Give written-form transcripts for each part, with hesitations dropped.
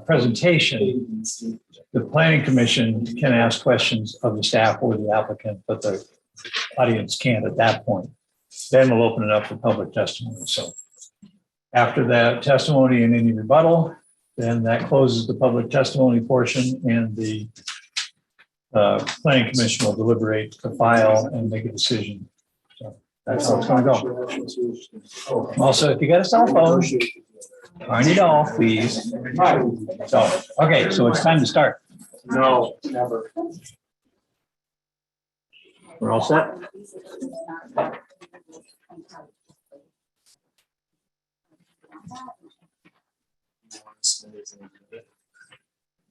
presentation, the planning commission can ask questions of the staff or the applicant, but the audience can't at that point. Then we'll open it up for public testimony. So after that testimony and any rebuttal, then that closes the public testimony portion, and the planning commission will deliberate the file and make a decision. So that's how it's going to go. Also, if you got a cell phone, turn it off, please. So, okay, so it's time to start. No, never. We're all set?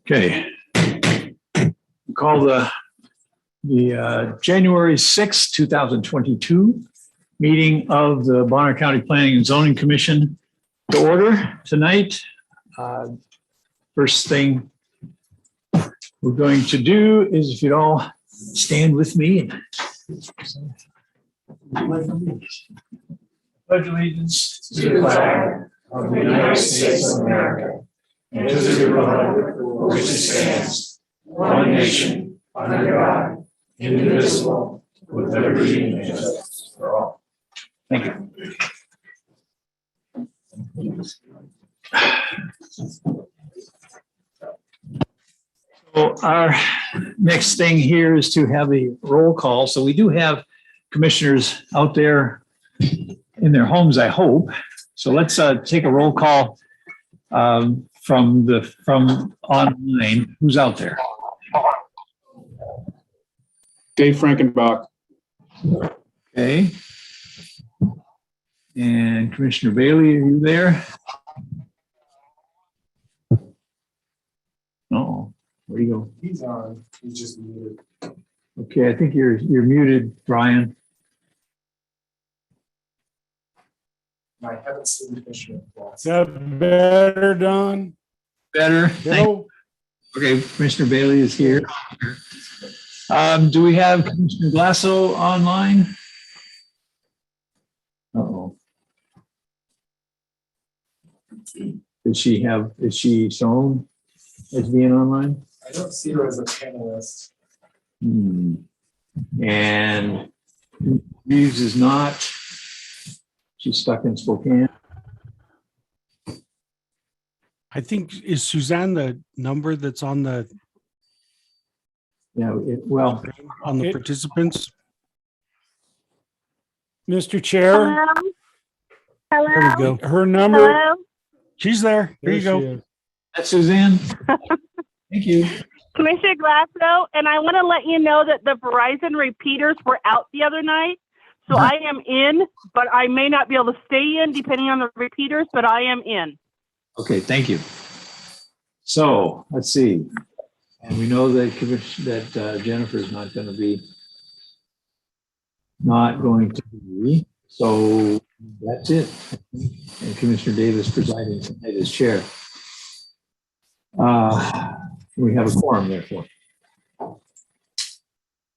Okay. Call the January 6th, 2022 meeting of the Bonner County Planning and Zoning Commission to order tonight. First thing we're going to do is, if you'd all stand with me. Pledge allegiance to the flag of the United States of America and to the republic for which it stands, one nation, under God, indivisible, with liberty and justice for all. Thank you. So our next thing here is to have a roll call. So we do have commissioners out there in their homes, I hope. So let's take a roll call from online. Who's out there? Dave Frankenbach. Okay. And Commissioner Bailey, are you there? Oh, where do you go? He's on. He's just muted. Okay, I think you're muted, Brian. I haven't seen the issue. Is that better, Don? Better. Hello? Okay, Commissioner Bailey is here. Do we have Commissioner Glasso online? Uh-oh. Is she shown as being online? I don't see her as a panelist. And Reeves is not. She's stuck in Spokane. I think, is Suzanne the number that's on the Yeah, the participants? Mr. Chair, Hello? There we Hello? go. her number. Hello? She's there. There you she go. is. that's Suzanne. Thank you. Commissioner Glasso, and I want to let you know that the Verizon repeaters were out the other night. So I am in, but I may not be able to stay in depending on the repeaters, but I am in. Okay, thank you. So let's see. And we know that Jennifer's not going to be. So that's it. And Commissioner Davis presiding tonight as chair. We have a quorum therefore.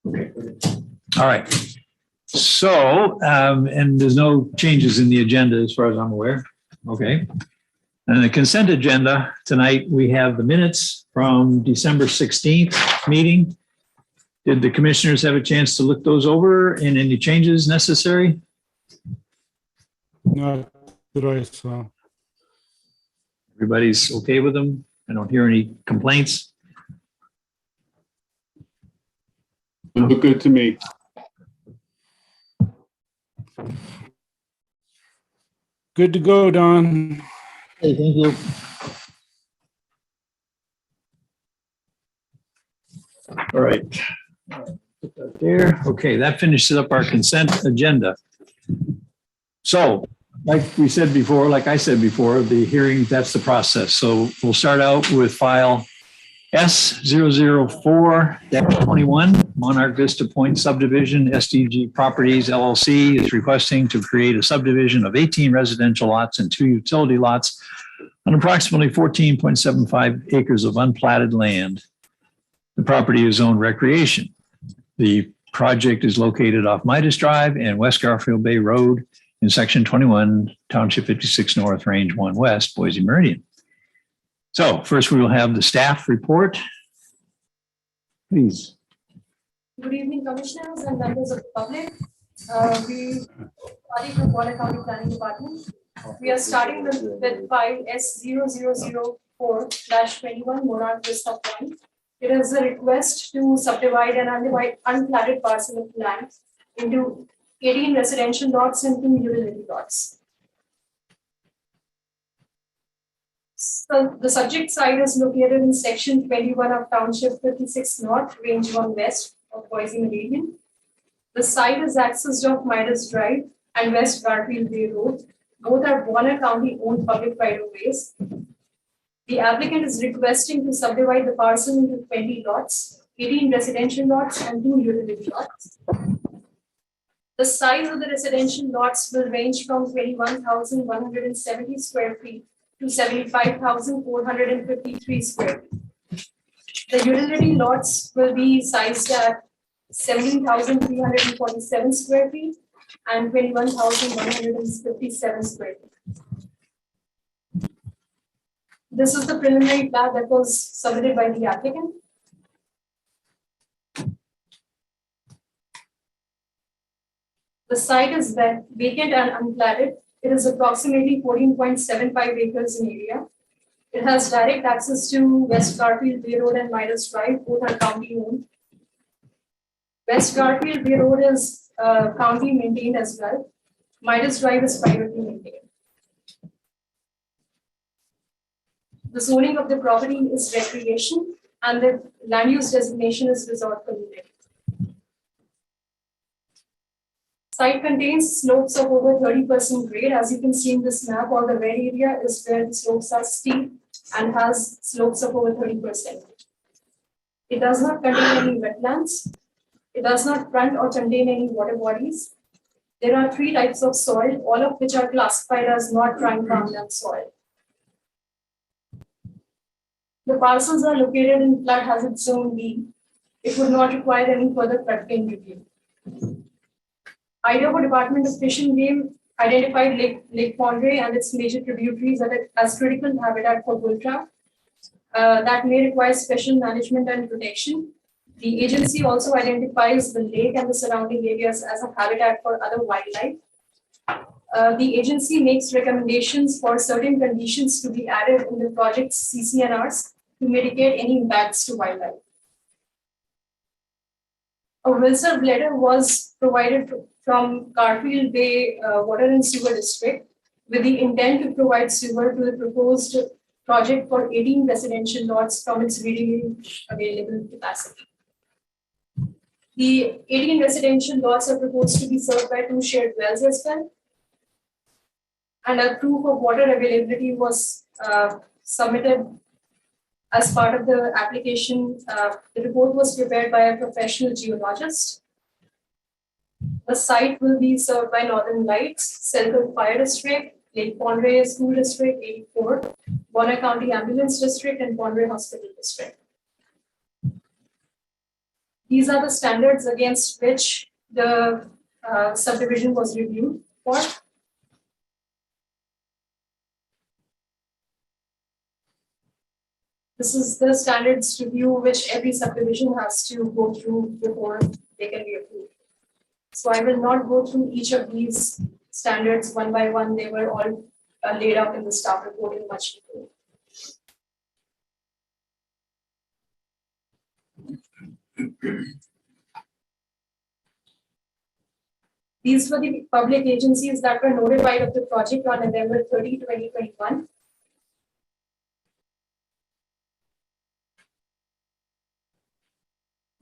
Okay. All right. So, and there's no changes in the agenda as far as I'm aware. Okay. And the consent agenda tonight, we have the minutes from December 16th meeting. Did the commissioners have a chance to look those over and any changes necessary? Not that I saw. Everybody's okay with them? I don't hear any complaints. Look good to me. Good to go, Don. Hey, thank you. All right. Put that there. Okay, that finishes up our consent agenda. So, like I said before, the hearing, that's the process. So we'll start out with file S004-21, Monarch Vista Point subdivision, SDG Properties LLC is requesting to create a subdivision of 18 residential lots and 2 utility lots on approximately 14.75 acres of unplatted land. The property is zoned recreation. The project is located off Midas Drive and West Garfield Bay Road in Section 21, Township 56 North, Range 1 West, Boise Meridian. So first we will have the staff report. Please. Good evening, commissioners and members of the public. We are from Bonner County Planning Department. We are starting with file S0004/21 Monarch Vista Point. It is a request to subdivide an unplatted parcel of land into 18 residential lots and 2 utility lots. So the subject site is located in section 21 of Township 56 North, Range 1 West of Boise Meridian. The site is accessed off Midas Drive and West Garfield Bay Road. Both are Bonner County owned public right of ways. The applicant is requesting to subdivide the parcel into 20 lots, 18 residential lots and 2 utility lots. The size of the residential lots will range from 21,170 square feet to 75,453 square feet. The utility lots will be sized at 17,347 square feet and 21,157 square feet. This is the preliminary plat that was submitted by the applicant. The site is vacant and unplatted. It is approximately 14.75 acres in area. It has direct access to West Garfield Bay Road and Midas Drive, both are county owned. West Garfield Bay Road is county maintained as well. Midas Drive is privately maintained. The zoning of the property is recreation and the land use designation is resort community. Site contains slopes of over 30% grade. As you can see in this map, all the red area is where the slopes are steep and has slopes of over 30%. It does not contain any wetlands. It does not front or contain any water bodies. There are 3 types of soil, all of which are classified as not prime farmland soil. The parcels are located in flood hazard zone B. It would not require any further floodplain review. Idaho Department of Fish and Game identified Lake Pondere and its major tributaries as critical habitat for bull trout that may require special management and protection. The agency also identifies the lake and the surrounding areas as a habitat for other wildlife. The agency makes recommendations for certain conditions to be added in the project's CCNRs to mitigate any impacts to wildlife. A Wilson letter was provided from Garfield Bay Water and Sewer District with the intent to provide sewer to the proposed project for 18 residential lots from its readily available capacity. The 18 residential lots are proposed to be served by 2 shared wells as well. And a proof of water availability was submitted as part of the application. The report was prepared by a professional geologist. The site will be served by Northern Lights, Selkirk Fire District, Lake Pondere School District 84, Bonner County Ambulance District, and Pondere Hospital District. These are the standards against which the subdivision was reviewed for. This is the standards review which every subdivision has to go through before they can be approved. So I will not go through each of these standards one by one. They were all laid out in the staff report in much detail. These were the public agencies that were notified of the project on November 30, 2021.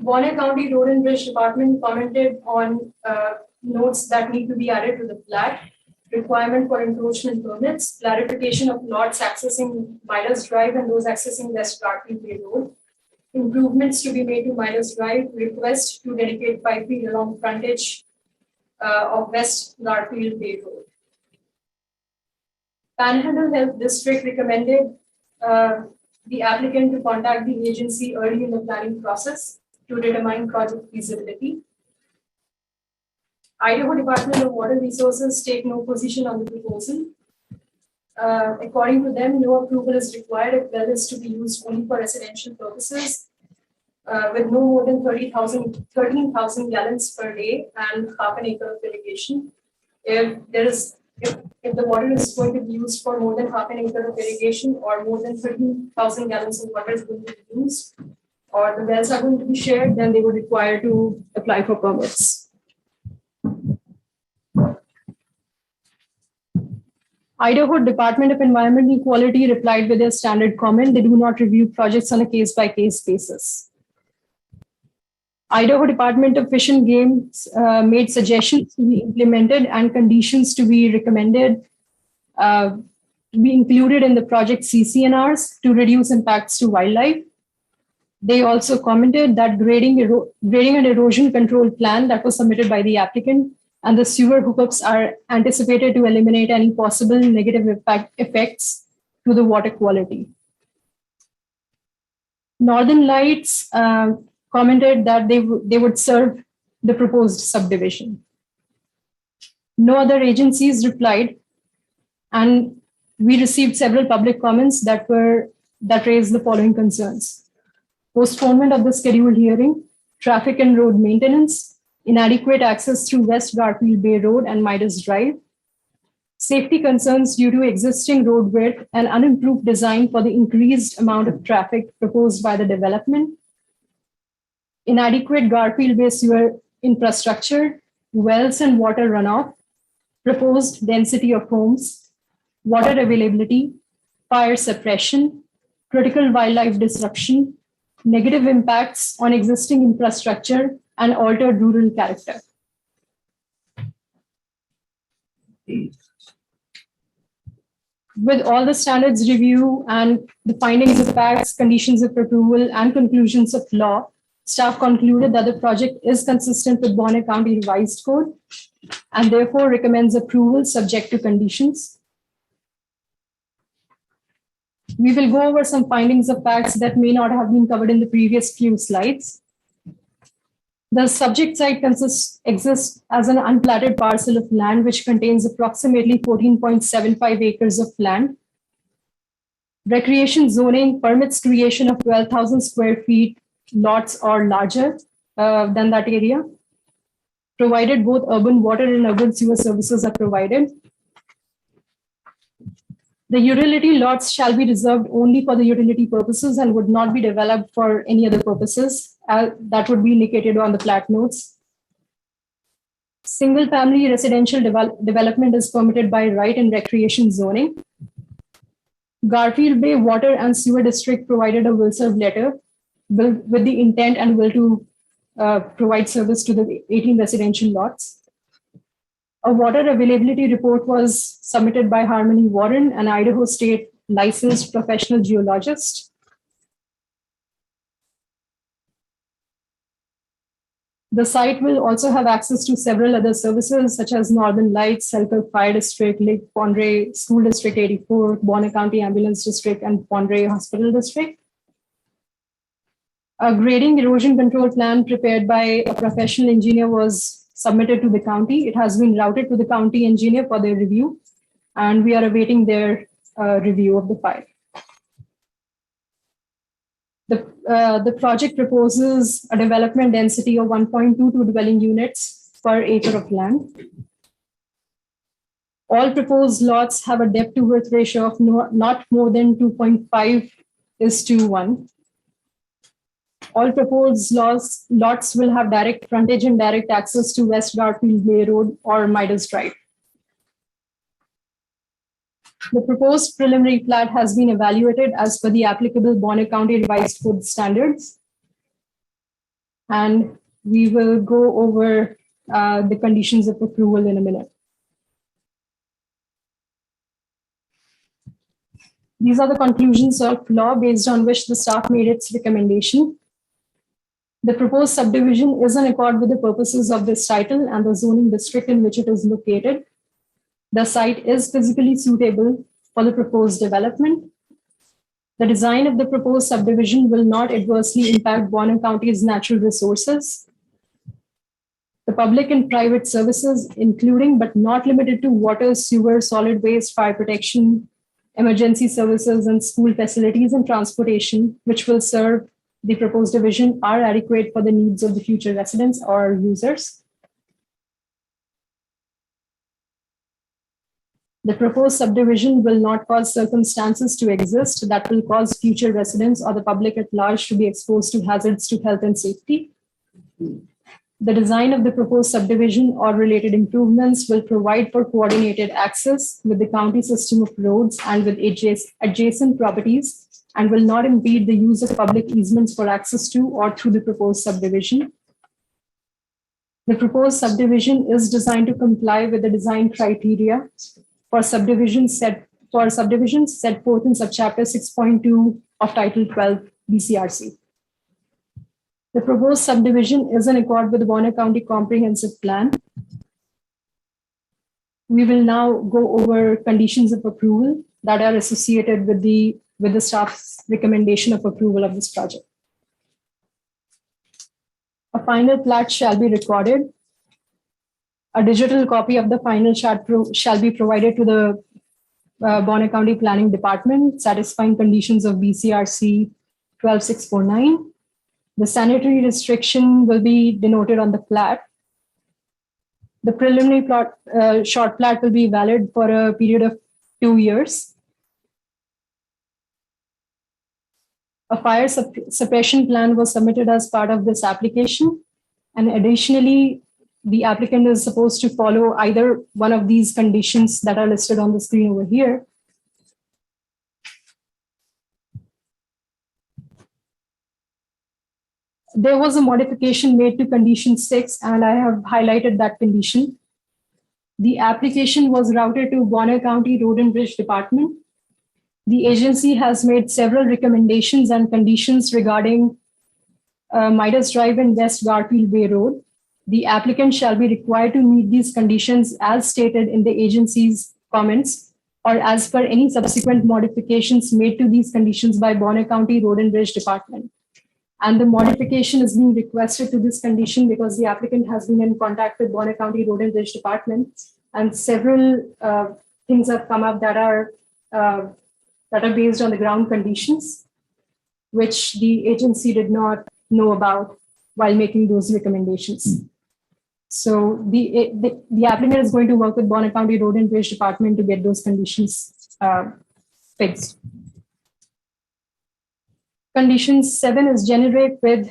Bonner County Road and Bridge Department commented on notes that need to be added to the plat, requirement for encroachment permits, clarification of lots accessing Midas Drive and those accessing West Garfield Bay Road, improvements to be made to Midas Drive, request to dedicate 5 feet along frontage of West Garfield Bay Road. Panhandle Health District recommended the applicant to contact the agency early in the planning process to determine project feasibility. Idaho Department of Water Resources take no position on the proposal. According to them, no approval is required if well is to be used only for residential purposes, with no more than 13,000 gallons per day and half an acre of irrigation. If the water is going to be used for more than half an acre of irrigation or more than 13,000 gallons of water is going to be used, or the wells are going to be shared, then they would require to apply for permits. Idaho Department of Environmental Quality replied with their standard comment: they do not review projects on a case-by-case basis. Idaho Department of Fish and Game made suggestions to be implemented and conditions to be recommended to be included in the project CCNRs to reduce impacts to wildlife. They also commented that grading and erosion control plan that was submitted by the applicant and the sewer hookups are anticipated to eliminate any possible negative effects to the water quality. Northern Lights commented that they would serve the proposed subdivision. No other agencies replied, and we received several public comments that raised the following concerns: postponement of the scheduled hearing, traffic and road maintenance, inadequate access through West Garfield Bay Road and Midas Drive, safety concerns due to existing road width and unimproved design for the increased amount of traffic proposed by the development, inadequate Garfield Bay sewer infrastructure, wells and water runoff, proposed density of homes, water availability, fire suppression, critical wildlife disruption, negative impacts on existing infrastructure, and altered rural character. With all the standards review and the findings of facts, conditions of approval, and conclusions of law, staff concluded that the project is consistent with Bonner County Revised Code and therefore recommends approval subject to conditions. We will go over some findings of facts that may not have been covered in the previous few slides. The subject site exists as an unplatted parcel of land which contains approximately 14.75 acres of land. Recreation zoning permits creation of 12,000 square feet lots or larger than that area, provided both urban water and urban sewer services are provided. The utility lots shall be reserved only for the utility purposes and would not be developed for any other purposes. That would be indicated on the plat notes. Single-family residential development is permitted by right in recreation zoning. Garfield Bay Water and Sewer District provided a will serve letter with the intent and will to provide service to the 18 residential lots. A water availability report was submitted by Harmony Warren, an Idaho State licensed professional geologist. The site will also have access to several other services such as Northern Lights, Selkirk Fire District, Lake Pondere School District 84, Bonner County Ambulance District, and Pondere Hospital District. A grading erosion control plan prepared by a professional engineer was submitted to the county. It has been routed to the county engineer for their review, and we are awaiting their review of the file. The project proposes a development density of 1.22 dwelling units per acre of land. All proposed lots have a depth to width ratio of not more than 2.5:1. All proposed lots will have direct frontage and direct access to West Garfield Bay Road or Midas Drive. The proposed preliminary plat has been evaluated as per the applicable Bonner County Revised Code standards. And we will go over the conditions of approval in a minute. These are the conclusions of law based on which the staff made its recommendation. The proposed subdivision is in accord with the purposes of this title and the zoning district in which it is located. The site is physically suitable for the proposed development. The design of the proposed subdivision will not adversely impact Bonner County's natural resources. The public and private services, including but not limited to water, sewer, solid waste, fire protection, emergency services, and school facilities and transportation, which will serve the proposed division, are adequate for the needs of the future residents or users. The proposed subdivision will not cause circumstances to exist that will cause future residents or the public at large to be exposed to hazards to health and safety. The design of the proposed subdivision or related improvements will provide for coordinated access with the county system of roads and with adjacent properties, and will not impede the use of public easements for access to or through the proposed subdivision. The proposed subdivision is designed to comply with the design criteria for subdivisions set forth in subchapter 6.2 of Title 12 BCRC. The proposed subdivision is in accord with the Bonner County Comprehensive Plan. We will now go over conditions of approval that are associated with the staff's recommendation of approval of this project. A final plat shall be recorded. A digital copy of the final shall be provided to the Bonner County Planning Department, satisfying conditions of BCRC 12649. The sanitary restriction will be denoted on the plat. The preliminary short plat will be valid for a period of 2 years. A fire suppression plan was submitted as part of this application. And additionally, the applicant is supposed to follow either one of these conditions that are listed on the screen over here. There was a modification made to condition 6, and I have highlighted that condition. The application was routed to Bonner County Road and Bridge Department. The agency has made several recommendations and conditions regarding Midas Drive and West Garfield Bay Road. The applicant shall be required to meet these conditions as stated in the agency's comments or as per any subsequent modifications made to these conditions by Bonner County Road and Bridge Department. And the modification is being requested to this condition because the applicant has been in contact with Bonner County Road and Bridge Department, and several things have come up that are based on the ground conditions, which the agency did not know about while making those recommendations. So the applicant is going to work with Bonner County Road and Bridge Department to get those conditions fixed. Condition 7 is generate with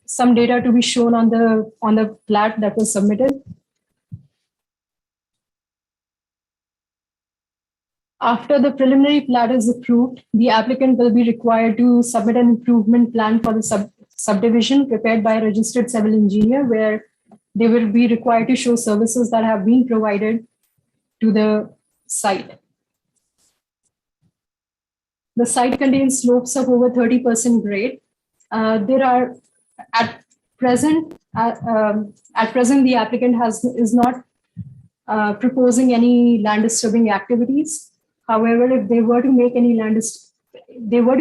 some data to be shown on the plat that was submitted. After the preliminary plat is approved, the applicant will be required to submit an improvement plan for the subdivision prepared by a registered civil engineer, where they will be required to show services that have been provided to the site. The site contains slopes of over 30% grade. There are at present the applicant is not proposing any land disturbing activities. However, if they were to make any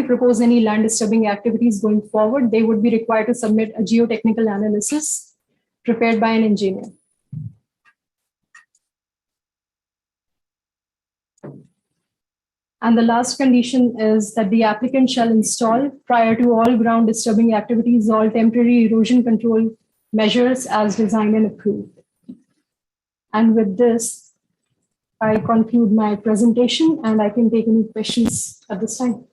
propose any land disturbing activities going forward, they would be required to submit a geotechnical analysis prepared by an engineer. And the last condition is that the applicant shall install, prior to all ground disturbing activities, all temporary erosion control measures as designed and approved. And with this, I conclude my presentation, and I can take any questions at this time.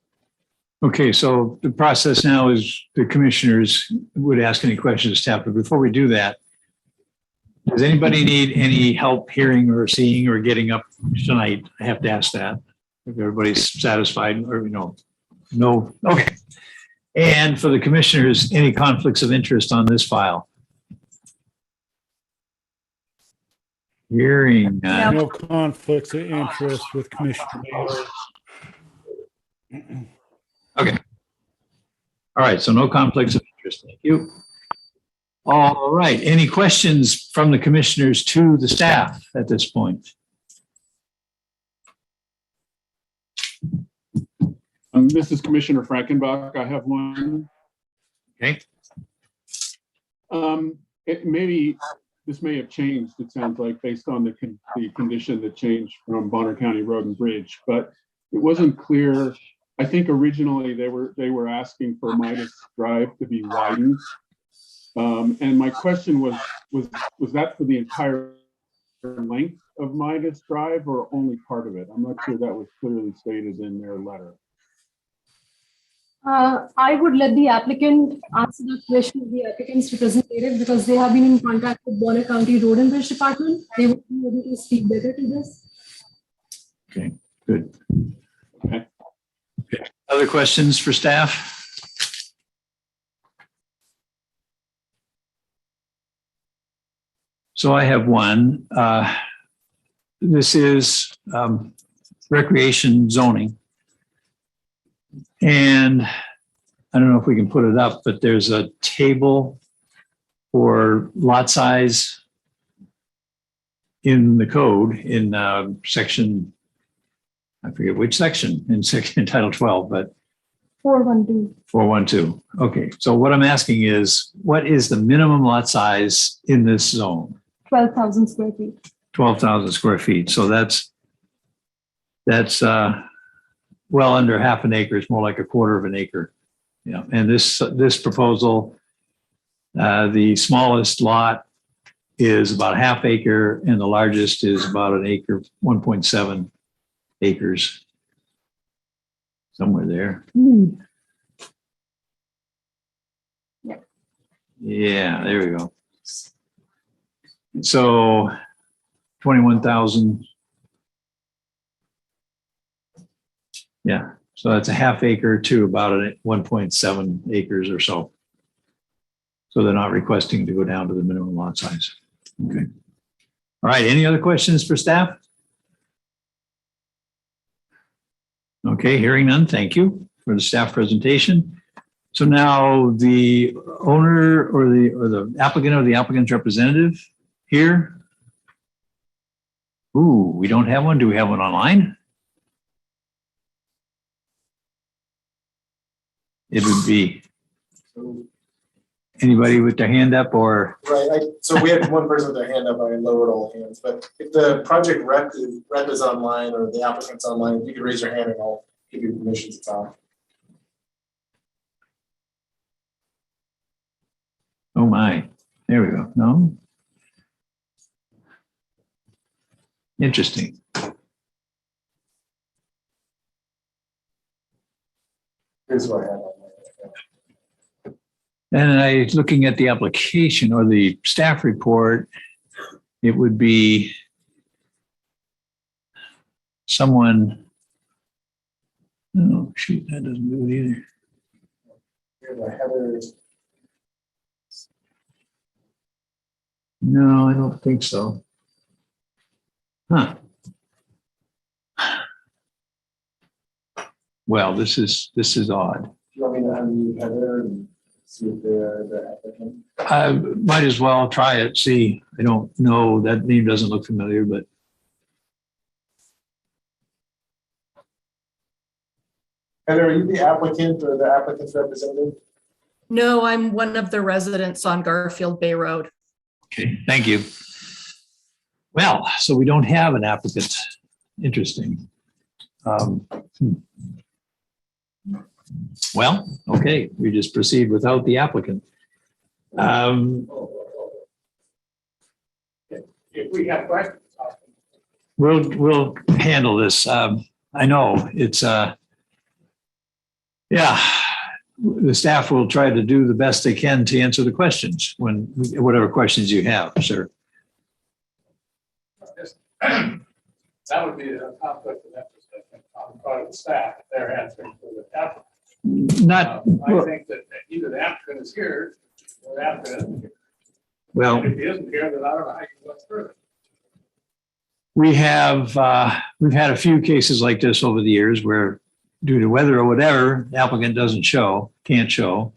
Okay, so the process now is the commissioners would ask any questions of staff, but before we do that, does anybody need any help hearing or seeing or getting up tonight? I have to ask that. If everybody's satisfied or no. Okay. And for the commissioners, any conflicts of interest on this file? Hearing none. No conflicts of interest with Commissioner Baylor. Okay. All right. So no conflicts of interest. Thank you. All right. Any questions from the commissioners to the staff at this point? This is Commissioner Frankenbach. I have one. Okay. Maybe this may have changed, it sounds like, based on the condition that changed from Bonner County Road and Bridge. But it wasn't clear. I think originally they were asking for Midas Drive to be widened. And my question was that for the entire length of Midas Drive or only part of it? I'm not sure that was clearly stated in their letter. I would let the applicant answer that question, the applicant's representative, because they have been in contact with Bonner County Road and Bridge Department. They would be able to speak better to this. Okay, good. Okay. Other questions for staff? So I have one. This is recreation zoning. And I don't know if we can put it up, but there's a table for lot size in the code in section, I forget which section in section Title 12, but 412. 412. Okay, so what I'm asking is, what is the minimum lot size in this zone? 12,000 square feet. 12,000 square feet. So that's well under half an acre. It's more like a quarter of an acre. Yeah, and this proposal, the smallest lot is about half acre, and the largest is about an acre, 1.7 acres, somewhere there. Yeah, there we go. So 21,000. Yeah, so that's a half acre to about 1.7 acres or so. So they're not requesting to go down to the minimum lot size. Okay. All right, any other questions for staff? Okay, hearing none, thank you for the staff presentation. So now the owner or the applicant or the applicant's representative here. Ooh, we don't have one. Do we have one online? It would be anybody with their hand up or? Right, so we had one person with their hand up, I lowered all hands, but if the project rep is online or the applicant's online, you can raise your hand and I'll give you permission to talk. Oh my, there we go. No? Interesting. Here's what I have on And looking at the application or the staff report, it would be someone, oh shoot, that doesn't do it either. Here's Heather. No, I don't think so. Huh. Well, this is odd. Do you want me to unmute Heather and see if they're the applicant? I might as well try it, see. I don't know, that name doesn't look familiar, but Heather, are you the applicant or the applicant's representative? No, I'm one of the residents on Garfield Bay Road. okay, thank you. Well, so we don't have an applicant. Interesting. Well, okay, we just proceed without the applicant. If we have questions. We'll handle this. I know it's yeah, the staff will try to do the best they can to answer the questions whatever questions you have, sir. That would be a conflict of interest, I think, on the part of the staff, if they're answering for the applicant. Not, I think that either the applicant is here or the applicant isn't here. well, And if he isn't here, then I don't know how you can go further. we've had a few cases like this over the years where due to weather or whatever, the applicant can't show.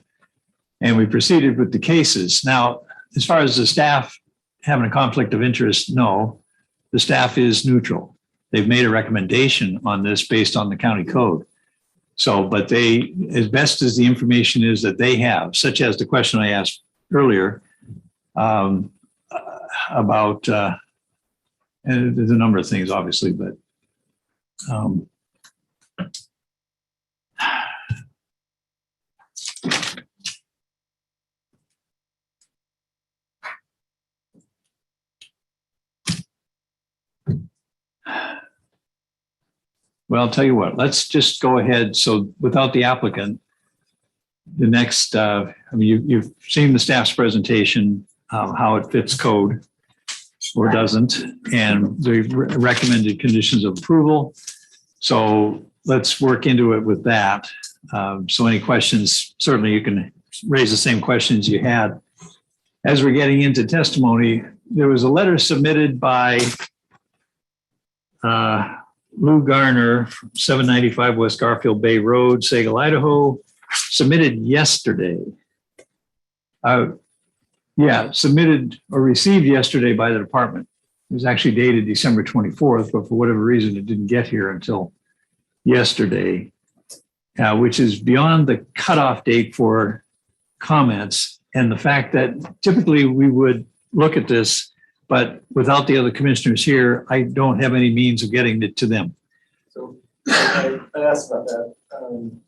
And we proceeded with the cases. Now, as far as the staff having a conflict of interest, no, the staff is neutral. They've made a recommendation on this based on the county code. So, but they, as best as the information is that they have, such as the question I asked earlier about, and there's a number of things, obviously, but Well, I'll tell you what, let's just go ahead. So without the applicant, the next, you've seen the staff's presentation, how it fits code or doesn't, and the recommended conditions of approval. So let's work into it with that. So any questions, certainly you can raise the same questions you had. As we're getting into testimony, there was a letter submitted by Lou Garner, 795 West Garfield Bay Road, Sagal, Idaho, submitted yesterday. Submitted or received yesterday by the department. It was actually dated December 24th, but for whatever reason, it didn't get here until yesterday, which is beyond the cutoff date for comments. And the fact that typically we would look at this, but without the other commissioners here, I don't have any means of getting it to them. So I asked about that.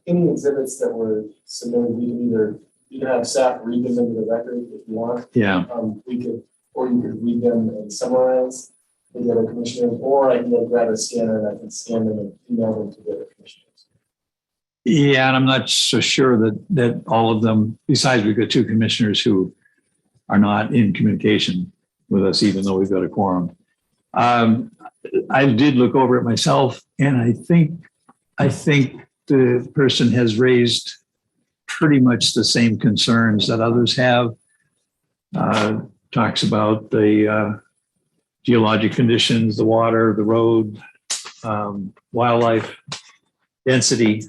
Any exhibits that were submitted, we can you can have staff read them into the record if you want. Yeah. Or you could read them and summarize with the other commissioners, or I can grab a scanner and I can scan them and email them to the other commissioners. Yeah, and I'm not so sure that all of them, besides we've got two commissioners who are not in communication with us, even though we've got a quorum. I did look over it myself, and I think the person has raised pretty much the same concerns that others have. Talks about the geologic conditions, the water, the road, wildlife, density,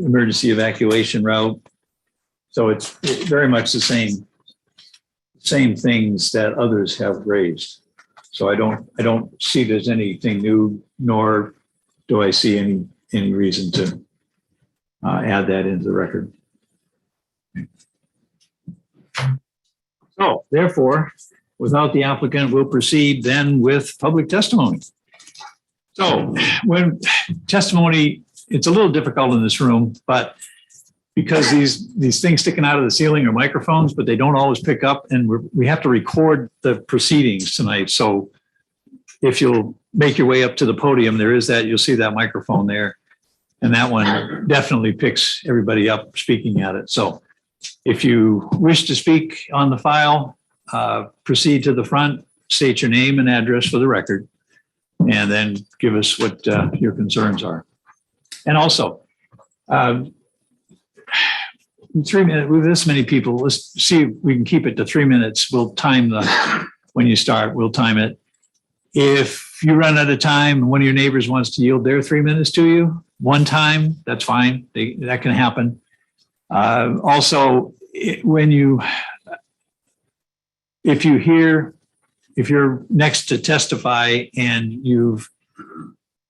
emergency evacuation route. So it's very much the same things that others have raised. So I don't see there's anything new, nor do I see any reason to add that into the record. So therefore, without the applicant, we'll proceed then with public testimony. So when testimony, it's a little difficult in this room, but because these things sticking out of the ceiling are microphones, but they don't always pick up, and we have to record the proceedings tonight. So if you'll make your way up to the podium, you'll see that microphone there. And that one definitely picks everybody up speaking at it. So if you wish to speak on the file, proceed to the front, state your name and address for the record, and then give us what your concerns are. And also, 3 minutes with this many people, let's see if we can keep it to 3 minutes. We'll time when you start, we'll time it. If you run out of time and one of your neighbors wants to yield their 3 minutes to you, one time, that's fine. That can happen. Also, if you're next to testify and you've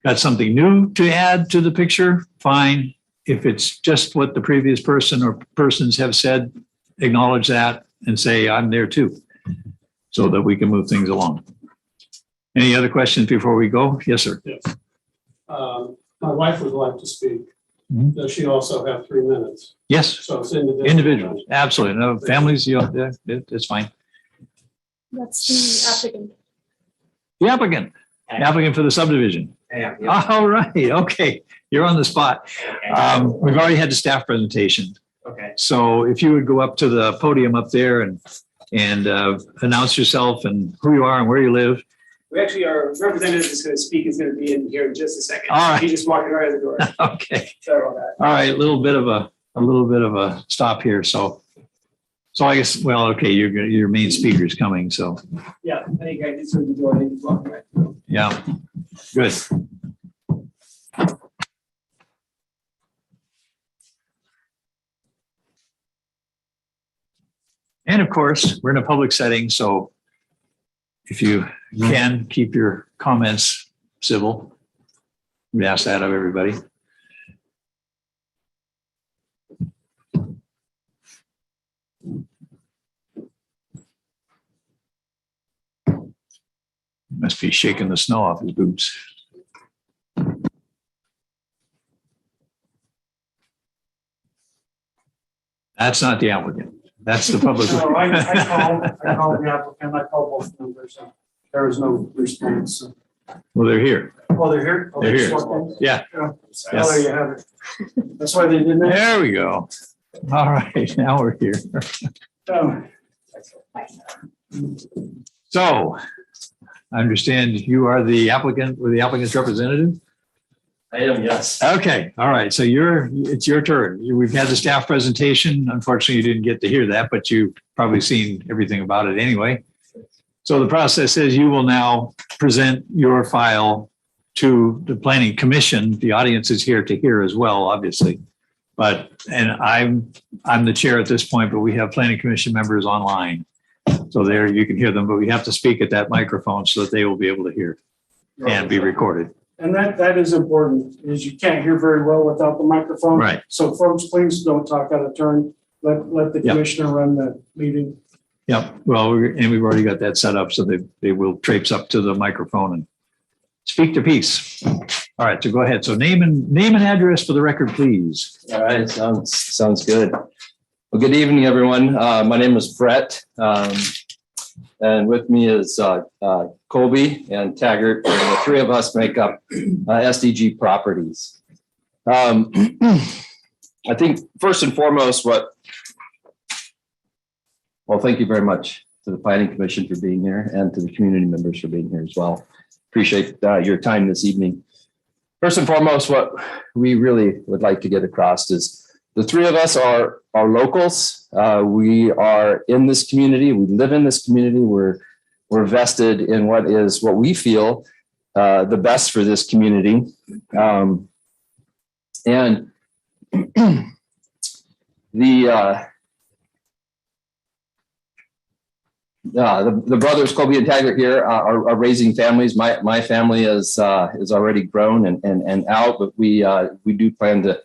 got something new to add to the picture, fine. If it's just what the previous person or persons have said, acknowledge that and say, I'm there too, so that we can move things along. Any other questions before we go? Yes, sir. Yes. My wife would like to speak. Mhm. Does she also have 3 minutes? Yes, So it's individual. individuals, absolutely. No, families, it's fine. That's the applicant. The applicant for the subdivision. All right, okay, you're on the spot. We've already had the staff presentation. Okay. So if you would go up to the podium up there and announce yourself and who you are and where you live. We actually, our representative is going to speak, is going to be in here in just a second. All right. He just walked right out the door. Okay, Sorry about that. all right, a little bit of a stop here. So I guess, well, okay, your main speaker is coming, so, Yeah, I think I just heard the door. I think he's walking right through. yeah, good. And of course, we're in a public setting, so if you can, keep your comments civil. We ask that of everybody. Must be shaking the snow off his boots. That's not the applicant. That's the public. No, I called the applicant, I called both numbers, and there was no response. Well, they're here. Oh, they're here? Oh, They're they here. just walked in? Yeah. Oh, there you have it. That's why they didn't. There we go. All right, now we're here. Oh, So I understand you are the applicant or the applicant's representative? I am, yes. Okay, all right. So it's your turn. We've had the staff presentation. Unfortunately, you didn't get to hear that, but you've probably seen everything about it anyway. So the process is you will now present your file to the planning commission. The audience is here to hear as well, obviously. And I'm the chair at this point, but we have planning commission members online. So there you can hear them, but we have to speak at that microphone so that they will be able to hear and be recorded. and that is important, is you can't hear very well without the microphone. Right. So folks, please don't talk out of turn. Let the Yep. commissioner run the meeting. Yep. Well, and we've already got that set up so they will traipse up to the microphone and speak to peace. All right. So go ahead. So name and address for the record, please. All right, sounds good. Well, good evening, everyone. My name is Brett. And with me is Colby and Taggart, and the three of us make up SDG Properties. I think first and foremost, well, thank you very much to the Planning Commission for being here and to the community members for being here as well. Appreciate your time this evening. First and foremost, what we really would like to get across is the three of us are locals. We are in this community. We live in this community. We're vested in what we feel the best for this community. And the brothers Colby and Taggart here are raising families. My family is already grown and out, but we do plan to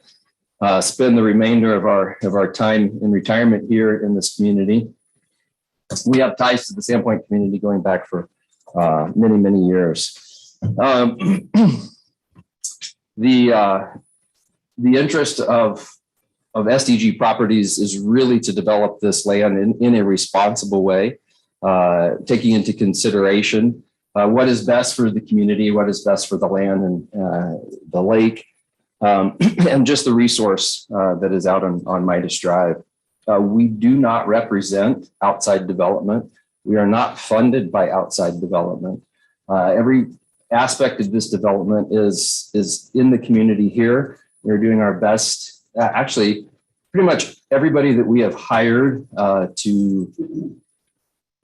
spend the remainder of our time in retirement here in this community. We have ties to the Sandpoint community going back for many years. The interest of SDG Properties is really to develop this land in a responsible way, taking into consideration what is best for the community, what is best for the land and the lake, and just the resource that is out on Midas Drive. We do not represent outside development. We are not funded by outside development. Every aspect of this development is in the community here. We're doing our best. Actually, pretty much everybody that we have hired to,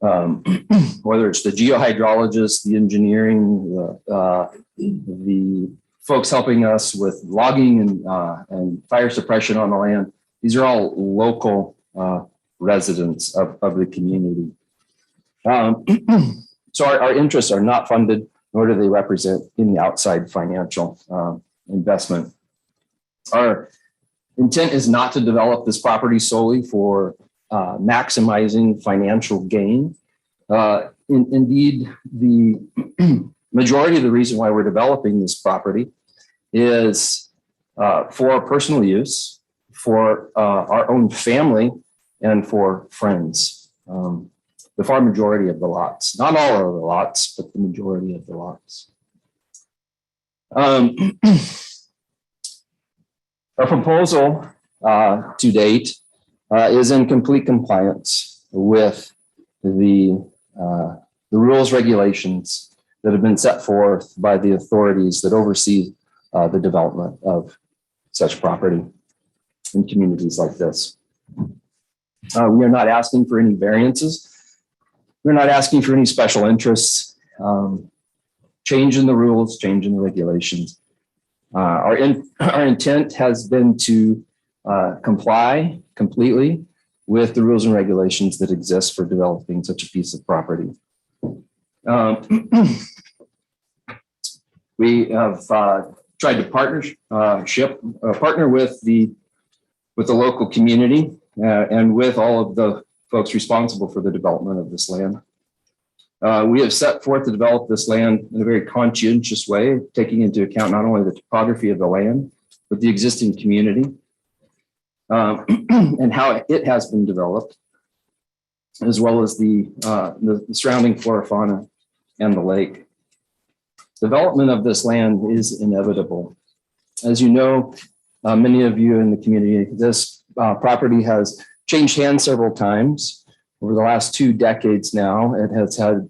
whether it's the geohydrologist, the engineering, the folks helping us with logging and fire suppression on the land, these are all local residents of the community. So our interests are not funded, nor do they represent any outside financial investment. Our intent is not to develop this property solely for maximizing financial gain. Indeed, the majority of the reason why we're developing this property is for personal use, for our own family, and for friends. The far majority of the lots, not all of the lots, but the majority of the lots. Our proposal to date is in complete compliance with the rules, regulations that have been set forth by the authorities that oversee the development of such property in communities like this. We are not asking for any variances. We're not asking for any special interests, change in the rules, change in the regulations. Our intent has been to comply completely with the rules and regulations that exist for developing such a piece of property. We have tried to partner with the local community and with all of the folks responsible for the development of this land. We have set forth to develop this land in a very conscientious way, taking into account not only the topography of the land, but the existing community and how it has been developed, as well as the surrounding flora, fauna, and the lake. Development of this land is inevitable. As you know, many of you in the community, this property has changed hands several times. Over the last 2 decades now, it has had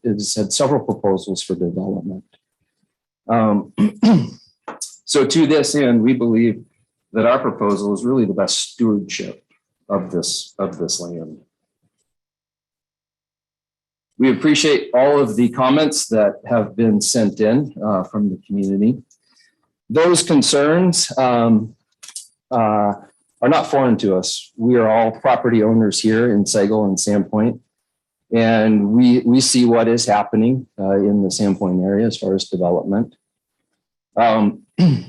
several proposals for development. So to this end, we believe that our proposal is really the best stewardship of this land. We appreciate all of the comments that have been sent in from the community. Those concerns are not foreign to us. We are all property owners here in Sagal and Sandpoint, and we see what is happening in the Sandpoint area as far as development.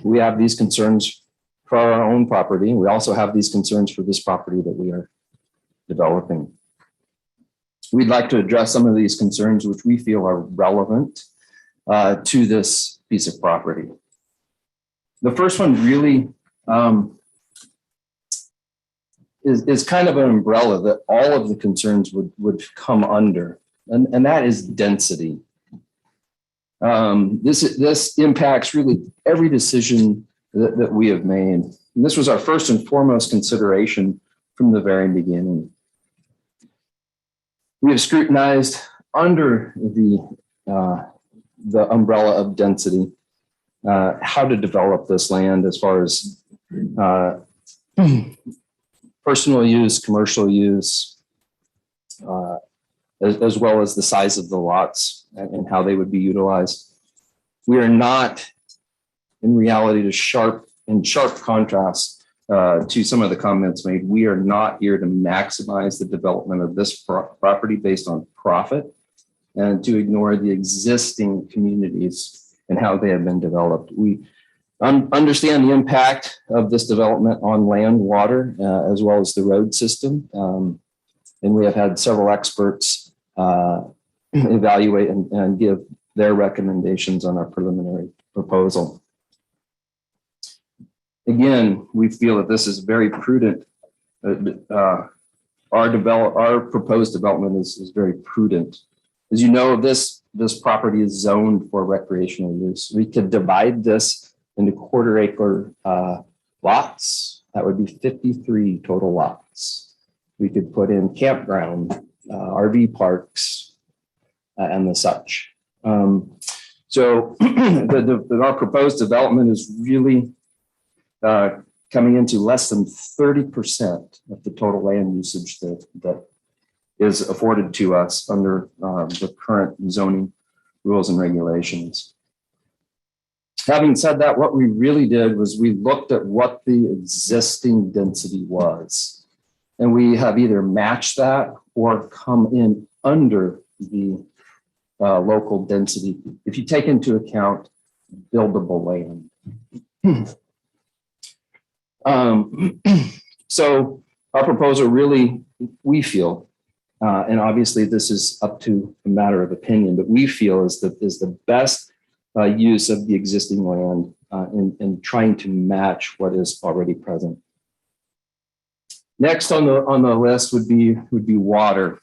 We have these concerns for our own property. We also have these concerns for this property that we are developing. We'd like to address some of these concerns which we feel are relevant to this piece of property. The first one really is kind of an umbrella that all of the concerns would come under, and that is density. This impacts really every decision that we have made. And this was our first and foremost consideration from the very beginning. We have scrutinized under the umbrella of density how to develop this land as far as personal use, commercial use, as well as the size of the lots and how they would be utilized. We are not, in reality, in sharp contrast to some of the comments made, we are not here to maximize the development of this property based on profit and to ignore the existing communities and how they have been developed. We understand the impact of this development on land, water, as well as the road system. And we have had several experts evaluate and give their recommendations on our preliminary proposal. Again, we feel that this is very prudent. Our proposed development is very prudent. As you know, this property is zoned for recreational use. We could divide this into 1/4 acre lots. That would be 53 total lots. We could put in campground, RV parks, and the such. So our proposed development is really coming into less than 30% of the total land usage that is afforded to us under the current zoning rules and regulations. Having said that, what we really did was we looked at what the existing density was, and we have either matched that or come in under the local density if you take into account buildable land. So our proposal really, we feel, and obviously this is up to a matter of opinion, but we feel is the best use of the existing land in trying to match what is already present. Next on the list would be water.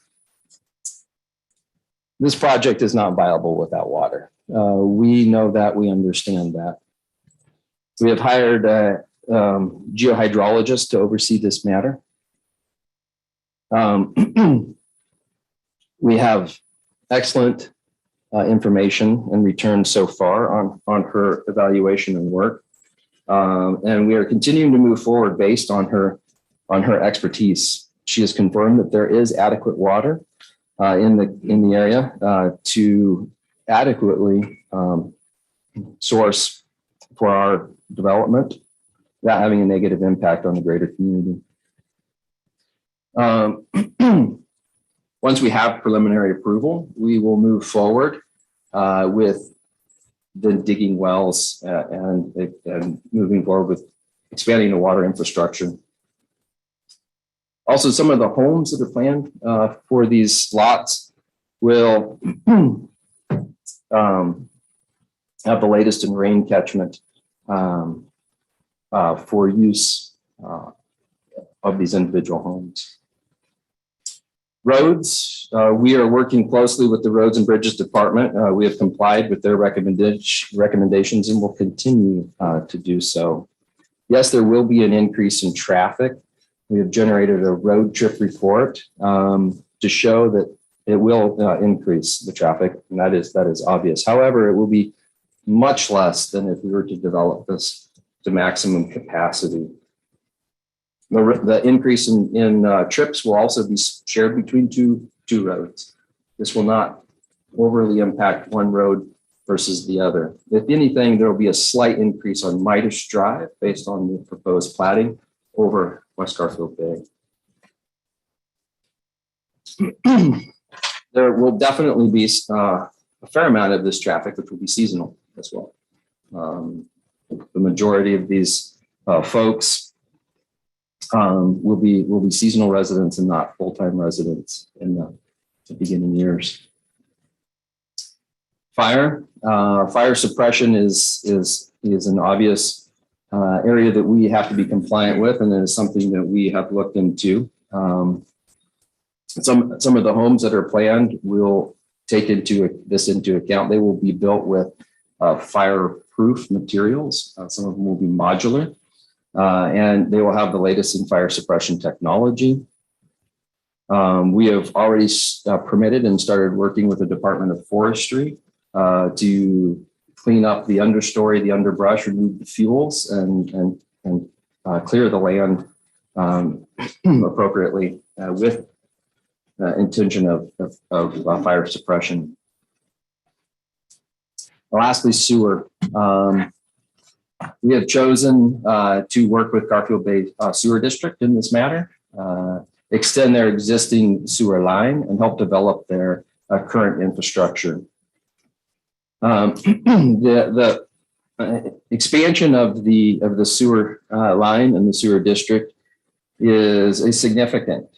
This project is not viable without water. We know that, we understand that. We have hired geohydrologists to oversee this matter. We have excellent information and returns so far on her evaluation and work. And we are continuing to move forward based on her expertise. She has confirmed that there is adequate water in the area to adequately source for our development without having a negative impact on the greater community. Once we have preliminary approval, we will move forward with the digging wells and moving forward with expanding the water infrastructure. Also, some of the homes that are planned for these lots will have the latest in rain catchment for use of these individual homes. Roads, we are working closely with the Roads and Bridges Department. We have complied with their recommendations and will continue to do so. Yes, there will be an increase in traffic. We have generated a road trip report to show that it will increase the traffic, and that is obvious. However, it will be much less than if we were to develop this to maximum capacity. The increase in trips will also be shared between two roads. This will not overly impact one road versus the other. If anything, there will be a slight increase on Midas Drive based on the proposed platting over West Garfield Bay. There will definitely be a fair amount of this traffic, which will be seasonal as well. The majority of these folks will be seasonal residents and not full-time residents in the beginning years. Fire suppression is an obvious area that we have to be compliant with, and it is something that we have looked into. Some of the homes that are planned will take this into account. They will be built with fireproof materials. Some of them will be modular, and they will have the latest in fire suppression technology. We have already permitted and started working with the Department of Forestry to clean up the understory, the underbrush, remove the fuels, and clear the land appropriately with intention of fire suppression. Lastly, sewer. We have chosen to work with Garfield Bay Sewer District in this matter, extend their existing sewer line and help develop their current infrastructure. The expansion of the sewer line and the sewer district is a significant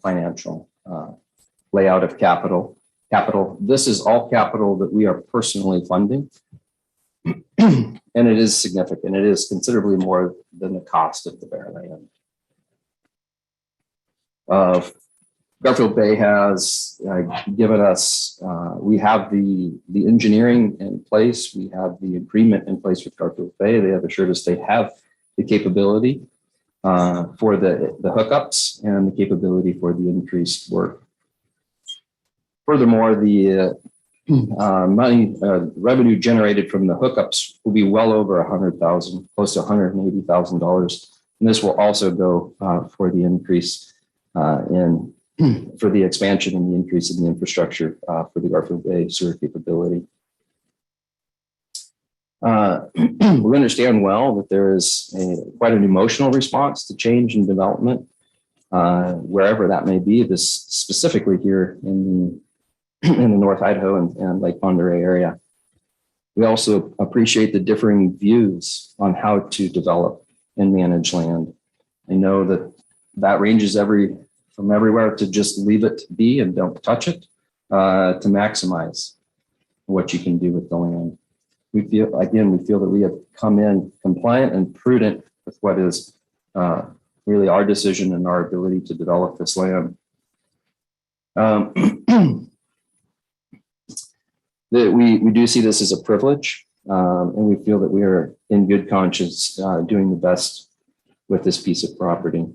financial layout of capital. This is all capital that we are personally funding, and it is significant. It is considerably more than the cost of the bare land. Garfield Bay has given us, we have the engineering in place. We have the agreement in place with Garfield Bay. They have assured us they have the capability for the hookups and the capability for the increased work. Furthermore, the revenue generated from the hookups will be well over $100,000, close to $180,000. And this will also go for the increase for the expansion and the increase in the infrastructure for the Garfield Bay sewer capability. We understand well that there is quite an emotional response to change and development, wherever that may be. This specifically here in the North Idaho and Lake Pend Oreille area. We also appreciate the differing views on how to develop and manage land. I know that ranges from everywhere to just leave it be and don't touch it, to maximize what you can do with the land. We feel that we have come in compliant and prudent with what is really our decision and our ability to develop this land. We do see this as a privilege, and we feel that we are in good conscience doing the best with this piece of property.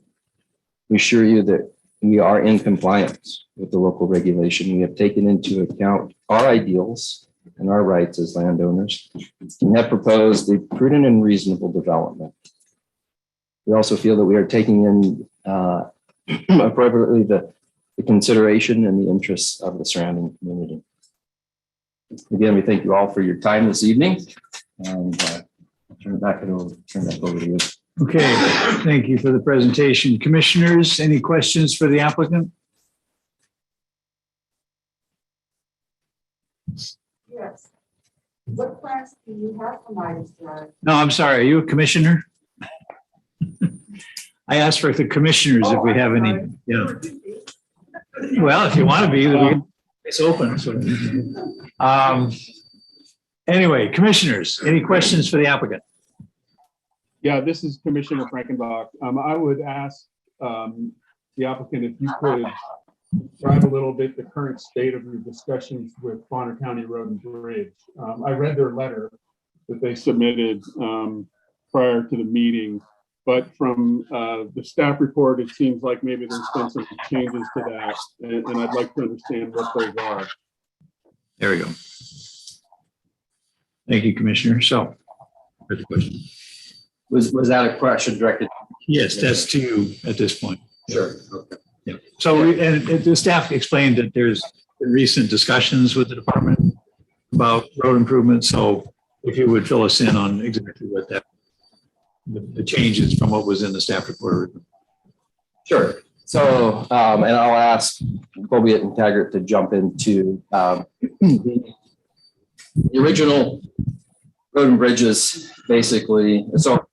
We assure you that we are in compliance with the local regulation. We have taken into account our ideals and our rights as landowners and have proposed a prudent and reasonable development. We also feel that we are taking in appropriately the consideration and the interests of the surrounding community. Again, we thank you all for your time this evening, and I'll turn it back over to you. Okay, thank you for the presentation. Commissioners, any questions for the applicant? Yes. What plans do you have for Midas Drive? No, I'm sorry. Are you a commissioner? I asked for the commissioners if we have any. Yeah. Well, if you want to be, it's open. So. Anyway, commissioners, any questions for the applicant? Yeah, this is Commissioner Frankenbach. I would ask the applicant if you could describe a little bit the current state of your discussions with Bonner County Road and Bridge. I read their letter that they submitted prior to the meeting, but from the staff report, it seems like maybe there's been some changes to that, and I'd like to understand what those are. There we go. Thank you, Commissioner. So, here's the question. Was that a question directed? Yes, that's to you at this point. Sure. Okay. Yeah. So, and the staff explained that there's recent discussions with the department about road improvements. So if you would fill us in on exactly what that, the changes from what was in the staff report. Sure. So, and I'll ask Colby and Taggart to jump into the original road and bridges, basically, it's all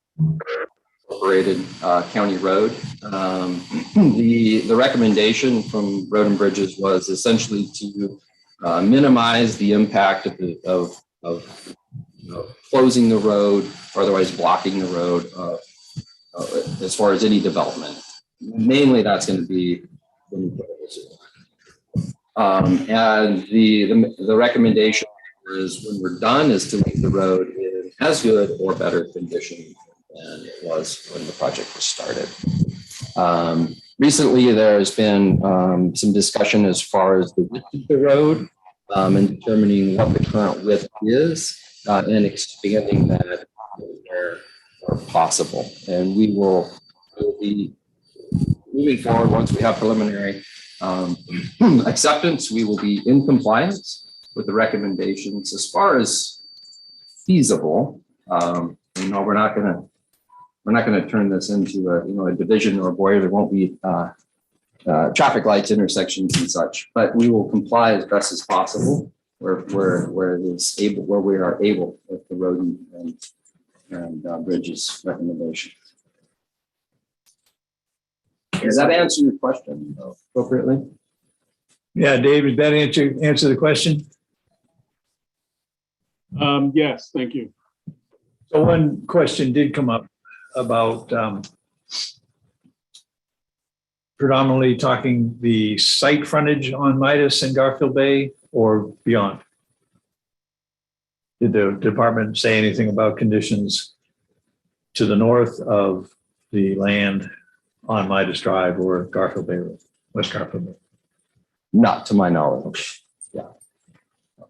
incorporated county road. The recommendation from Road and Bridges was essentially to minimize the impact of closing the road or otherwise blocking the road as far as any development. Mainly that's going to be and the recommendation is when we're done is to leave the road in as good or better condition than it was when the project was started. Recently, there's been some discussion as far as the width of the road and determining what the current width is and expanding that where possible. And we will be moving forward once we have preliminary acceptance. We will be in compliance with the recommendations as far as feasible. We're not going to turn this into a division or a border. There won't be traffic lights, intersections, and such. But we will comply as best as possible where it is able, where we are able with the road and bridges recommendation. Does that answer your question appropriately? Yeah, David, that answer the question? Yes, thank you. So one question did come up about predominantly talking the site frontage on Midas and Garfield Bay or beyond. Did the department say anything about conditions to the north of the land on Midas Drive or Garfield Bay Road, West Garfield Bay? Not to my knowledge. Yeah.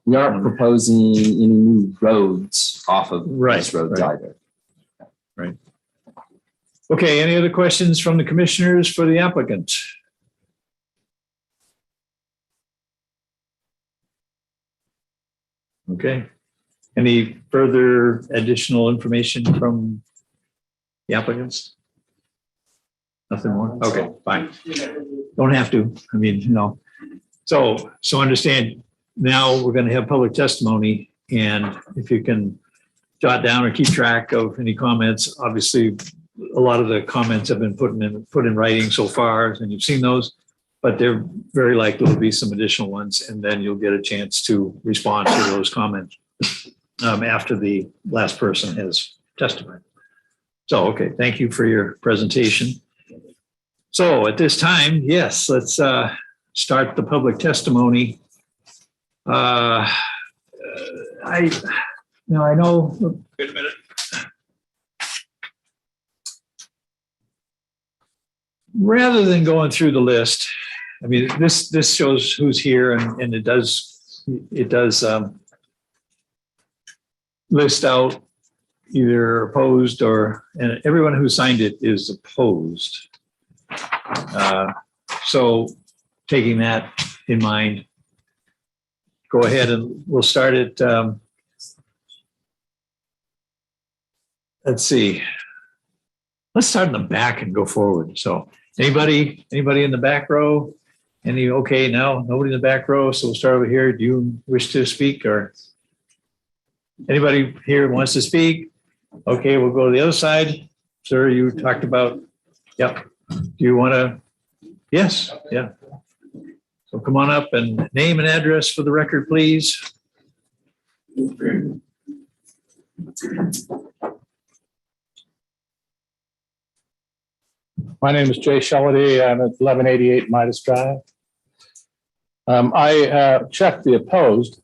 We aren't proposing any new roads off of this road either. Right. Okay, any other questions from the commissioners for the applicant? Okay. Any further additional information from the applicants? Nothing more? Okay, fine. Don't have to. I mean, So understand, now we're going to have public testimony, and if you can jot down or keep track of any comments, obviously a lot of the comments have been put in writing so far, and you've seen those, but there very likely will be some additional ones, and then you'll get a chance to respond to those comments after the last person has testified. So, okay, thank you for your presentation. So at this time, yes, let's start the public testimony. I know, wait a minute. Rather than going through the list, I mean, this shows who's here, and it does list out either opposed and everyone who signed it is opposed. So taking that in mind, go ahead and we'll start at, let's see. Let's start in the back and go forward. So anybody in the back row? Okay, now nobody in the back row. So we'll start over here. Do you wish to speak, or anybody here wants to speak? Okay, we'll go to the other side. Sir, you talked about, yep. Do you want to? Yes, yeah. So come on up and name and address for the record, please. My name is Jay Shellady. I'm at 1188 Midas Drive. I checked the opposed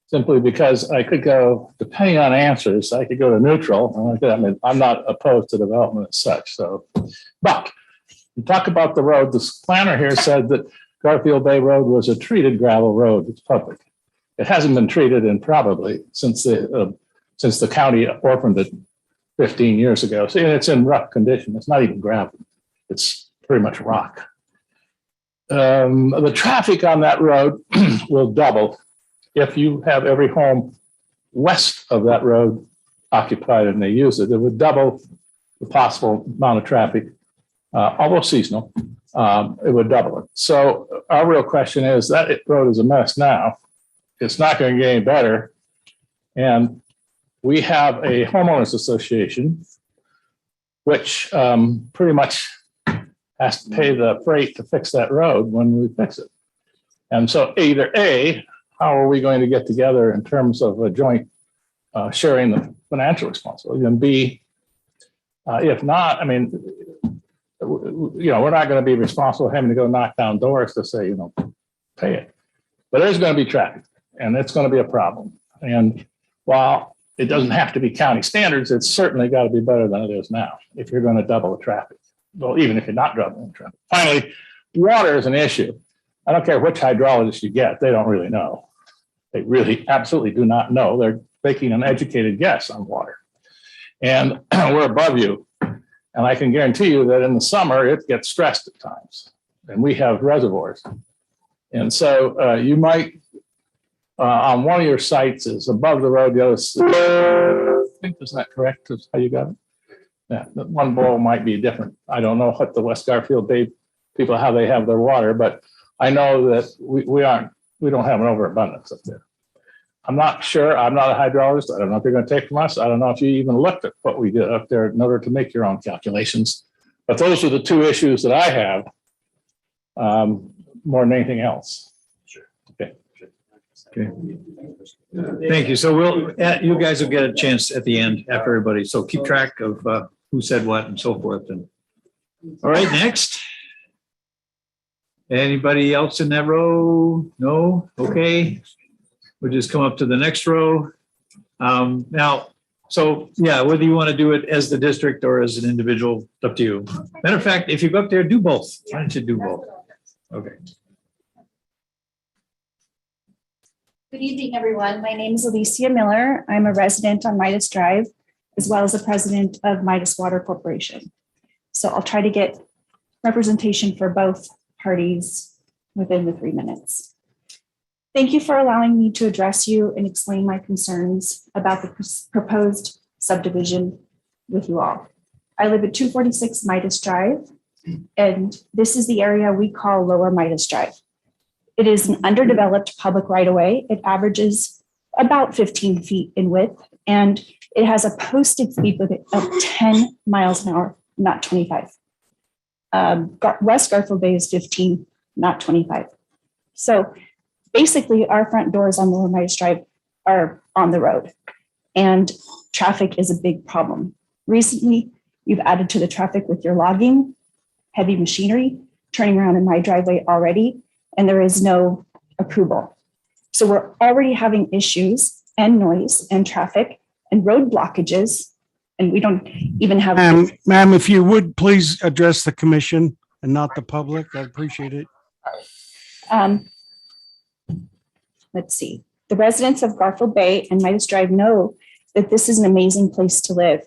simply because I could go, depending on answers, I could go to neutral. I mean, I'm not opposed to development as such. So, but you talk about the road. This planner here said that Garfield Bay Road was a treated gravel road. It's public. It hasn't been treated in probably since the county orphaned it 15 years ago. See, it's in rough condition. It's not even gravel. It's pretty much rock. The traffic on that road will double if you have every home west of that road occupied and they use it. It would double the possible amount of traffic, although seasonal. It would double it. So our real question is that road is a mess now. It's not going to get any better. And we have a homeowners association, which pretty much has to pay the freight to fix that road when we fix it. And so either A, how are we going to get together in terms of a joint sharing the financial responsibility? And B, if not, I mean, we're not going to be responsible for having to go knock down doors to say, pay it. But there's going to be traffic and it's going to be a problem. And while it doesn't have to be county standards, it's certainly got to be better than it is now if you're going to double the traffic. Well, even if you're not doubling the traffic. Finally, water is an issue. I don't care which hydrologist you get, they don't really know. They really absolutely do not know. They're making an educated guess on water. And we're above you. And I can guarantee you that in the summer, it gets stressed at times. And we have reservoirs. And so you might, on one of your sites is above the road, the other, I think, is that correct? Is how you got it? Yeah, one bowl might be different. I don't know what the West Garfield Bay people, how they have their water, but I know that we don't have an overabundance up there. I'm not sure. I'm not a hydrologist. I don't know if you're going to take from us. I don't know if you even looked at what we did up there in order to make your own calculations. But those are the two issues that I have more than anything else. Sure. Okay. Thank you. So you guys will get a chance at the end after everybody. So keep track of who said what and so forth. And all right, next. Anybody else in that row? No? Okay. We'll just come up to the next row. Now, so yeah, whether you want to do it as the district or as an individual, it's up to you. Matter of fact, if you go up there, do both. Why don't you do both? Okay. Good evening, everyone. My name is Alicia Miller. I'm a resident on Midas Drive, as well as the president of Midas Water Corporation. So I'll try to get representation for both parties within the 3 minutes. Thank you for allowing me to address you and explain my concerns about the proposed subdivision with you all. I live at 246 Midas Drive, and this is the area we call Lower Midas Drive. It is an underdeveloped public right-of-way. It averages about 15 feet in width, and it has a posted speed limit of 10 miles an hour, not 25. West Garfield Bay is 15, not 25. So basically, our front doors on Lower Midas Drive are on the road, and traffic is a big problem. Recently, you've added to the traffic with your logging, heavy machinery, turning around in my driveway already, and there is no approval. So we're already having issues and noise and traffic and road blockages, and we don't even have. Ma'am, if you would please address the commission and not the public, I'd appreciate it. Let's see. The residents of Garfield Bay and Midas Drive know that this is an amazing place to live.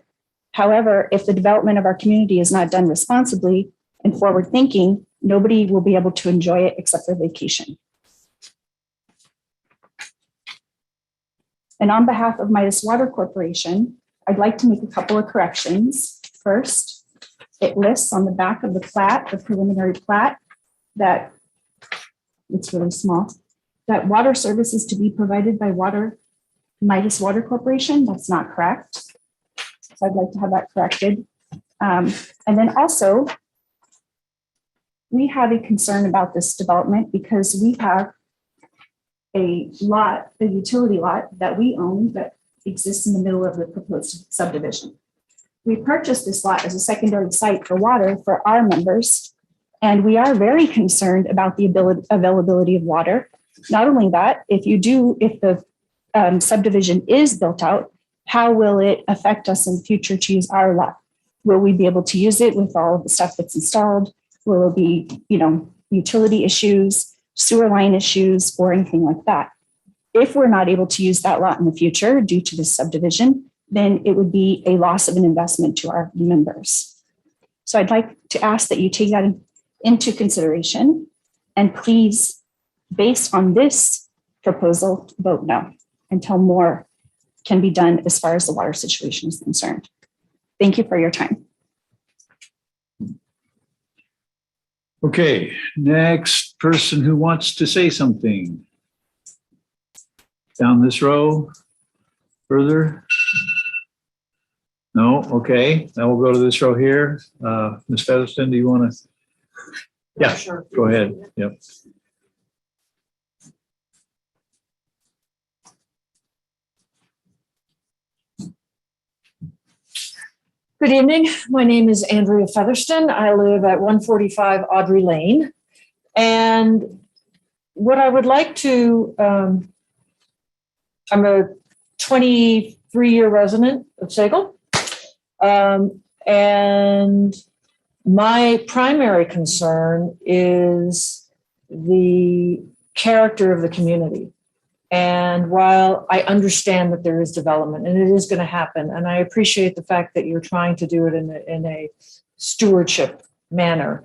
However, if the development of our community is not done responsibly and forward thinking, nobody will be able to enjoy it except for vacation. And on behalf of Midas Water Corporation, I'd like to make a couple of corrections. First, it lists on the back of the plat, the preliminary plat, that it's really small, that water service is to be provided by Midas Water Corporation. That's not correct. So I'd like to have that corrected. And then also, we have a concern about this development because we have a lot, a utility lot that we own that exists in the middle of the proposed subdivision. We purchased this lot as a secondary site for water for our members, And we are very concerned about the availability of water. Not only that, if the subdivision is built out, how will it affect us in the future to use our lot? Will we be able to use it with all of the stuff that's installed? Will there be, utility issues, sewer line issues, or anything like that? If we're not able to use that lot in the future due to this subdivision, then it would be a loss of an investment to our members. So I'd like to ask that you take that into consideration and please, based on this proposal, vote no until more can be done as far as the water situation is concerned. Thank you for your time. Okay, next person who wants to say something. Down this row, further. No, okay, now we'll go to this row here. Ms. Featherston, do you want to? Yeah, sure. Go ahead. Yep. Good evening. My name is Andrea Featherston. I live at 145 Audrey Lane. And what I would like to, I'm a 23-year resident of Sagal. And my primary concern is the character of the community. And while I understand that there is development and it is going to happen, and I appreciate the fact that you're trying to do it in a stewardship manner,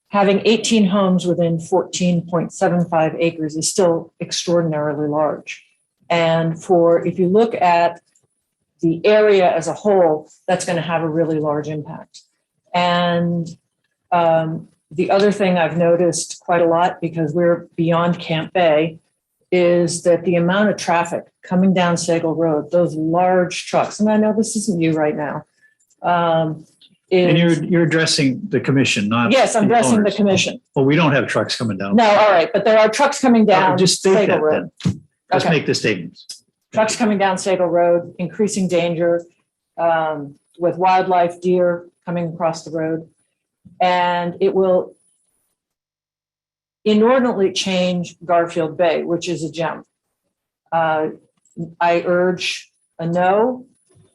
having 18 homes within 14.75 acres is still extraordinarily large. And if you look at the area as a whole, that's going to have a really large impact. And the other thing I've noticed quite a lot, because we're beyond Camp Bay, is that the amount of traffic coming down Sagal Road, those large trucks, and I know this isn't you right now. And you're addressing the commission, not. Yes, I'm addressing the owners. commission. Well, we don't have trucks coming down. No, all right, but there are trucks coming down Just state Sagal that Road. then. Just Okay. make the statements. Trucks coming down Sagal Road, increasing danger with wildlife, deer coming across the road. And it will inordinately change Garfield Bay, which is a gem. I urge a no,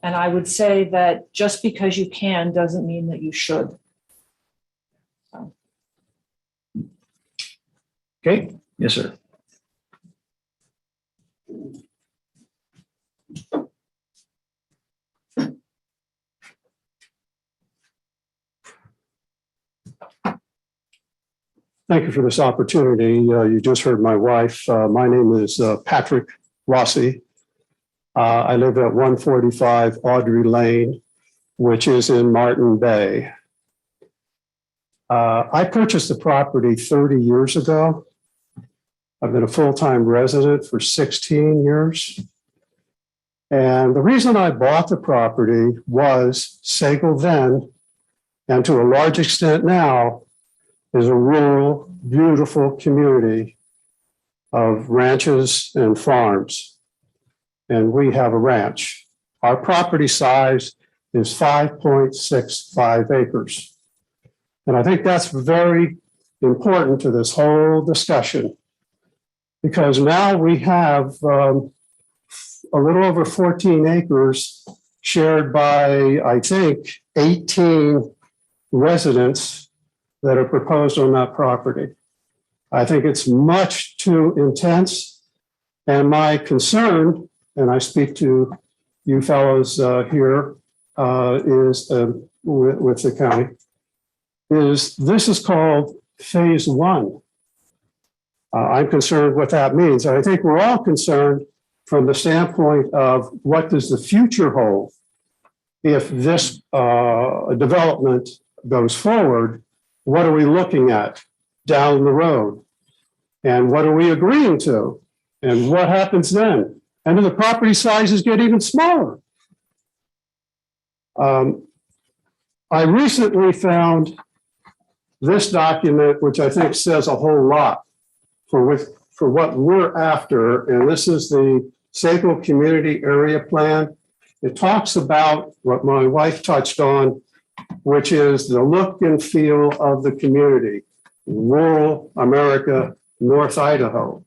and I would say that just because you can doesn't mean that you should. Okay, yes, sir. Thank you for this opportunity. You just heard my wife. My name is Patrick Rossi. I live at 145 Audrey Lane, which is in Martin Bay. I purchased the property 30 years ago. I've been a full-time resident for 16 years. And the reason I bought the property was Sagal then, and to a large extent now, is a rural, beautiful community of ranches and farms. And we have a ranch. Our property size is 5.65 acres. And I think that's very important to this whole discussion, because now we have a little over 14 acres shared by, I think, 18 residents that are proposed on that property. I think it's much too intense. And my concern, and I speak to you fellows here, is with the county, is this is called phase one. I'm concerned what that means. And I think we're all concerned from the standpoint of what does the future hold if this development goes forward. What are we looking at down the road? And what are we agreeing to? And what happens then? And then the property sizes get even smaller. I recently found this document, which I think says a whole lot for what we're after. And this is the Sagal Community Area Plan. It talks about what my wife touched on, which is the look and feel of the community. rural America, North Idaho,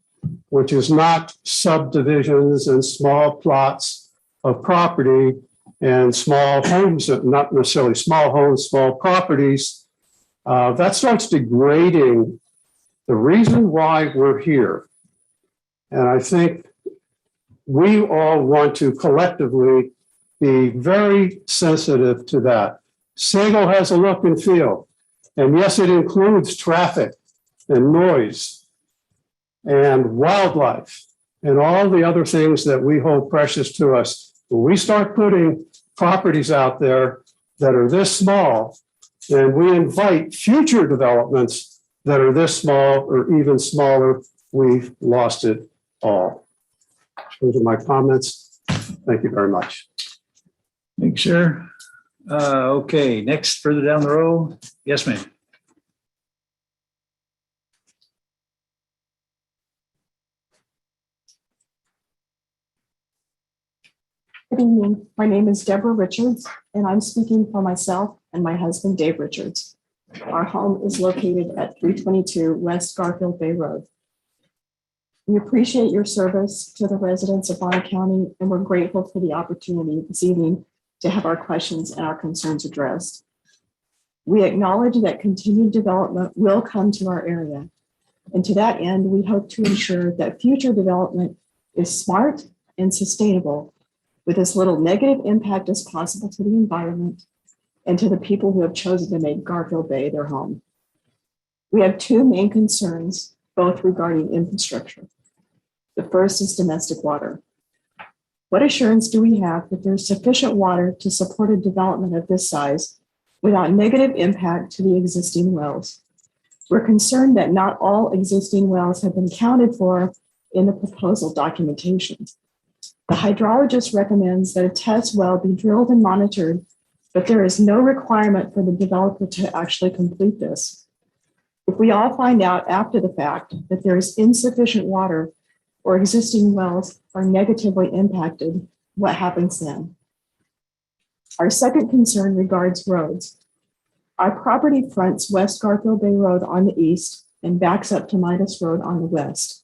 which is not subdivisions and small plots of property and small homes, not necessarily small homes, small properties. That starts degrading the reason why we're here. And I think we all want to collectively be very sensitive to that. Sago has a look and feel. And yes, it includes traffic and noise and wildlife and all the other things that we hold precious to us. When we start putting properties out there that are this small, and we invite future developments that are this small or even smaller, we've lost it all. Those are my comments. Thank you very much. Thanks, sir. Okay, next, further down the row. Yes, ma'am. Good evening. My name is Deborah Richards, and I'm speaking for myself and my husband, Dave Richards. Our home is located at 322 West Garfield Bay Road. We appreciate your service to the residents of Bonner County, and we're grateful for the opportunity this evening to have our questions and our concerns addressed. We acknowledge that continued development will come to our area. And to that end, we hope to ensure that future development is smart and sustainable with as little negative impact as possible to the environment and to the people who have chosen to make Garfield Bay their home. We have two main concerns, both regarding infrastructure. The first is domestic water. What assurance do we have that there's sufficient water to support a development of this size without negative impact to the existing wells? We're concerned that not all existing wells have been counted for in the proposal documentation. The hydrologist recommends that a test well be drilled and monitored, but there is no requirement for the developer to actually complete this. If we all find out after the fact that there is insufficient water or existing wells are negatively impacted, what happens then? Our second concern regards roads. Our property fronts West Garfield Bay Road on the east and backs up to Midas Road on the west.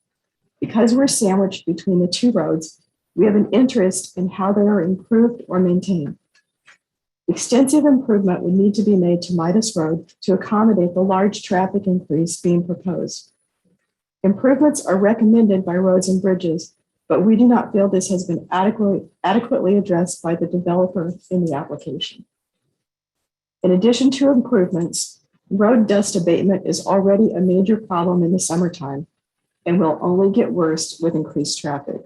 Because we're sandwiched between the two roads, we have an interest in how they are improved or maintained. Extensive improvement would need to be made to Midas Road to accommodate the large traffic increase being proposed. Improvements are recommended by Roads and Bridges, but we do not feel this has been adequately addressed by the developer in the application. In addition to improvements, road dust abatement is already a major problem in the summertime and will only get worse with increased traffic.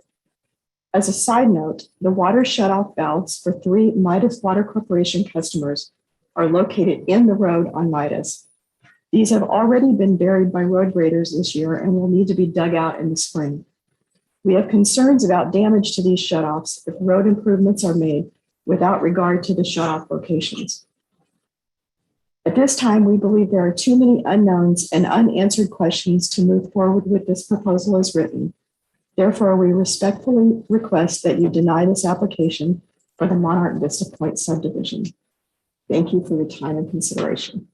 As a side note, the water shutoff valves for 3 Midas Water Corporation customers are located in the road on Midas. These have already been buried by road graders this year and will need to be dug out in the spring. We have concerns about damage to these shutoffs if road improvements are made without regard to the shutoff locations. At this time, we believe there are too many unknowns and unanswered questions to move forward with this proposal as written. Therefore, we respectfully request that you deny this application for the Monarch Vista Point subdivision. Thank you for your time and consideration.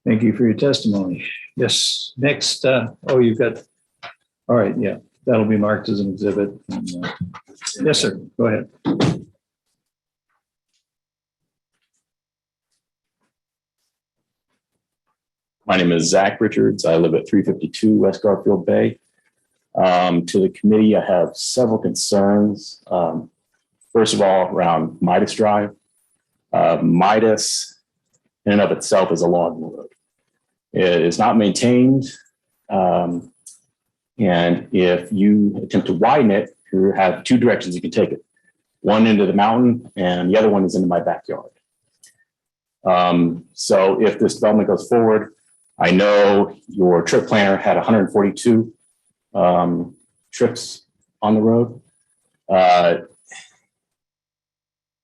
Thank you for your testimony. Yes, next, you've got, all right, yeah, that'll be marked as an exhibit. And, yes, sir, go ahead. My name is Zach Richards. I live at 352 West Garfield Bay. To the committee, I have several concerns. First of all, around Midas Drive. Midas in and of itself is a logging road. It is not maintained. And if you attempt to widen it, you have 2 directions you can take it. One into the mountain and the other one is into my backyard. So if this development goes forward, I know your trip planner had 142 trips on the road. I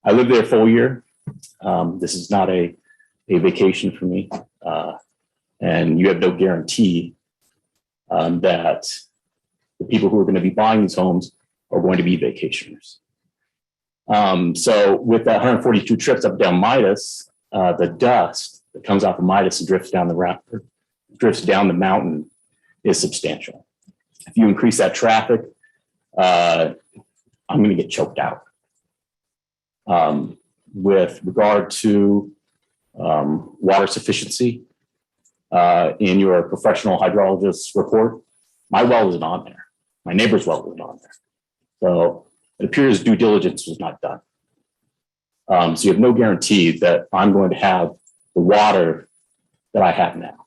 lived there a full year. This is not a vacation for me. And you have no guarantee that the people who are going to be buying these homes are going to be vacationers. So with that 142 trips up down Midas, the dust that comes off of Midas and drifts down the drifts down the mountain is substantial. If you increase that traffic, I'm going to get choked out. With regard to water sufficiency, in your professional hydrologist report, my well isn't on there. My neighbor's well isn't on there. So it appears due diligence was not done. So you have no guarantee that I'm going to have the water that I have now.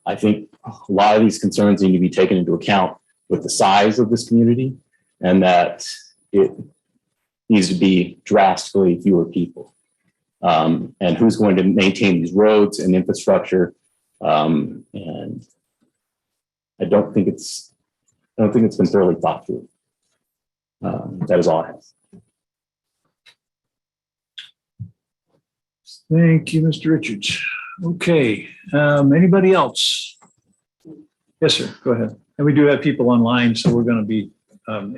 I think a lot of these concerns need to be taken into account with the size of this community, and that it needs to be drastically fewer people. And who's going to maintain these roads and infrastructure. And I don't think it's been thoroughly thought through. That is all I have. Thank you, Mr. Richards. Okay, anybody else? Yes, sir, go ahead. And we do have people online, so we're going to be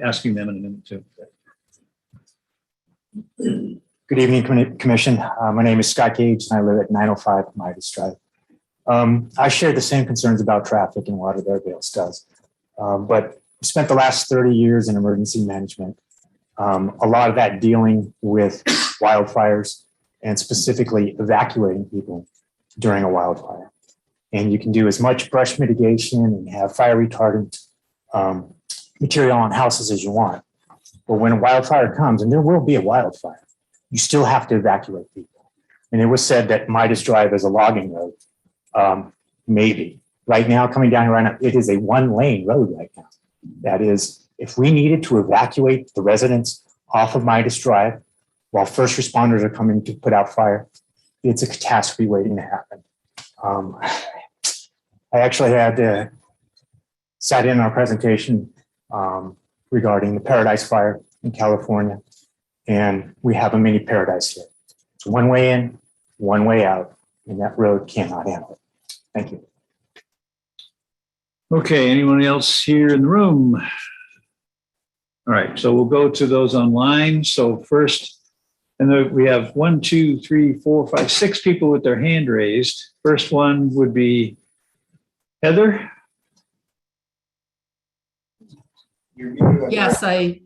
asking them in a minute too. Good evening, Commission. My name is Scott Gage, and I live at 905 Midas Drive. I share the same concerns about traffic and water that Bales does, but I spent the last 30 years in emergency management, a lot of that dealing with wildfires and specifically evacuating people during a wildfire. And you can do as much brush mitigation and have fire retardant material on houses as you want. But when a wildfire comes, and there will be a wildfire, you still have to evacuate people. And it was said that Midas Drive is a logging road. Maybe. Right now, coming down here right now, it is a one-lane road right now. That is, if we needed to evacuate the residents off of Midas Drive while first responders are coming to put out fire, it's a catastrophe waiting to happen. I actually had sat in on a presentation regarding the Paradise Fire in California, and we have a mini paradise here. It's one way in, one way out, and that road cannot handle it. Thank you. Okay, anyone else here in the room? All right, so we'll go to those online. So first, and we have 1, 2, 3, 4, 5, 6 people with their hand raised. First one would be Heather. Yes, I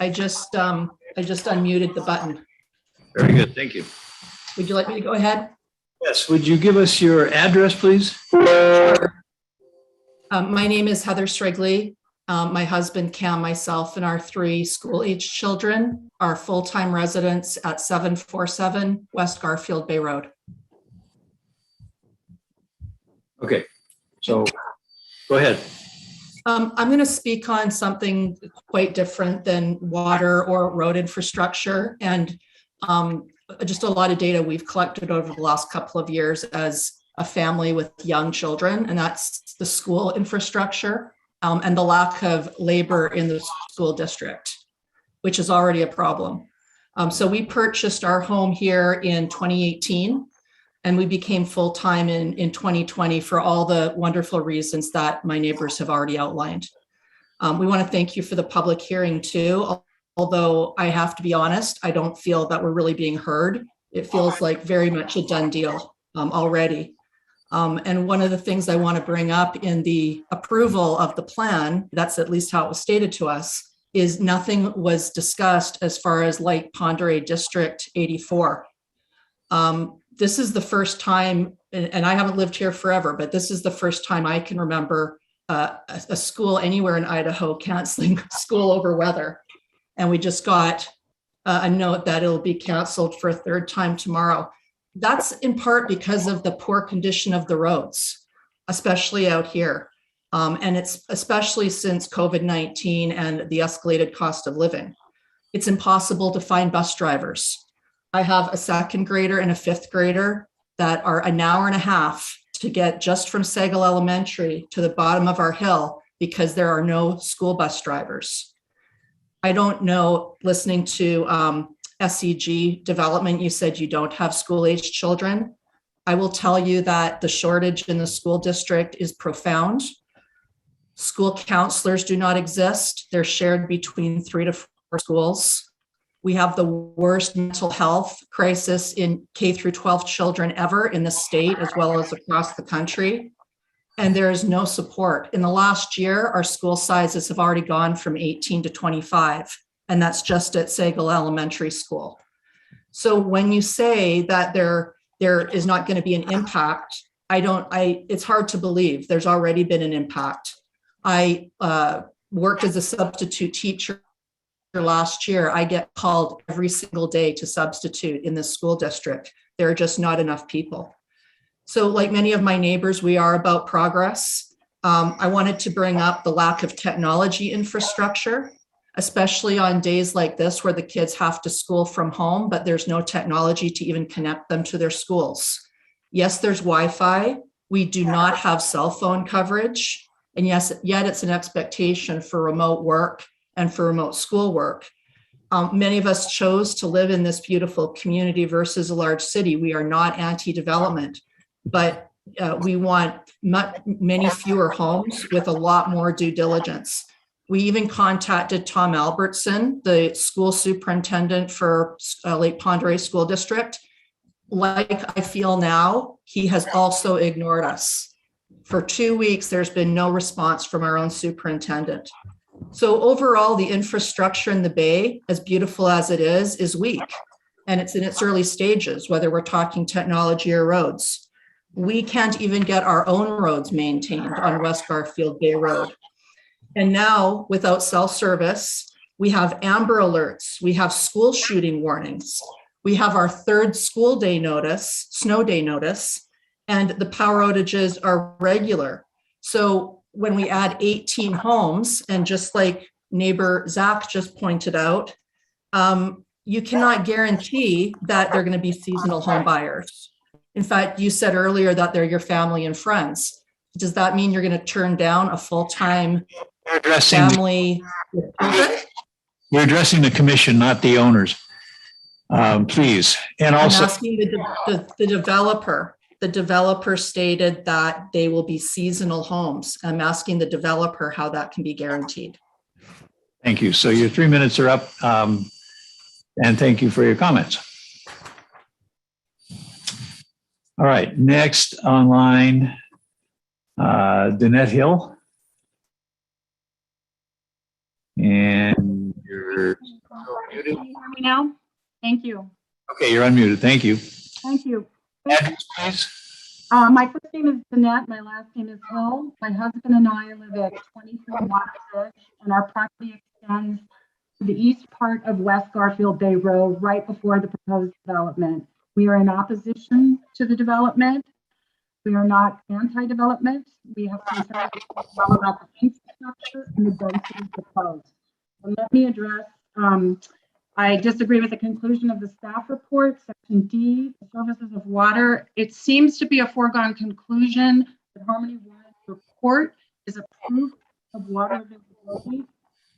just unmuted the button. Very good, thank you. Would you like me to go ahead? Yes, would you give us your address, please? My name is Heather Strigley. My husband, Cam, myself, and our 3 school-aged children are full-time residents at 747 West Garfield Bay Road. Okay, so go ahead. I'm going to speak on something quite different than water or road infrastructure, and just a lot of data we've collected over the last couple of years as a family with young children, and that's the school infrastructure and the lack of labor in the school district, which is already a problem. So we purchased our home here in 2018, and we became full-time in 2020 for all the wonderful reasons that my neighbors have already outlined. We want to thank you for the public hearing too. Although I have to be honest, I don't feel that we're really being heard. It feels like very much a done deal already. And one of the things I want to bring up in the approval of the plan, that's at least how it was stated to us, is nothing was discussed as far as Lake Pend Oreille District 84. This is the first time, and I haven't lived here forever, but this is the first time I can remember a school anywhere in Idaho canceling school over weather. And we just got a note that it'll be canceled for a 3rd time tomorrow. That's in part because of the poor condition of the roads, especially out here. And it's especially since COVID-19 and the escalated cost of living. It's impossible to find bus drivers. I have a 2nd grader and a 5th grader that are an hour and a half to get just from Sagal Elementary to the bottom of our hill because there are no school bus drivers. I don't know, listening to SEG development, you said you don't have school-aged children. I will tell you that the shortage in the school district is profound. School counselors do not exist. They're shared between 3 to 4 schools. We have the worst mental health crisis in K through 12 children ever in the state, as well as across the country. And there is no support. In the last year, our school sizes have already gone from 18 to 25, and that's just at Sagal Elementary School. So when you say that there is not going to be an impact, it's hard to believe. There's already been an impact. I worked as a substitute teacher last year. I get called every single day to substitute in this school district. There are just not enough people. So like many of my neighbors, we are about progress. I wanted to bring up the lack of technology infrastructure, especially on days like this where the kids have to school from home, but there's no technology to even connect them to their schools. Yes, there's Wi-Fi. We do not have cell phone coverage. And yes, yet it's an expectation for remote work and for remote school work. Many of us chose to live in this beautiful community versus a large city. We are not anti-development, but we want many fewer homes with a lot more due diligence. We even contacted Tom Albertson, the school superintendent for Lake Pend Oreille School District. Like I feel now, he has also ignored us. For 2 weeks, there's been no response from our own superintendent. So overall, the infrastructure in the Bay, as beautiful as it is weak. And it's in its early stages, whether we're talking technology or roads. We can't even get our own roads maintained on West Garfield Bay Road. And now, without cell service, we have Amber Alerts, we have school shooting warnings, we have our third school day notice, snow day notice, and the power outages are regular. So when we add 18 homes, and just like neighbor Zach just pointed out, you cannot guarantee that they're going to be seasonal home buyers. In fact, you said earlier that they're your family and friends. Does that mean you're going to turn down a full-time family? You're addressing the commission, not the owners. Please. And also, I'm asking the developer. The developer stated that they will be seasonal homes. I'm asking the developer how that can be guaranteed. thank you. So your 3 minutes are up. And thank you for your comments. All right, next online, Danette Hill. And you're muted. Can you hear me now? Thank you. Okay, you're unmuted. Thank you. Thank you. Address, please. My first name is Danette. My last name is Hill. My husband and I live at 23 Watts Edge, and our property extends to the east part of West Garfield Bay Road, right before the proposed development. We are in opposition to the development. We are not anti-development. We have concerns about the infrastructure and the density proposed. And let me address, I disagree with the conclusion of the staff report, section D, the services of water. It seems to be a foregone conclusion that Harmony Warren's report is a proof of water visibility.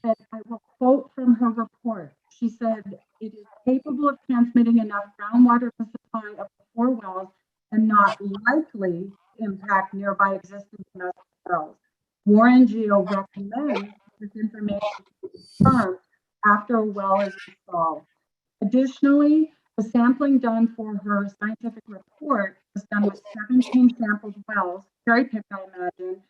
And I will quote from her report. She said, it is capable of transmitting enough groundwater to supply up to 4 wells and not likely to impact nearby existing domestic wells. Warren Geo recommends this information be confirmed after a well is installed. Additionally, the sampling done for her scientific report was done with 17 sampled wells, cherry picked, I imagine,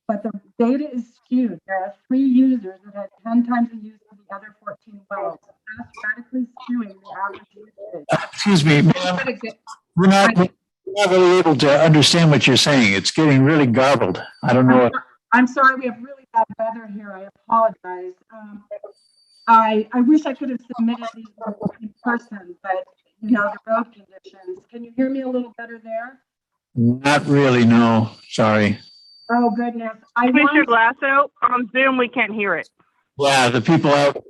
but the data is skewed. There are 3 users that had 10 times the use of the other 14 wells, thus radically skewing the average usage. Excuse me, ma'am. We're not really able to understand what you're saying. It's getting really garbled. I don't know. I'm sorry, we have really bad weather here. I apologize. I wish I could have submitted these in person, but you know, the road conditions. Can you hear me a little better there? Not really, no. Sorry. Oh, goodness. Commissioner Glasso, on Zoom, we can't hear it. Yeah, the people out,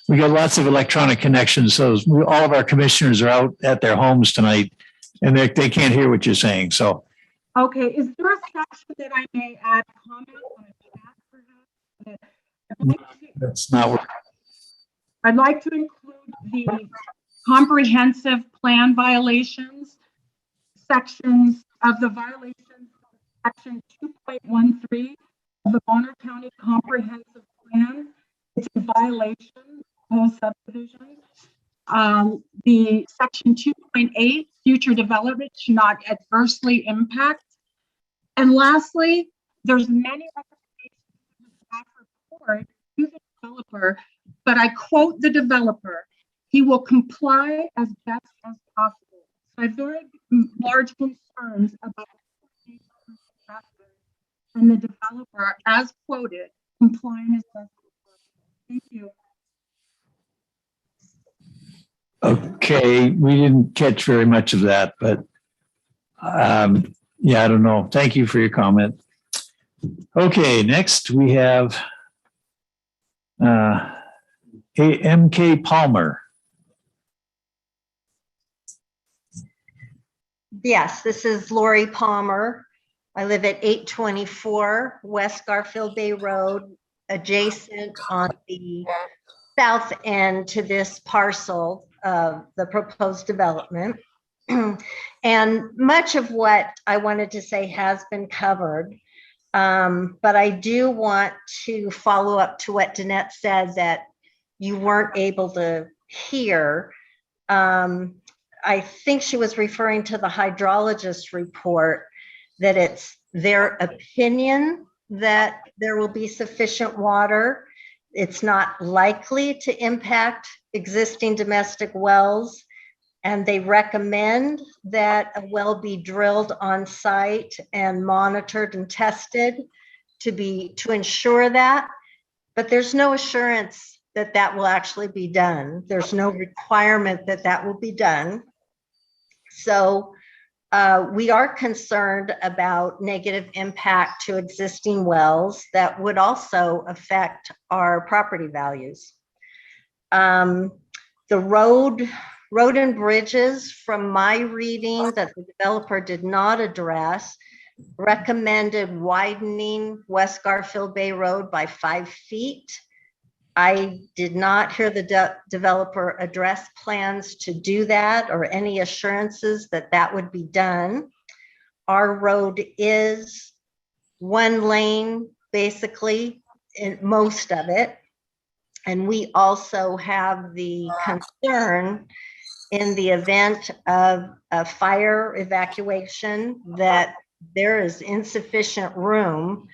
we got lots of electronic connections, so all of our commissioners are out at their homes tonight, and they can't hear what you're saying, so. Okay, is there a section that I may add comments on a chat perhaps? That's not what. I'd like to include the comprehensive plan violations, sections of the violations, section 2.13 of the Bonner County Comprehensive Plan. It's a violation proposed subdivision. The section 2.8, future development should not adversely impact. And lastly, there's many recommendations in the staff report to the developer, but I quote the developer, "He will comply as best as possible." So I have very large concerns about the and the developer, as quoted, complying as best as possible. Thank you. Okay, we didn't catch very much of that, but yeah, I don't know. Thank you for your comment. Okay, next we have MK Palmer. Yes, this is Lori Palmer. I live at 824 West Garfield Bay Road, adjacent on the south end to this parcel of the proposed development. And much of what I wanted to say has been covered. But I do want to follow up to what Danette said that you weren't able to hear. I think she was referring to the hydrologist report, that it's their opinion that there will be sufficient water. It's not likely to impact existing domestic wells. And they recommend that a well be drilled on site and monitored and tested to ensure that. But there's no assurance that that will actually be done. There's no requirement that that will be done. So we are concerned about negative impact to existing wells that would also affect our property values. The road and bridges, from my reading that the developer did not address, recommended widening West Garfield Bay Road by 5 feet. I did not hear the developer address plans to do that or any assurances that that would be done. Our road is 1 lane, basically, in most of it. And we also have the concern in the event of a fire evacuation that there is insufficient room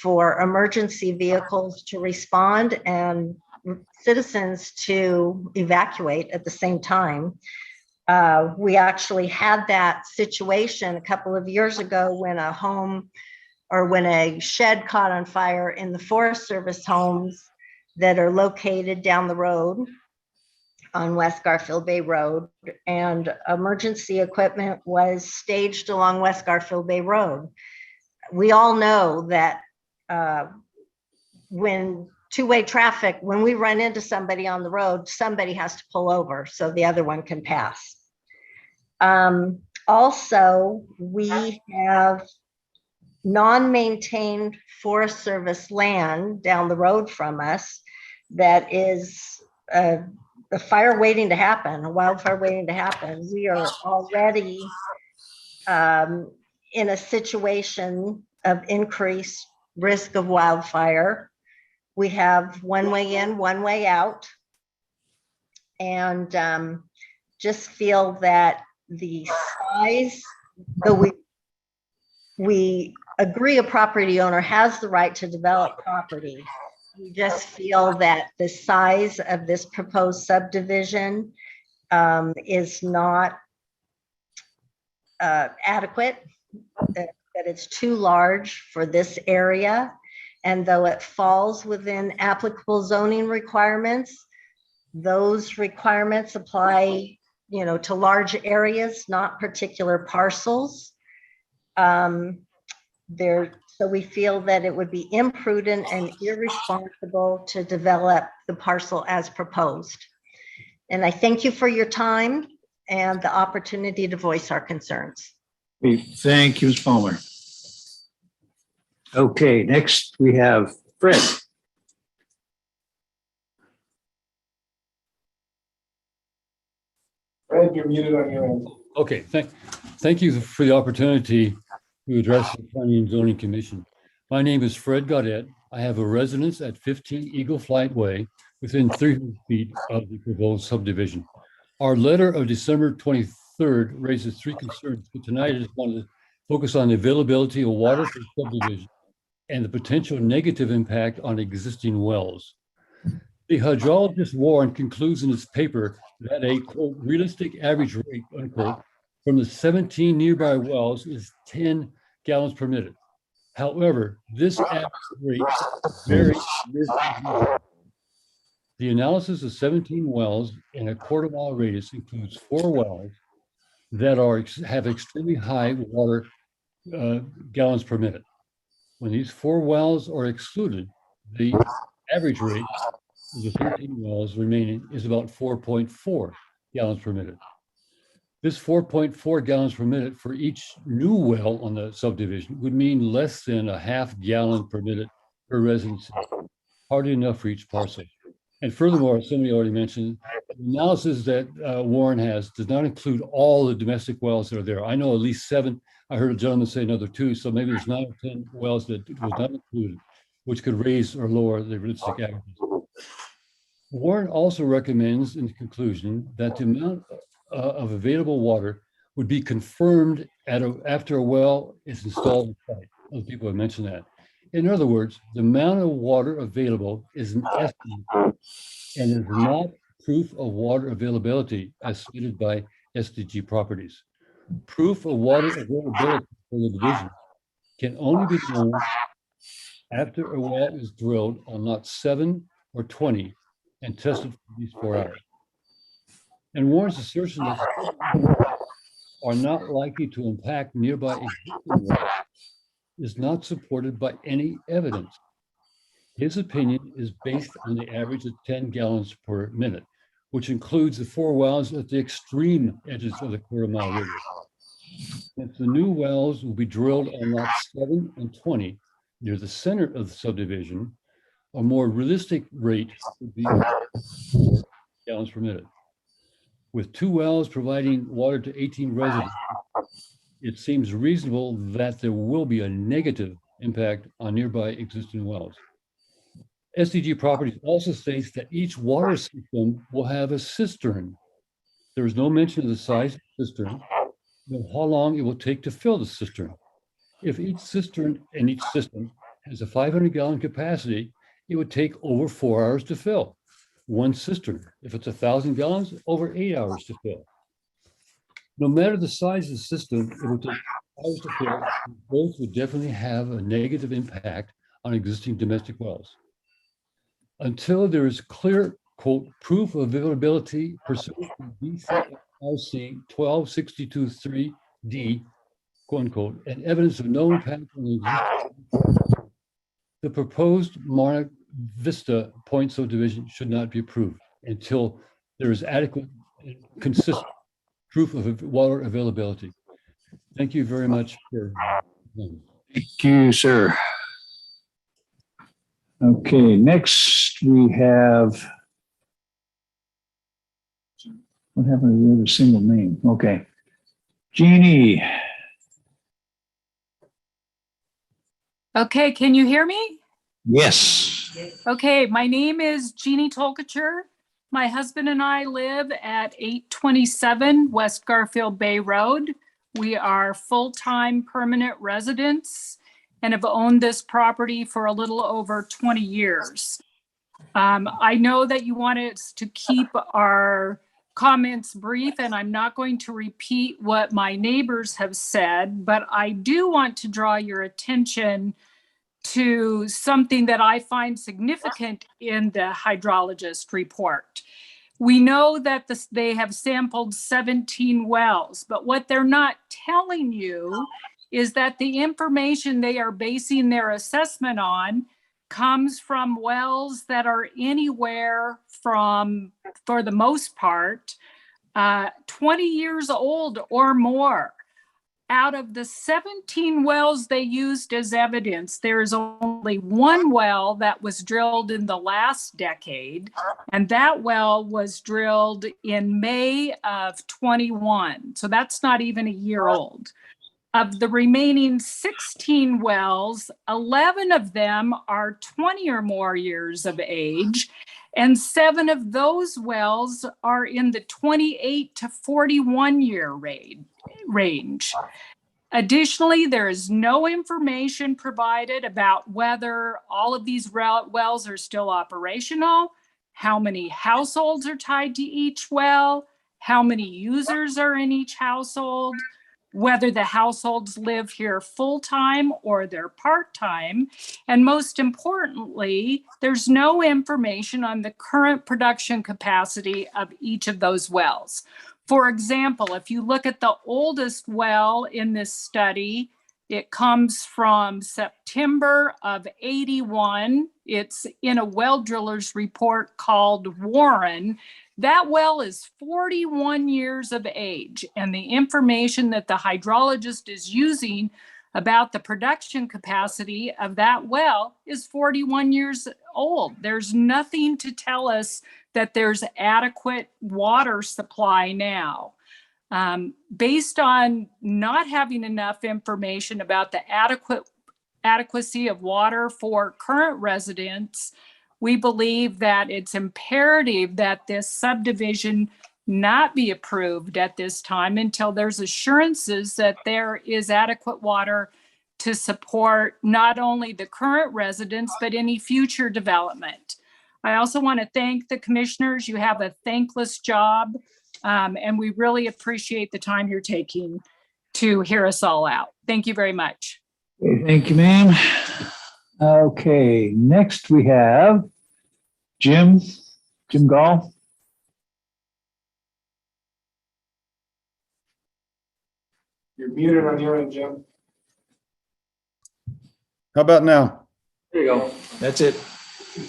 for emergency vehicles to respond and citizens to evacuate at the same time. We actually had that situation a couple of years ago when a home or when a shed caught on fire in the Forest Service homes that are located down the road on West Garfield Bay Road, and emergency equipment was staged along West Garfield Bay Road. We all know that when two-way traffic, when we run into somebody on the road, somebody has to pull over so the other one can pass. Also, we have non-maintained Forest Service land down the road from us that is a fire waiting to happen, a wildfire waiting to happen. We are already in a situation of increased risk of wildfire. We have 1 way in, 1 way out. And just feel that the size, though we agree a property owner has the right to develop property, we just feel that the size of this proposed subdivision is not adequate, that it's too large for this area. And though it falls within applicable zoning requirements, those requirements apply, to large areas, not particular parcels. So we feel that it would be imprudent and irresponsible to develop the parcel as proposed. And I thank you for your time and the opportunity to voice our concerns. Thank you, Ms. Palmer. Okay, next we have Fred. Fred, you're muted on your end. Okay, thank you for the opportunity to address the Planning and Zoning Commission. My name is Fred Gaudet. I have a residence at 15 Eagle Flight Way, within 300 feet of the proposed subdivision. Our letter of December 23rd raises three concerns, but tonight I just wanted to focus on the availability of water for the subdivision and the potential negative impact on existing wells. The hydrologist Warren concludes in his paper that a quote, realistic average rate, unquote, from the 17 nearby wells is 10 gallons per minute. However, this average rate varies. The analysis of 17 wells in a quarter-mile radius includes 4 wells that have extremely high water gallons per minute. When these 4 wells are excluded, the average rate of the 13 wells remaining is about 4.4 gallons per minute. This 4.4 gallons per minute for each new well on the subdivision would mean less than a half gallon per minute per resident, hardly enough for each parcel. And furthermore, somebody already mentioned, the analysis that Warren has does not include all the domestic wells that are there. I know at least 7. I heard a gentleman say another 2, so maybe there's 9 or 10 wells that was not included, which could raise or lower the realistic averages. Warren also recommends in conclusion that the amount of available water would be confirmed after a well is installed on site. Other people have mentioned that. In other words, the amount of water available is an estimate and is not proof of water availability as stated by SDG Properties. Proof of water availability for the division can only be known after a well is drilled on lot 7 or 20 and tested for these 4 hours. And Warren's assertion that are not likely to impact nearby existing wells is not supported by any evidence. His opinion is based on the average of 10 gallons per minute, which includes the 4 wells at the extreme edges of the quarter-mile radius. If the new wells will be drilled on lots 7 and 20 near the center of the subdivision, a more realistic rate would be 4 gallons per minute. With 2 wells providing water to 18 residents, it seems reasonable that there will be a negative impact on nearby existing wells. SDG Properties also states that each water system will have a cistern. There is no mention of the size of the cistern, nor how long it will take to fill the cistern. If each cistern in each system has a 500-gallon capacity, it would take over 4 hours to fill. One cistern, if it's 1,000 gallons, over 8 hours to fill. No matter the size of the system, it would take hours to fill. Both would definitely have a negative impact on existing domestic wells. Until there is clear, quote, proof of availability pursuant to DCRC 1262.3D, quote unquote, and evidence of no impact on the existing, the proposed Monarch Vista Point subdivision should not be approved until there is adequate and consistent proof of water availability. Thank you very much for. Thank you, sir. Okay, next we have. What happened to the other single name? Okay. Jeannie. Okay, can you hear me? Yes. Okay, my name is Jeannie Tolkacher. My husband and I live at 827 West Garfield Bay Road. We are full-time permanent residents and have owned this property for a little over 20 years. I know that you want us to keep our comments brief, and I'm not going to repeat what my neighbors have said, but I do want to draw your attention to something that I find significant in the hydrologist report. We know that they have sampled 17 wells, but what they're not telling you is that the information they are basing their assessment on comes from wells that are anywhere from, for the most part, 20 years old or more. Out of the 17 wells they used as evidence, there is only 1 well that was drilled in the last decade, and that well was drilled in May of 21. So that's not even a year old. Of the remaining 16 wells, 11 of them are 20 or more years of age, And 7 of those wells are in the 28 to 41 year range. Additionally, there is no information provided about whether all of these wells are still operational, how many households are tied to each well, how many users are in each household, whether the households live here full-time or they're part-time. And most importantly, there's no information on the current production capacity of each of those wells. For example, if you look at the oldest well in this study, it comes from September of 81. It's in a well driller's report called Warren. That well is 41 years of age, and the information that the hydrologist is using about the production capacity of that well is 41 years old. There's nothing to tell us that there's adequate water supply now. Based on not having enough information about the adequacy of water for current residents, we believe that it's imperative that this subdivision not be approved at this time until there's assurances that there is adequate water to support not only the current residents, but any future development. I also want to thank the commissioners. You have a thankless job, and we really appreciate the time you're taking to hear us all out. Thank you very much. Okay, thank you, ma'am. Okay, next we have Jim Gall. You're muted on your end, Jim. How about now? There you go. That's it.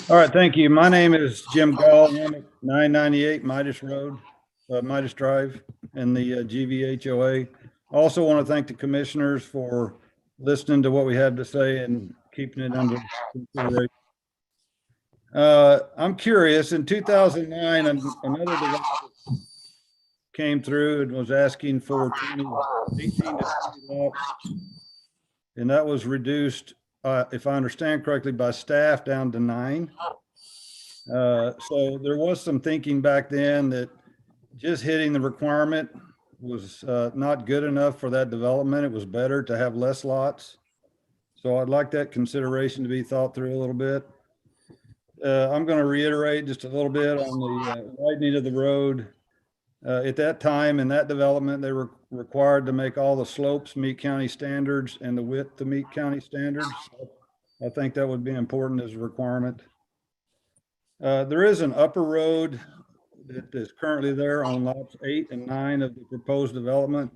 All right, thank you. My name is Jim Gall. I'm at 998 Midas Road, Midas Drive in the GVHOA. Also want to thank the commissioners for listening to what we had to say and keeping it under consideration. I'm curious, in 2009, another developer came through and was asking for 18 to 20 lots, and that was reduced, if I understand correctly, by staff down to 9. So there was some thinking back then that just hitting the requirement was not good enough for that development. It was better to have less lots. So I'd like that consideration to be thought through a little bit. I'm going to reiterate just a little bit on the widening of the road. At that time in that development, they were required to make all the slopes meet county standards and the width to meet county standards. I think that would be important as a requirement. There is an upper road that is currently there on lots 8 and 9 of the proposed development.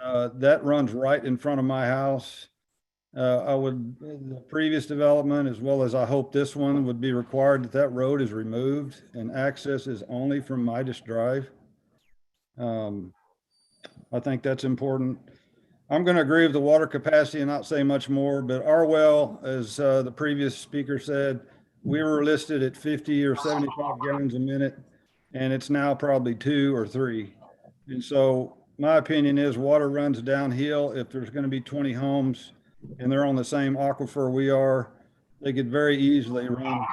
That runs right in front of my house. The previous development, as well as I hope this one, would be required that road is removed and access is only from Midas Drive. I think that's important. I'm going to agree with the water capacity and not say much more, but our well, as the previous speaker said, we were listed at 50 or 75 gallons a minute, and it's now probably 2 or 3. And so my opinion is water runs downhill. If there's going to be 20 homes and they're on the same aquifer we are, they could very easily run.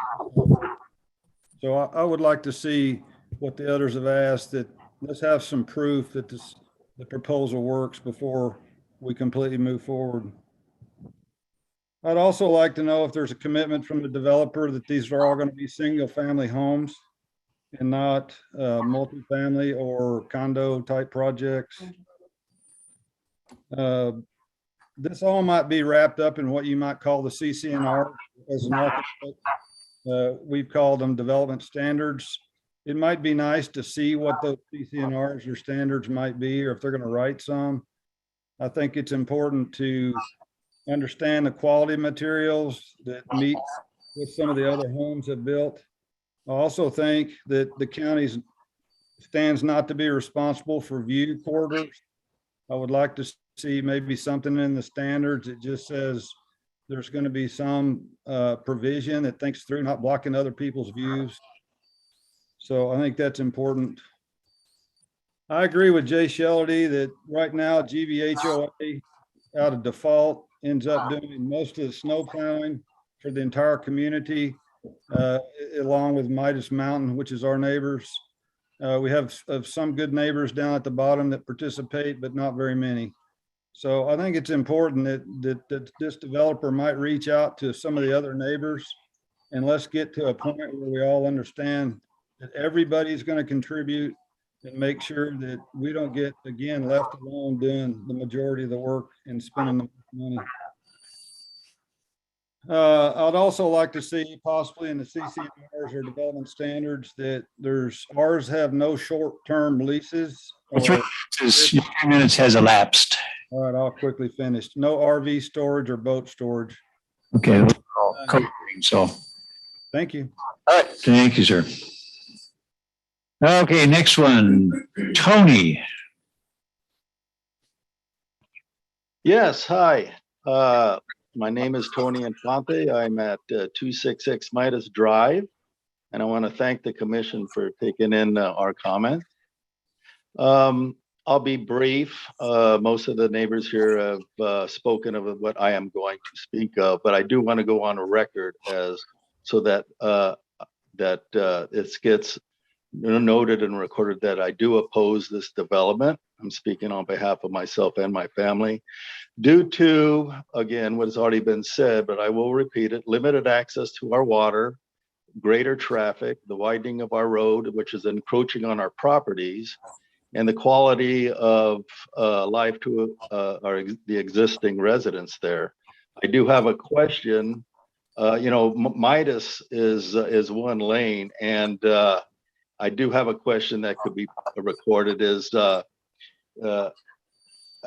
So I would like to see what the others have asked, that let's have some proof that the proposal works before we completely move forward. I'd also like to know if there's a commitment from the developer that these are all going to be single family homes and not multifamily or condo type projects. This all might be wrapped up in what you might call the CCNR as an architect. We've called them development standards. It might be nice to see what those CCNRs or standards might be, or if they're going to write some. I think it's important to understand the quality materials that meet with some of the other homes that built. I also think that the county stands not to be responsible for view corridors. I would like to see maybe something in the standards that just says there's going to be some provision that thinks through not blocking other people's views. So I think that's important. I agree with Jay Shelty that right now GVHOA out of default ends up doing most of the snow plowing for the entire community. along with Midas Mountain, which is our neighbors. We have some good neighbors down at the bottom that participate, but not very many. So I think it's important that this developer might reach out to some of the other neighbors, and let's get to a point where we all understand that everybody's going to contribute, and make sure that we don't get, again, left alone doing the majority of the work and spending the money. I'd also like to see possibly in the CCNRs or development standards that ours have no short-term leases. Your 3 minutes has elapsed. All right, I'll quickly finish. No RV storage or boat storage. Okay. So, Thank you. all right. Thank you, sir. Okay, next one, Tony. Yes, hi. My name is Tony Infante. I'm at 266 Midas Drive, and I want to thank the commission for taking in our comments. I'll be brief. Most of the neighbors here have spoken of what I am going to speak of, but I do want to go on a record so that it gets noted and recorded that I do oppose this development. I'm speaking on behalf of myself and my family due to, again, what has already been said, but I will repeat it: limited access to our water, greater traffic, the widening of our road, which is encroaching on our properties, and the quality of life to the existing residents there. I do have a question. Midas is one lane, and I do have a question that could be recorded. Is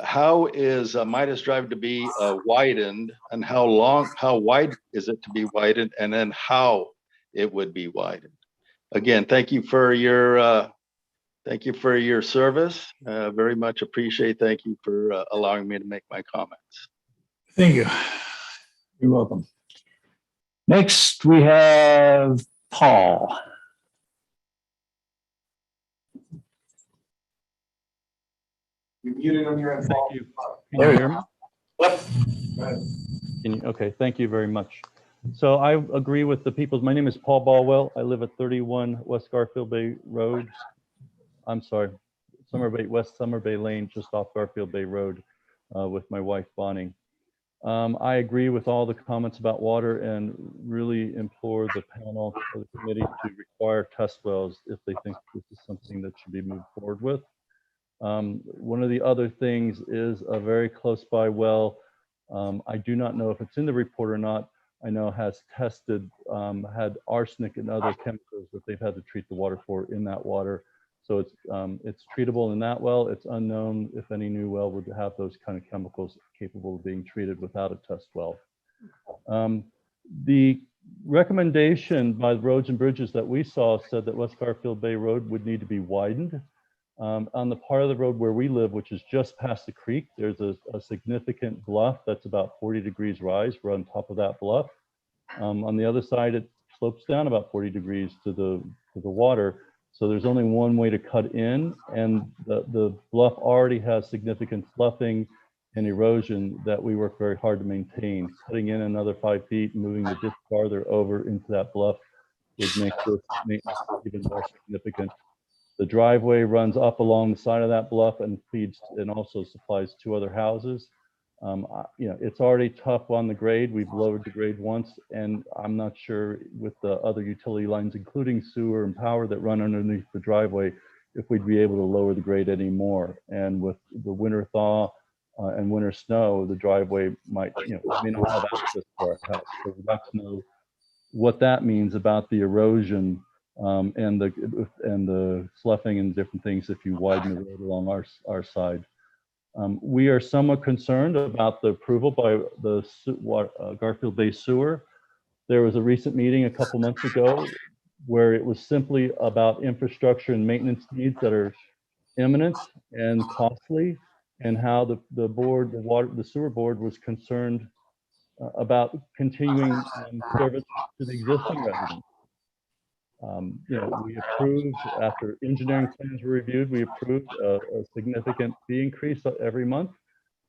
how is Midas Drive to be widened, and how wide is it to be widened, and then how it would be widened? Again, thank you for your service. Very much appreciate. Thank you for allowing me to make my comments. Thank you. You're welcome. Next, we have Paul. You're muted on your end. Thank you. Can you hear me? Yep. Okay, thank you very much. So I agree with the people. My name is Paul Balwell. I live at 31 West Garfield Bay Road. I'm sorry, West Summer Bay Lane, just off Garfield Bay Road, with my wife Bonnie. I agree with all the comments about water and really implore the panel or the committee to require test wells if they think this is something that should be moved forward with. One of the other things is a very close by well. I do not know if it's in the report or not. I know has tested, had arsenic and other chemicals that they've had to treat the water for in that water. So it's treatable in that well. It's unknown if any new well would have those kind of chemicals capable of being treated without a test well. The recommendation by the Roads and Bridges that we saw said that West Garfield Bay Road would need to be widened. On the part of the road where we live, which is just past the creek, there's a significant bluff that's about 40 degrees rise. We're on top of that bluff. On the other side, it slopes down about 40 degrees to the water. So there's only one way to cut in, and the bluff already has significant sloughing and erosion that we work very hard to maintain. Cutting in another 5 feet, moving the ditch farther over into that bluff would make this maintenance even more significant. The driveway runs up along the side of that bluff and feeds and also supplies 2 other houses. It's already tough on the grade. We've lowered the grade once, and I'm not sure with the other utility lines, including sewer and power that run underneath the driveway, if we'd be able to lower the grade anymore. And with the winter thaw and winter snow, the driveway might, may not have access to our house. So we'd like to know what that means about the erosion and the sloughing and different things if you widen the road along our side. We are somewhat concerned about the approval by the Garfield Bay Sewer. There was a recent meeting a couple months ago where it was simply about infrastructure and maintenance needs that are imminent and costly, and how the sewer board was concerned about continuing service to the existing residents. We approved, after engineering plans were reviewed, we approved a significant fee increase every month,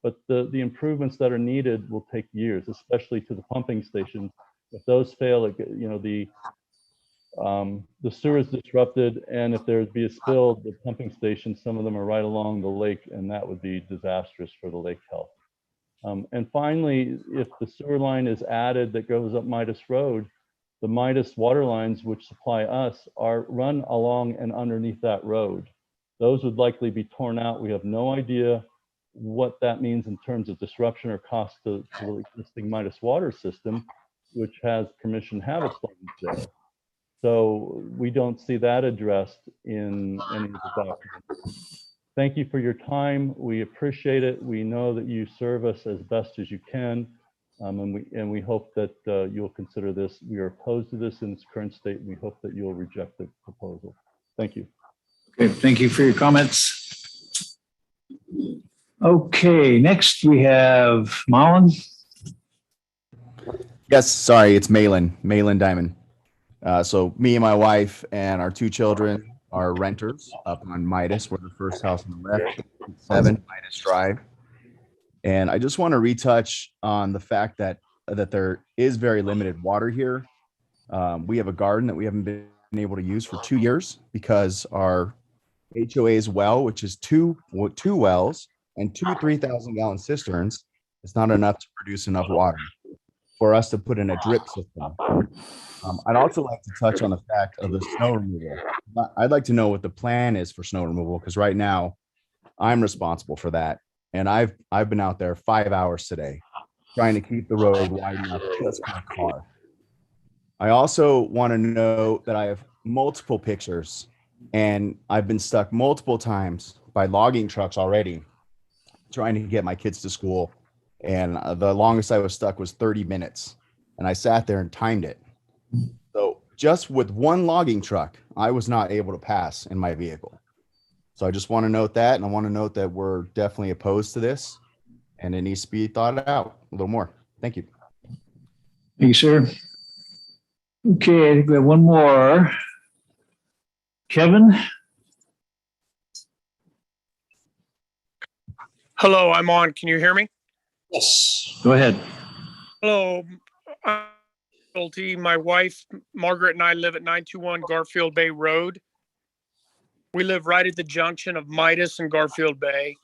but the improvements that are needed will take years, especially to the pumping station If those fail, the sewer is disrupted, and if there'd be a spill, the pumping stations, some of them are right along the lake, and that would be disastrous for the lake health. And finally, if the sewer line is added that goes up Midas Road, the Midas water lines, which supply us, are run along and underneath that road. Those would likely be torn out. We have no idea what that means in terms of disruption or cost to the existing Midas water system, which has permission to have its lines there. So we don't see that addressed in any of the documents. Thank you for your time. We appreciate it. We know that you serve us as best as you can. And we hope that you'll consider this. We are opposed to this in its current state. We hope that you'll reject the proposal. Thank you. Okay, thank you for your comments. Okay, next we have Malin. Yes, sorry, it's Malin Diamond. So me and my wife and our 2 children are renters up on Midas. We're the first house on the left, 7 Midas Drive. And I just want to retouch on the fact that there is very limited water here. We have a garden that we haven't been able to use for 2 years because our HOA's well, which is two wells and 2 3,000-gallon cisterns, is not enough to produce enough water for us to put in a drip system. I'd also like to touch on the fact of the snow removal. I'd like to know what the plan is for snow removal, because right now I'm responsible for that. And I've been out there 5 hours today trying to keep the road wide enough just for a car. I also want to know that I have multiple pictures, and I've been stuck multiple times by logging trucks already trying to get my kids to school. And the longest I was stuck was 30 minutes. And I sat there and timed it. So just with one logging truck, I was not able to pass in my vehicle. So I just want to note that, and I want to note that we're definitely opposed to this, and it needs to be thought out a little more. Thank you. Thank you, sir. Okay, I think we have one more. Kevin? Hello, I'm on. Can you hear me? Yes. Go ahead. Hello. My wife, Margaret, and I live at 921 Garfield Bay Road. We live right at the junction of Midas and Garfield Bay,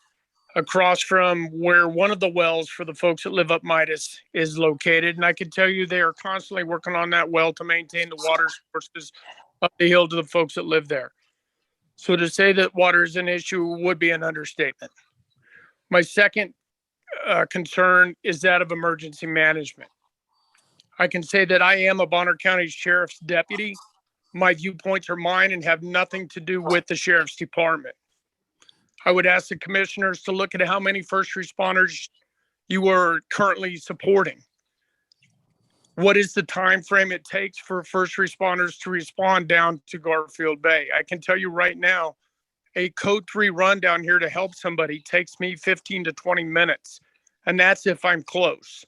across from where one of the wells for the folks that live up Midas is located. And I can tell you they are constantly working on that well to maintain the water sources up the hill to the folks that live there. So to say that water is an issue would be an understatement. My second concern is that of emergency management. I can say that I am a Bonner County Sheriff's deputy. My viewpoints are mine and have nothing to do with the Sheriff's Department. I would ask the commissioners to look at how many first responders you are currently supporting. What is the time frame it takes for first responders to respond down to Garfield Bay? I can tell you right now, a code 3 run down here to help somebody takes me 15 to 20 minutes, and that's if I'm close.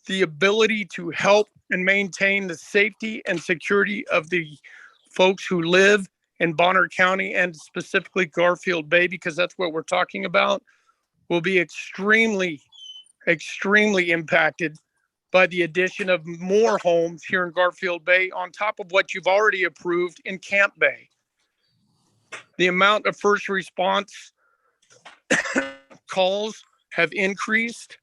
The ability to help and maintain the safety and security of the folks who live in Bonner County and specifically Garfield Bay, because that's what we're talking about, will be extremely impacted by the addition of more homes here in Garfield Bay on top of what you've already approved in Camp Bay. The amount of first response calls have increased,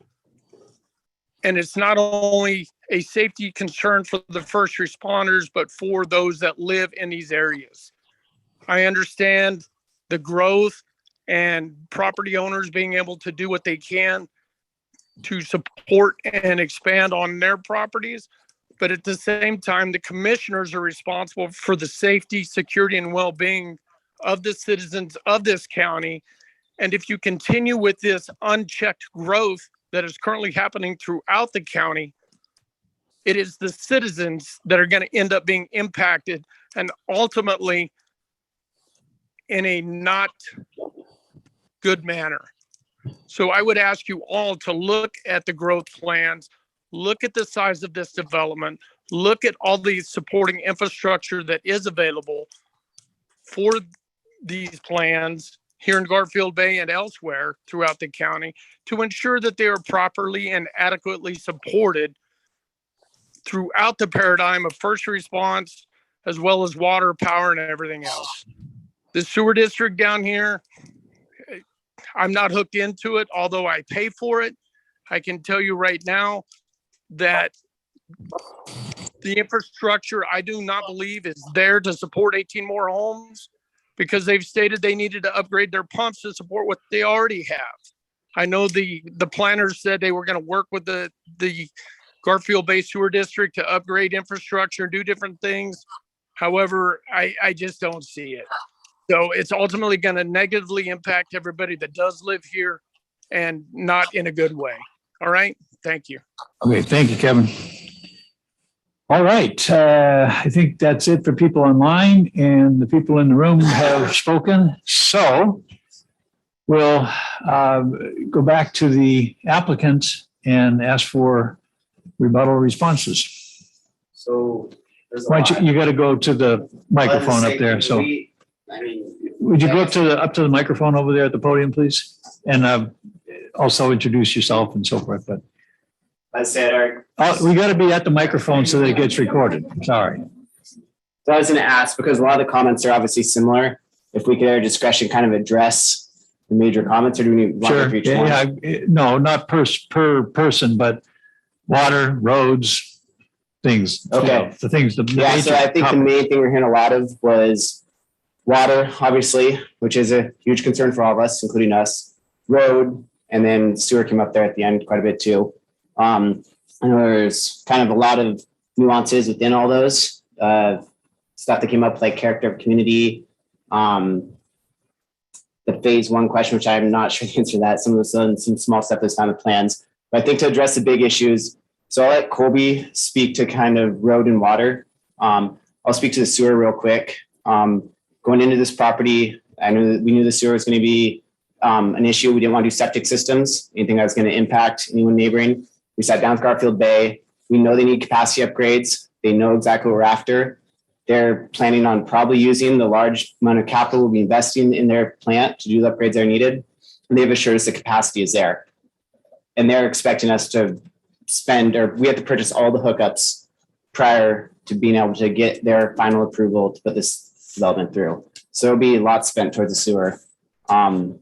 and it's not only a safety concern for the first responders, but for those that live in these areas. I understand the growth and property owners being able to do what they can to support and expand on their properties. But at the same time, the commissioners are responsible for the safety, security, and well-being of the citizens of this county. And if you continue with this unchecked growth that is currently happening throughout the county, it is the citizens that are going to end up being impacted, and ultimately in a not good manner. So I would ask you all to look at the growth plans, look at the size of this development, look at all the supporting infrastructure that is available for these plans, here in Garfield Bay and elsewhere throughout the county to ensure that they are properly and adequately supported throughout the paradigm of first response, as well as water, power, and everything else. The sewer district down here, I'm not hooked into it, although I pay for it. I can tell you right now that the infrastructure, I do not believe, is there to support 18 more homes, because they've stated they needed to upgrade their pumps to support what they already have. I know the planners said they were going to work with the Garfield Bay Sewer District to upgrade infrastructure and do different things. However, I just don't see it. So it's ultimately going to negatively impact everybody that does live here, and not in a good way. All right. Thank you. Okay, thank you, Kevin. All right, I think that's it for people online, and the people in the room have spoken. So we'll go back to the applicant and ask for rebuttal responses. So there's a Why don't lot. you got to go to the microphone up there. So would you go up to the microphone over there at the podium, please? And also introduce yourself and so forth, but. I said, We got to be at the microphone so that it gets recorded. Sorry. so I was going to ask, because a lot of the comments are obviously similar, if we could at our discretion kind of address the major comments, or do we need one Sure. for each one? Yeah. No, not per person, but water, roads, things. you Okay. know, the things. Yeah, so I think the main thing we're hearing a lot of was water, obviously, which is a huge concern for all of us, including us. Road, and then sewer came up there at the end quite a bit too. I know there's kind of a lot of nuances within all those stuff that came up, like character of community. The phase one question, which I'm not sure the answer to that. Some of some small stuff that's on the plans. But I think to address the big issues, so I'll let Colby speak to kind of road and water. I'll speak to the sewer real quick. Going into this property, I knew that we knew the sewer was going to be an issue. We didn't want to do septic systems, anything that was going to impact anyone neighboring. We sat down with Garfield Bay. We know they need capacity upgrades. They know exactly what we're after. They're planning on probably using the large amount of capital we'll be investing in their plant to do the upgrades that are needed. And they've assured us the capacity is there. And they're expecting us to spend, or we have to purchase all the hookups prior to being able to get their final approval to put this development through. So there'll be lots spent towards the sewer. And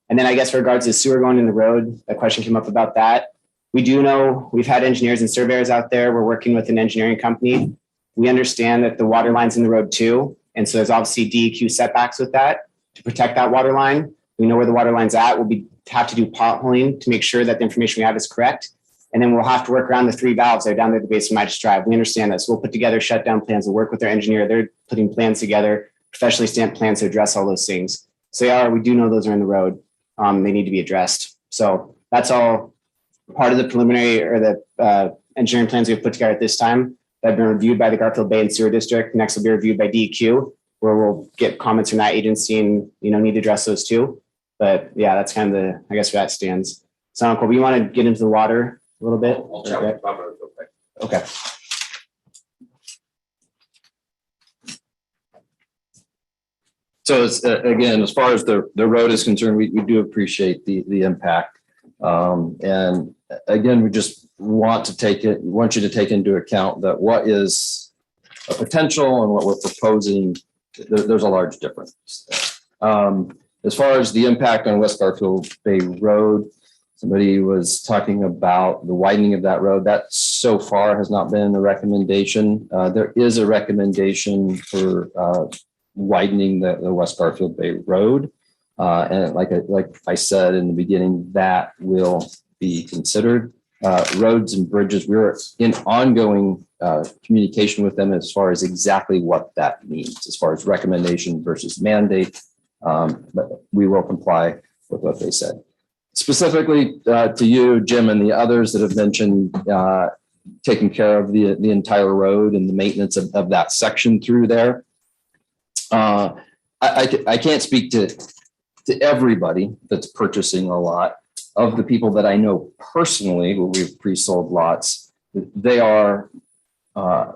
then I guess regards to sewer going in the road, a question came up about that. We do know we've had engineers and surveyors out there. We're working with an engineering company. We understand that the water line's in the road too. And so there's obviously DEQ setbacks with that to protect that water line. We know where the water line's at. We'll have to do potholing to make sure that the information we have is correct. And then we'll have to work around the 3 valves that are down there at the base of Midas Drive. We understand this. We'll put together shutdown plans. We'll work with their engineer. They're putting plans together, professionally stamped plans to address all those things. So we do know those are in the road. They need to be addressed. So that's all part of the preliminary or the engineering plans we've put together at this time that have been reviewed by the Garfield Bay and Sewer District. Next will be reviewed by DEQ, where we'll get comments from that agency and, need to address those too. But yeah, that's kind of I guess where that stands. So Uncle, you want to get into the water a little bit? I'll chat with Bob real quick. Okay. So again, as far as the road is concerned, we do appreciate the impact. And again, we just want you to take into account that what is a potential and what we're proposing, there's a large difference. As far as the impact on West Garfield Bay Road, somebody was talking about the widening of that road. That so far has not been a recommendation. There is a recommendation for widening the West Garfield Bay Road. And like I said in the beginning, that will be considered. Roads and bridges, we're in ongoing communication with them as far as exactly what that means, as far as recommendation versus mandate. But we will comply with what they said. Specifically to you, Jim, and the others that have mentioned taking care of the entire road and the maintenance of that section through there. I can't speak to everybody that's purchasing a lot. Of the people that I know personally, who we've pre-sold lots, they are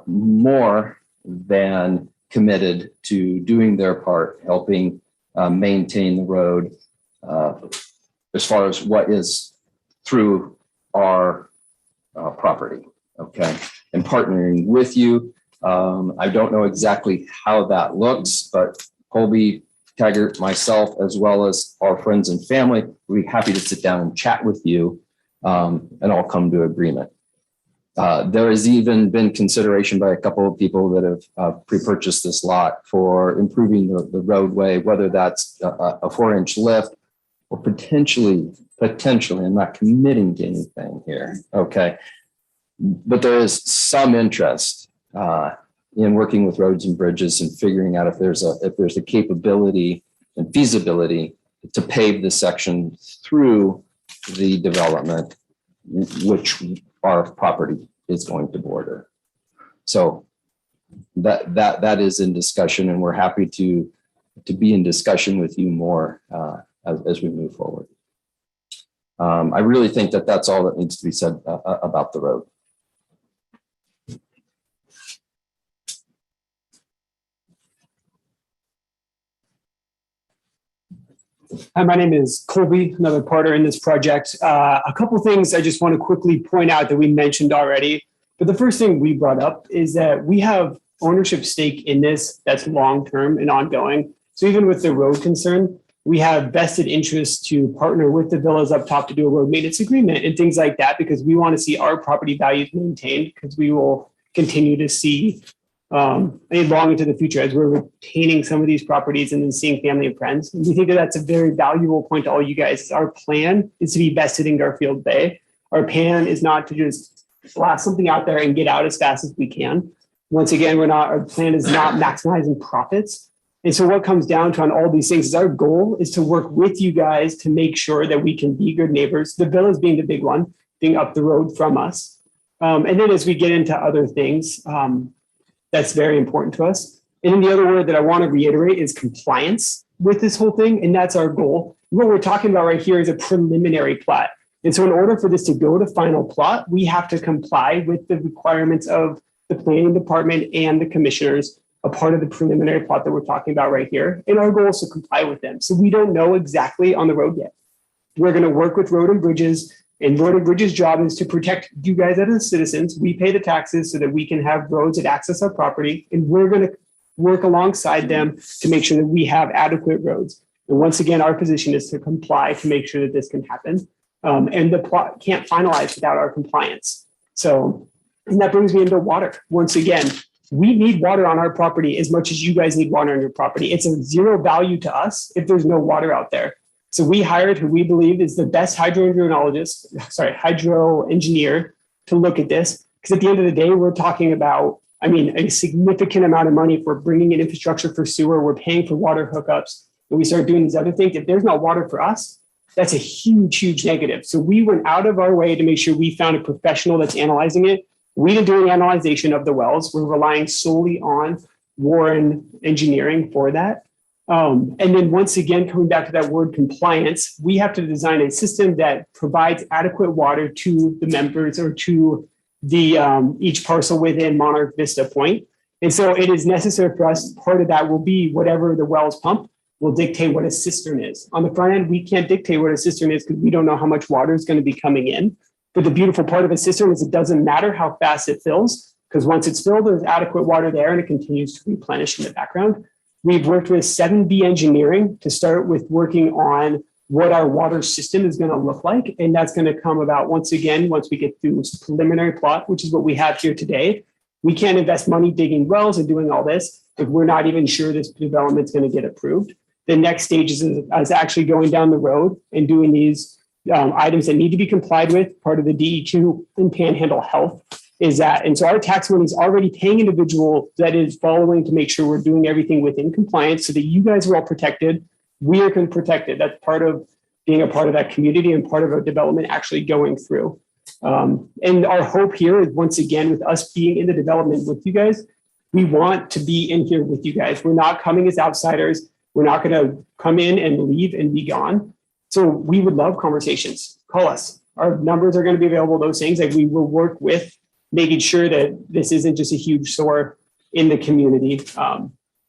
more than committed to doing their part, helping maintain the road as far as what is through our property. Okay. And partnering with you. I don't know exactly how that looks, but Colby, Taggart, myself, as well as our friends and family, we'd be happy to sit down and chat with you and all come to agreement. There has even been consideration by a couple of people that have pre-purchased this lot for improving the roadway, whether that's a 4-inch lift or potentially, I'm not committing to anything here. Okay. But there is some interest in working with Roads and Bridges and figuring out if there's a capability and feasibility to pave this section through the development, which our property is going to border. So that is in discussion, and we're happy to be in discussion with you more as we move forward. I really think that that's all that needs to be said about the road. Hi, my name is Colby, another partner in this project. A couple things I just want to quickly point out that we mentioned already. But the first thing we brought up is that we have ownership stake in this that's long-term and ongoing. So even with the road concern, we have vested interest to partner with the villas up top to do a road maintenance agreement and things like that, because we want to see our property values maintained, because we will continue to see long into the future as we're retaining some of these properties and then seeing family and friends. And we think that that's a very valuable point to all you guys. Our plan is to be vested in Garfield Bay. Our plan is not to just blast something out there and get out as fast as we can. Once again, our plan is not maximizing profits. And so what comes down to on all these things is our goal is to work with you guys to make sure that we can be good neighbors. The villas being the big one, being up the road from us. And then as we get into other things, that's very important to us. And then the other word that I want to reiterate is compliance with this whole thing. And that's our goal. What we're talking about right here is a preliminary plat. And so in order for this to go to final plot, we have to comply with the requirements of the planning department and the commissioners, a part of the preliminary plot that we're talking about right here. And our goal is to comply with them. So we don't know exactly on the road yet. We're going to work with Road and Bridges. And Road and Bridges' job is to protect you guys as citizens. We pay the taxes so that we can have roads that access our property. And we're going to work alongside them to make sure that we have adequate roads. And once again, our position is to comply to make sure that this can happen. And the plot can't finalize without our compliance. So, and that brings me into water. Once again, we need water on our property as much as you guys need water on your property. It's of zero value to us if there's no water out there. So we hired who we believe is the best hydro engineer to look at this. Because at the end of the day, we're talking about, a significant amount of money for bringing in infrastructure for sewer. We're paying for water hookups. And we start doing these other things. If there's not water for us, that's a huge, huge negative. So we went out of our way to make sure we found a professional that's analyzing it. We didn't do any analyzation of the wells. We're relying solely on Warren Engineering for that. And then once again, coming back to that word compliance, we have to design a system that provides adequate water to the members or to the each parcel within Monarch Vista Point. And so it is necessary for us, part of that will be whatever the wells pump will dictate what a cistern is. On the front end, we can't dictate what a cistern is because we don't know how much water is going to be coming in. But the beautiful part of a cistern is it doesn't matter how fast it fills, because once it's filled, there's adequate water there and it continues to replenish in the background. We've worked with 7B Engineering to start with working on what our water system is going to look like. And that's going to come about once again, once we get through this preliminary plot, which is what we have here today. We can't invest money digging wells and doing all this if we're not even sure this development is going to get approved. The next stage is actually going down the road and doing these items that need to be complied with. Part of the DE2 and Panhandle Health is that. And so our tax money is already paying individual that is following to make sure we're doing everything within compliance so that you guys are all protected. We are protected. That's part of being a part of that community and part of our development actually going through. And our hope here is, once again, with us being in the development with you guys, we want to be in here with you guys. We're not coming as outsiders. We're not going to come in and leave and be gone. So we would love conversations. Call us. Our numbers are going to be available, those things. Like, we will work with making sure that this isn't just a huge sore in the community.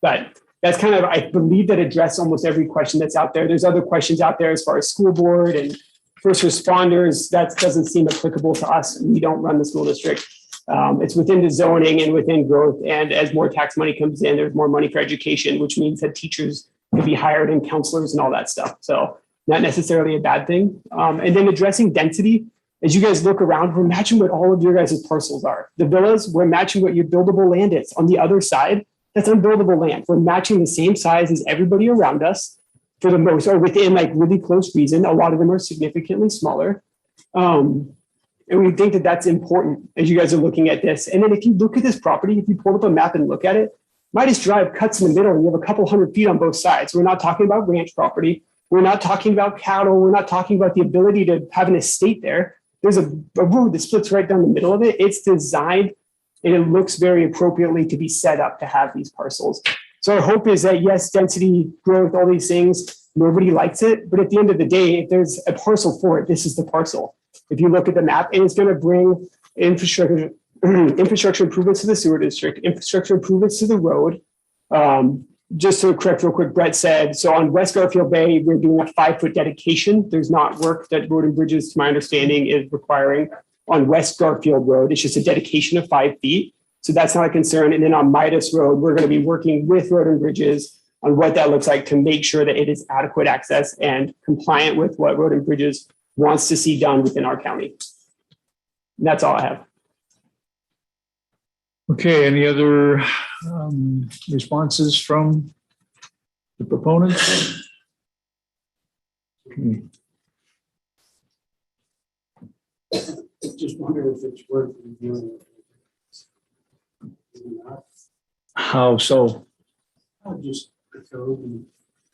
But that's kind of, I believe that address almost every question that's out there. There's other questions out there as far as school board and first responders. That doesn't seem applicable to us. We don't run the school district. It's within the zoning and within growth. And as more tax money comes in, there's more money for education, which means that teachers can be hired and counselors and all that stuff. So not necessarily a bad thing. And then addressing density. As you guys look around, we're matching what all of your guys' parcels are. The villas, we're matching what your buildable land is. On the other side, that's unbuildable land. We're matching the same size as everybody around us for the most, or within like really close reason. A lot of them are significantly smaller. And we think that that's important as you guys are looking at this. And then if you look at this property, if you pull up a map and look at it, Midas Drive cuts in the middle and you have a couple 100 feet on both sides. We're not talking about ranch property. We're not talking about cattle. We're not talking about the ability to have an estate there. There's a road that splits right down the middle of it. It's designed and it looks very appropriately to be set up to have these parcels. So our hope is that yes, density, growth, all these things, nobody likes it. But at the end of the day, if there's a parcel for it, this is the parcel. If you look at the map, and it's going to bring infrastructure improvements to the sewer district, infrastructure improvements to the road. Just to correct real quick, Brett said, so on West Garfield Bay, we're doing a 5-foot dedication. There's not work that Road and Bridges, to my understanding, is requiring on West Garfield Road. It's just a dedication of 5 feet. So that's not a concern. And then on Midas Road, we're going to be working with Road and Bridges on what that looks like to make sure that it is adequate access and compliant with what Road and Bridges wants to see done within our county. And that's all I have. Okay, any other responses from the proponents? Just wonder if it's worth reviewing. How so? Just the code and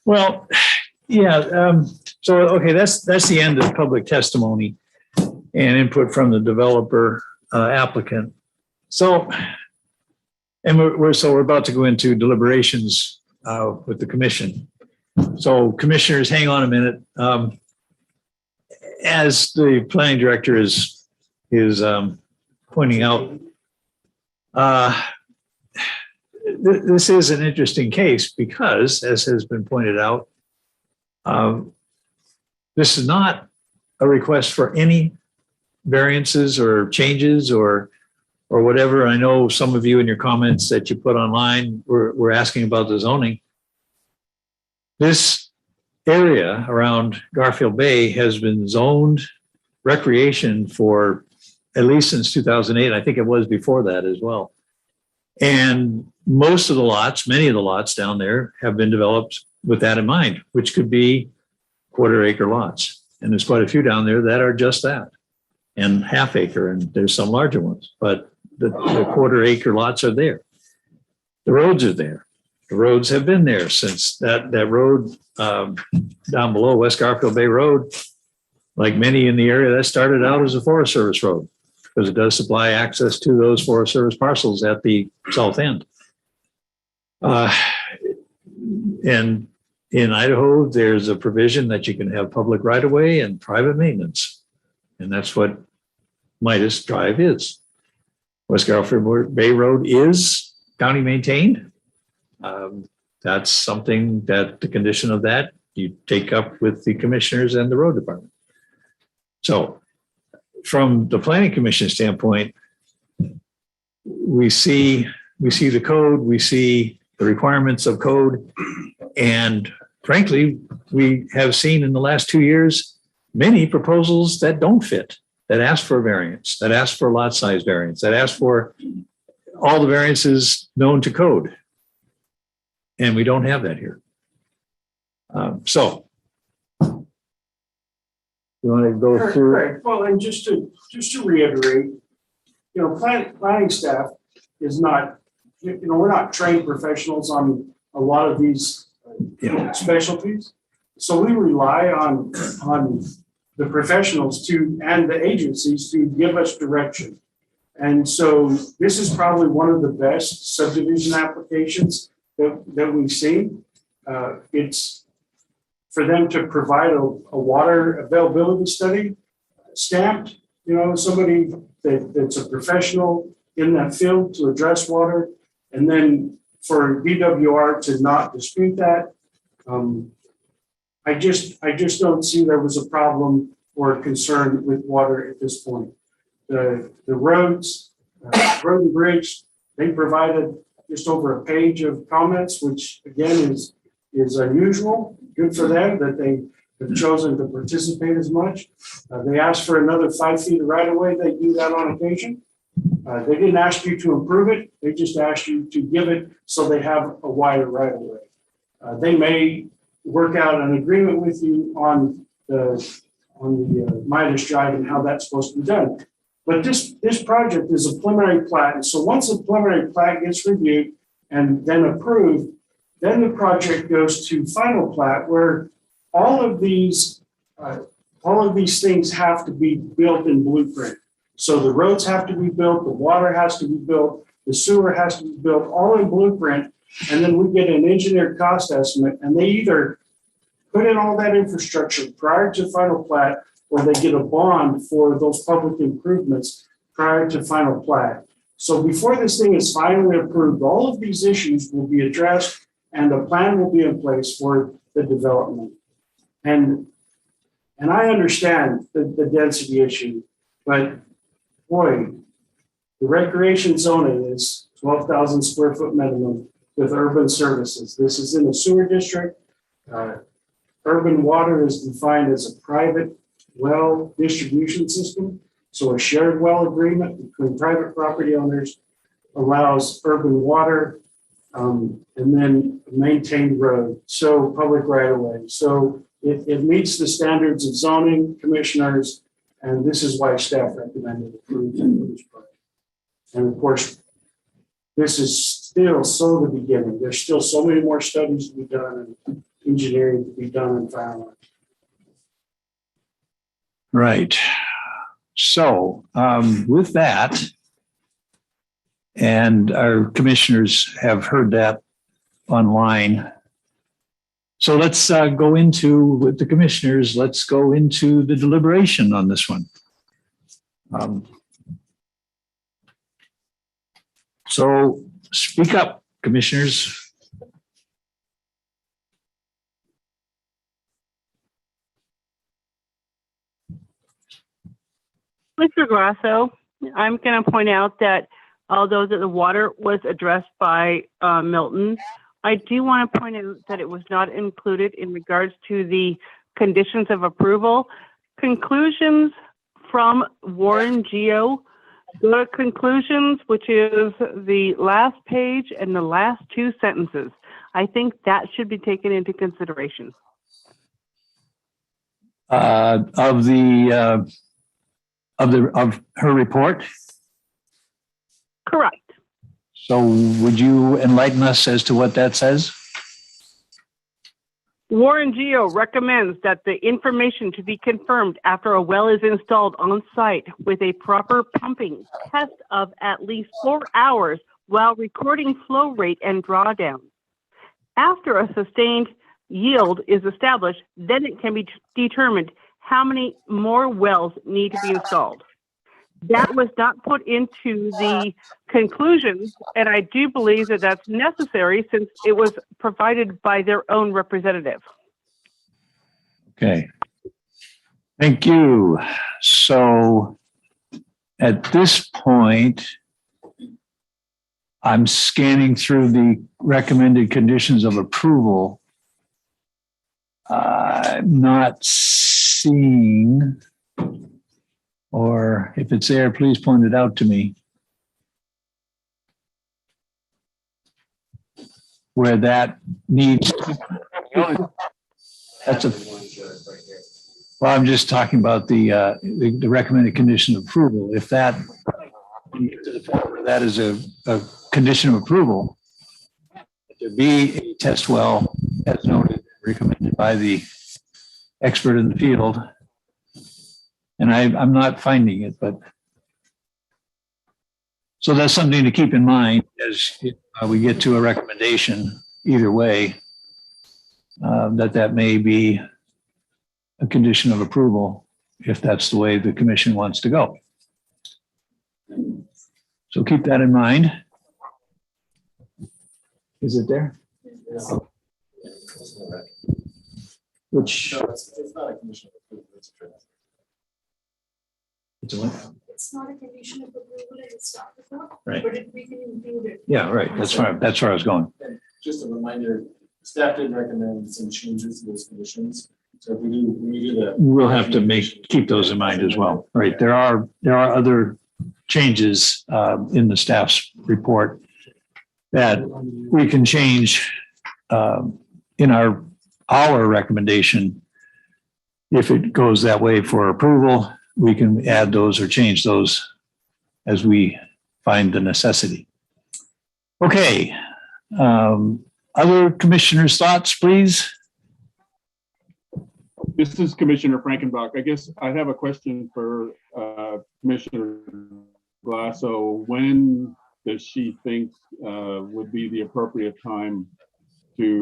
Well, yeah. So, okay, that's the end of public testimony and input from the developer applicant. So, and we're about to go into deliberations with the commission. So, commissioners, hang on a minute. As the planning director is pointing out, this is an interesting case because, as has been pointed out, this is not a request for any variances or changes or whatever. I know some of you in your comments that you put online were asking about the zoning. This area around Garfield Bay has been zoned recreation for at least since 2008. I think it was before that as well. And most of the lots, many of the lots down there have been developed with that in mind, which could be quarter-acre lots. And there's quite a few down there that are just that, and half-acre, and there's some larger ones. But the quarter-acre lots are there. The roads are there. The roads have been there since that road down below, West Garfield Bay Road, like many in the area, that started out as a Forest Service road because it does supply access to those Forest Service parcels at the south end. And in Idaho, there's a provision that you can have public right-of-way and private maintenance. And that's what Midas Drive is. West Garfield Bay Road is county maintained. That's something that the condition of that you take up with the commissioners and the road department. So from the planning commission standpoint, we see the code, we see the requirements of code, and frankly, we have seen in the last 2 years many proposals that don't fit, that ask for a variance, that ask for a lot size variance, that ask for all the variances known to code. And we don't have that here. So you want to go through? Right. Well, and just to reiterate, planning staff is not, we're not trained professionals on a lot of these specialties. So we rely on the professionals and the agencies to give us direction. And so this is probably one of the best subdivision applications that we've seen. It's for them to provide a water availability study stamped, somebody that's a professional in that field to address water, and then for DWR to not dispute that. I just don't see there was a problem or a concern with water at this point. The roads, road and bridge, they provided just over a page of comments, which again is unusual. Good for them that they have chosen to participate as much. They asked for another 5 feet of right of way. They do that on occasion. They didn't ask you to improve it. They just asked you to give it so they have a wider right of way. They may work out an agreement with you on the Midas Drive and how that's supposed to be done. But this project is a preliminary plat. And so once the preliminary plat gets reviewed and then approved, then the project goes to final plat where all of these things have to be built in blueprint. So the roads have to be built, the water has to be built, the sewer has to be built, all in blueprint. And then we get an engineered cost estimate, and they either put in all that infrastructure prior to final plat, or they get a bond for those public improvements prior to final plat. So before this thing is finally approved, all of these issues will be addressed and a plan will be in place for the development. And I understand the density issue, but boy, the recreation zoning is 12,000 square foot minimum with urban services. This is in a sewer district. Urban water is defined as a private well distribution system. So a shared well agreement between private property owners allows urban water and then maintained road. So public right of way. So it meets the standards of zoning commissioners. And this is why staff recommended approval of this project. And of course, this is still so the beginning. There's still so many more studies to be done and engineering to be done and finalized. Right. So with that, and our commissioners have heard that online. So let's go into, with the commissioners, let's go into the deliberation on this one. So speak up, commissioners. Mr. Grasso, I'm going to point out that although that the water was addressed by Milton, I do want to point out that it was not included in regards to the conditions of approval. Conclusions from Warren Geo, go to conclusions, which is the last page and the last 2 sentences. I think that should be taken into consideration. Of her report? Correct. So would you enlighten us as to what that says? Warren Geo recommends that the information to be confirmed after a well is installed on site with a proper pumping test of at least 4 hours while recording flow rate and drawdown. After a sustained yield is established, then it can be determined how many more wells need to be installed. That was not put into the conclusions, and I do believe that that's necessary since it was provided by their own representative. Okay. Thank you. So at this point, I'm scanning through the recommended conditions of approval. I'm not seeing, or if it's there, please point it out to me, where that needs. That's a. Well, I'm just talking about the recommended condition of approval. If that, that is a condition of approval, there be a test well, as noted, recommended by the expert in the field. And I'm not finding it, but so that's something to keep in mind as we get to a recommendation either way, that may be a condition of approval if that's the way the commission wants to go. So keep that in mind. Is it there? Which? No, it's not a condition of approval, it's a draft. It's a what? It's not a condition of approval in the staff report. Right. But we can include it. Yeah, right. That's where I was going. And just a reminder, staff did recommend some changes to those conditions. So if we do that. We'll have to keep those in mind as well. Right. There are other changes in the staff's report that we can change in our recommendation. If it goes that way for approval, we can add those or change those as we find the necessity. Okay. Other commissioners' thoughts, please? This is Commissioner Frankenbach. I guess I have a question for Commissioner Glasso. When does she think would be the appropriate time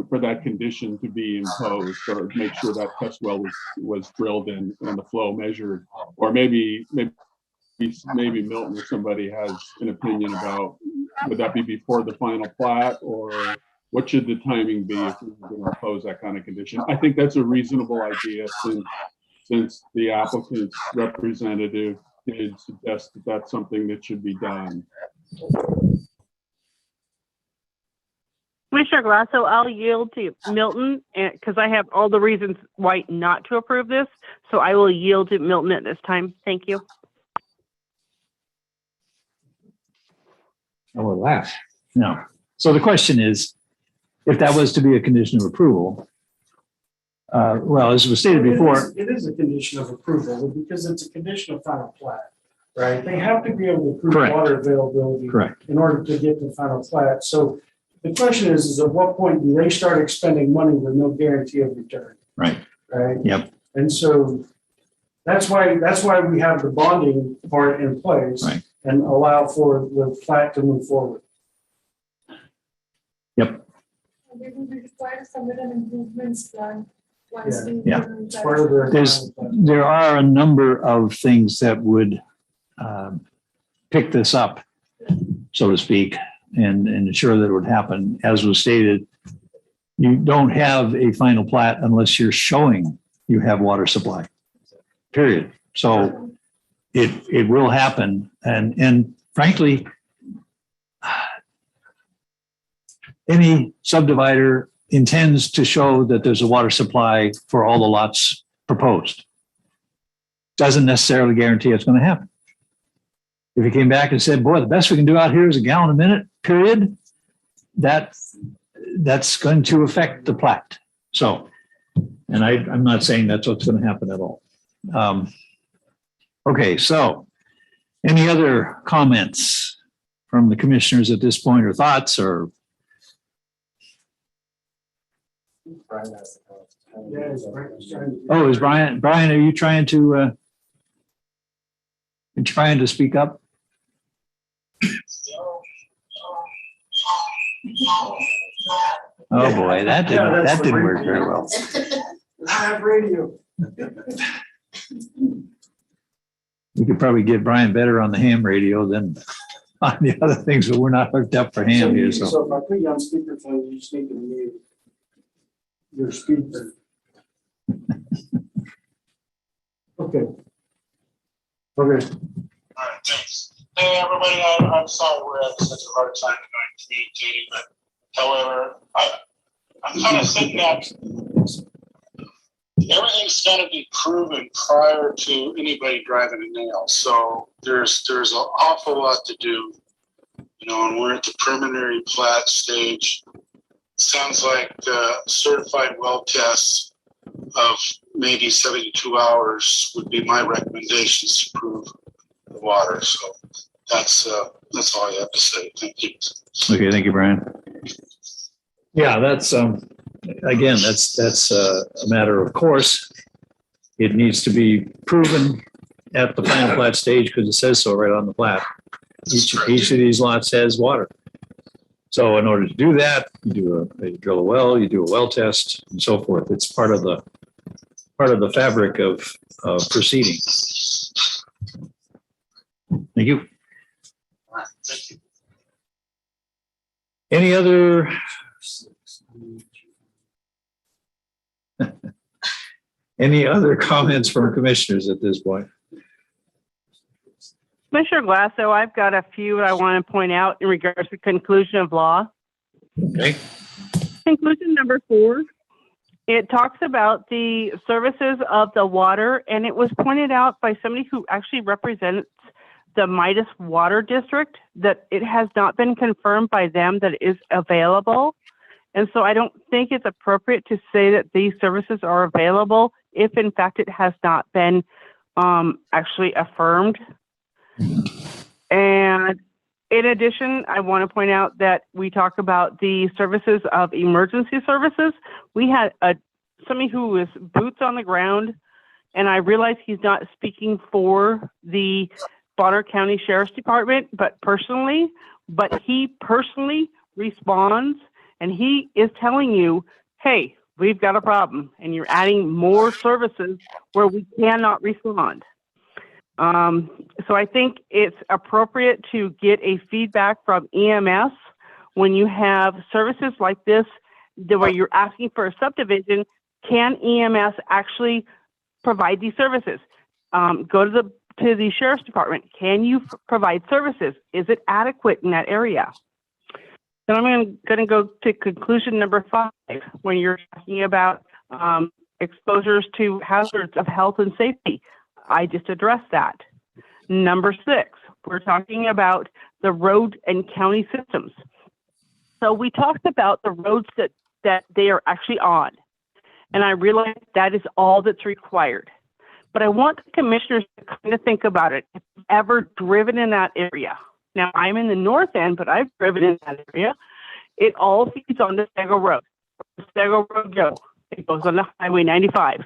for that condition to be imposed, or make sure that test well was drilled and the flow measured? Or maybe Milton or somebody has an opinion about, would that be before the final plat, or what should the timing be if we're going to impose that kind of condition? I think that's a reasonable idea, since the applicant's representative did suggest that that's something that should be done. Commissioner Glasso, I'll yield to Milton because I have all the reasons why not to approve this. So I will yield to Milton at this time. Thank you. I will laugh. No. So the question is, if that was to be a condition of approval, well, as was stated before. It is a condition of approval because it's a condition of final plat, right? They have to be able to prove Correct. water availability. Correct. In order to get the final plat. So the question is at what point do they start expending money with no guarantee of return? Right. Right. Yep. And so that's why we have the bonding part in place, right, and allow for the plat to move forward. Yep. They will be required to submit an improvements plan once the. Yeah. It's part of their. There are a number of things that would pick this up, so to speak, and ensure that it would happen. As was stated, you don't have a final plat unless you're showing you have water supply, period. So it will happen. And frankly, any subdivider intends to show that there's a water supply for all the lots proposed. Doesn't necessarily guarantee it's going to happen. If you came back and said, boy, the best we can do out here is a gallon a minute, period, that's going to affect the plat. So, and I'm not saying that's what's going to happen at all. Okay, so any other comments from the commissioners at this point, or thoughts, or? Oh, is Brian, are you trying to speak up? Oh boy, that didn't work very well. Live radio. We could probably get Brian better on the ham radio than on the other things, but we're not hooked up for ham here. So if I put you on speakerphone, you just need to mute your speaker. Okay. Okay. All right, thanks. Hey, everybody, I'm sorry we're having such a hard time tonight communicating, but however, I'm kind of thinking that everything's got to be proven prior to anybody driving a nail. So there's an awful lot to do, and we're at the preliminary plat stage. Sounds like certified well tests of maybe 72 hours would be my recommendations to prove the water. So that's all I have to say. Thank you. Okay, thank you, Brian. Yeah, that's again, that's a matter of course. It needs to be proven at the final plat stage because it says so right on the plat. Each of these lots has water. So in order to do that, you drill a well, you do a well test, and so forth. It's part of the fabric of proceeding. Thank you. Thank you. Any other Any other comments from commissioners at this point? Commissioner Glasso, I've got a few I want to point out in regards to conclusion of law. Okay. Conclusion number 4, it talks about the services of the water, and it was pointed out by somebody who actually represents the Midas Water District that it has not been confirmed by them that it is available. And so I don't think it's appropriate to say that these services are available if in fact it has not been actually affirmed. And in addition, I want to point out that we talk about the services of emergency services. We had somebody who was boots on the ground, and I realize he's not speaking for the Bonner County Sheriff's Department, but he personally responds, and he is telling you, hey, we've got a problem, and you're adding more services where we cannot respond. So I think it's appropriate to get a feedback from EMS when you have services like this, where you're asking for a subdivision. Can EMS actually provide these services? Go to the Sheriff's Department. Can you provide services? Is it adequate in that area? Then I'm going to go to conclusion number 5, when you're talking about exposures to hazards of health and safety. I just addressed that. Number 6, we're talking about the road and county systems. So we talked about the roads that they are actually on. And I realize that is all that's required. But I want the commissioners to kind of think about it. If you've ever driven in that area. Now, I'm in the north end, but I've driven in that area. It all feeds on the Stego Road. Stego Road go. It goes on the Highway 95.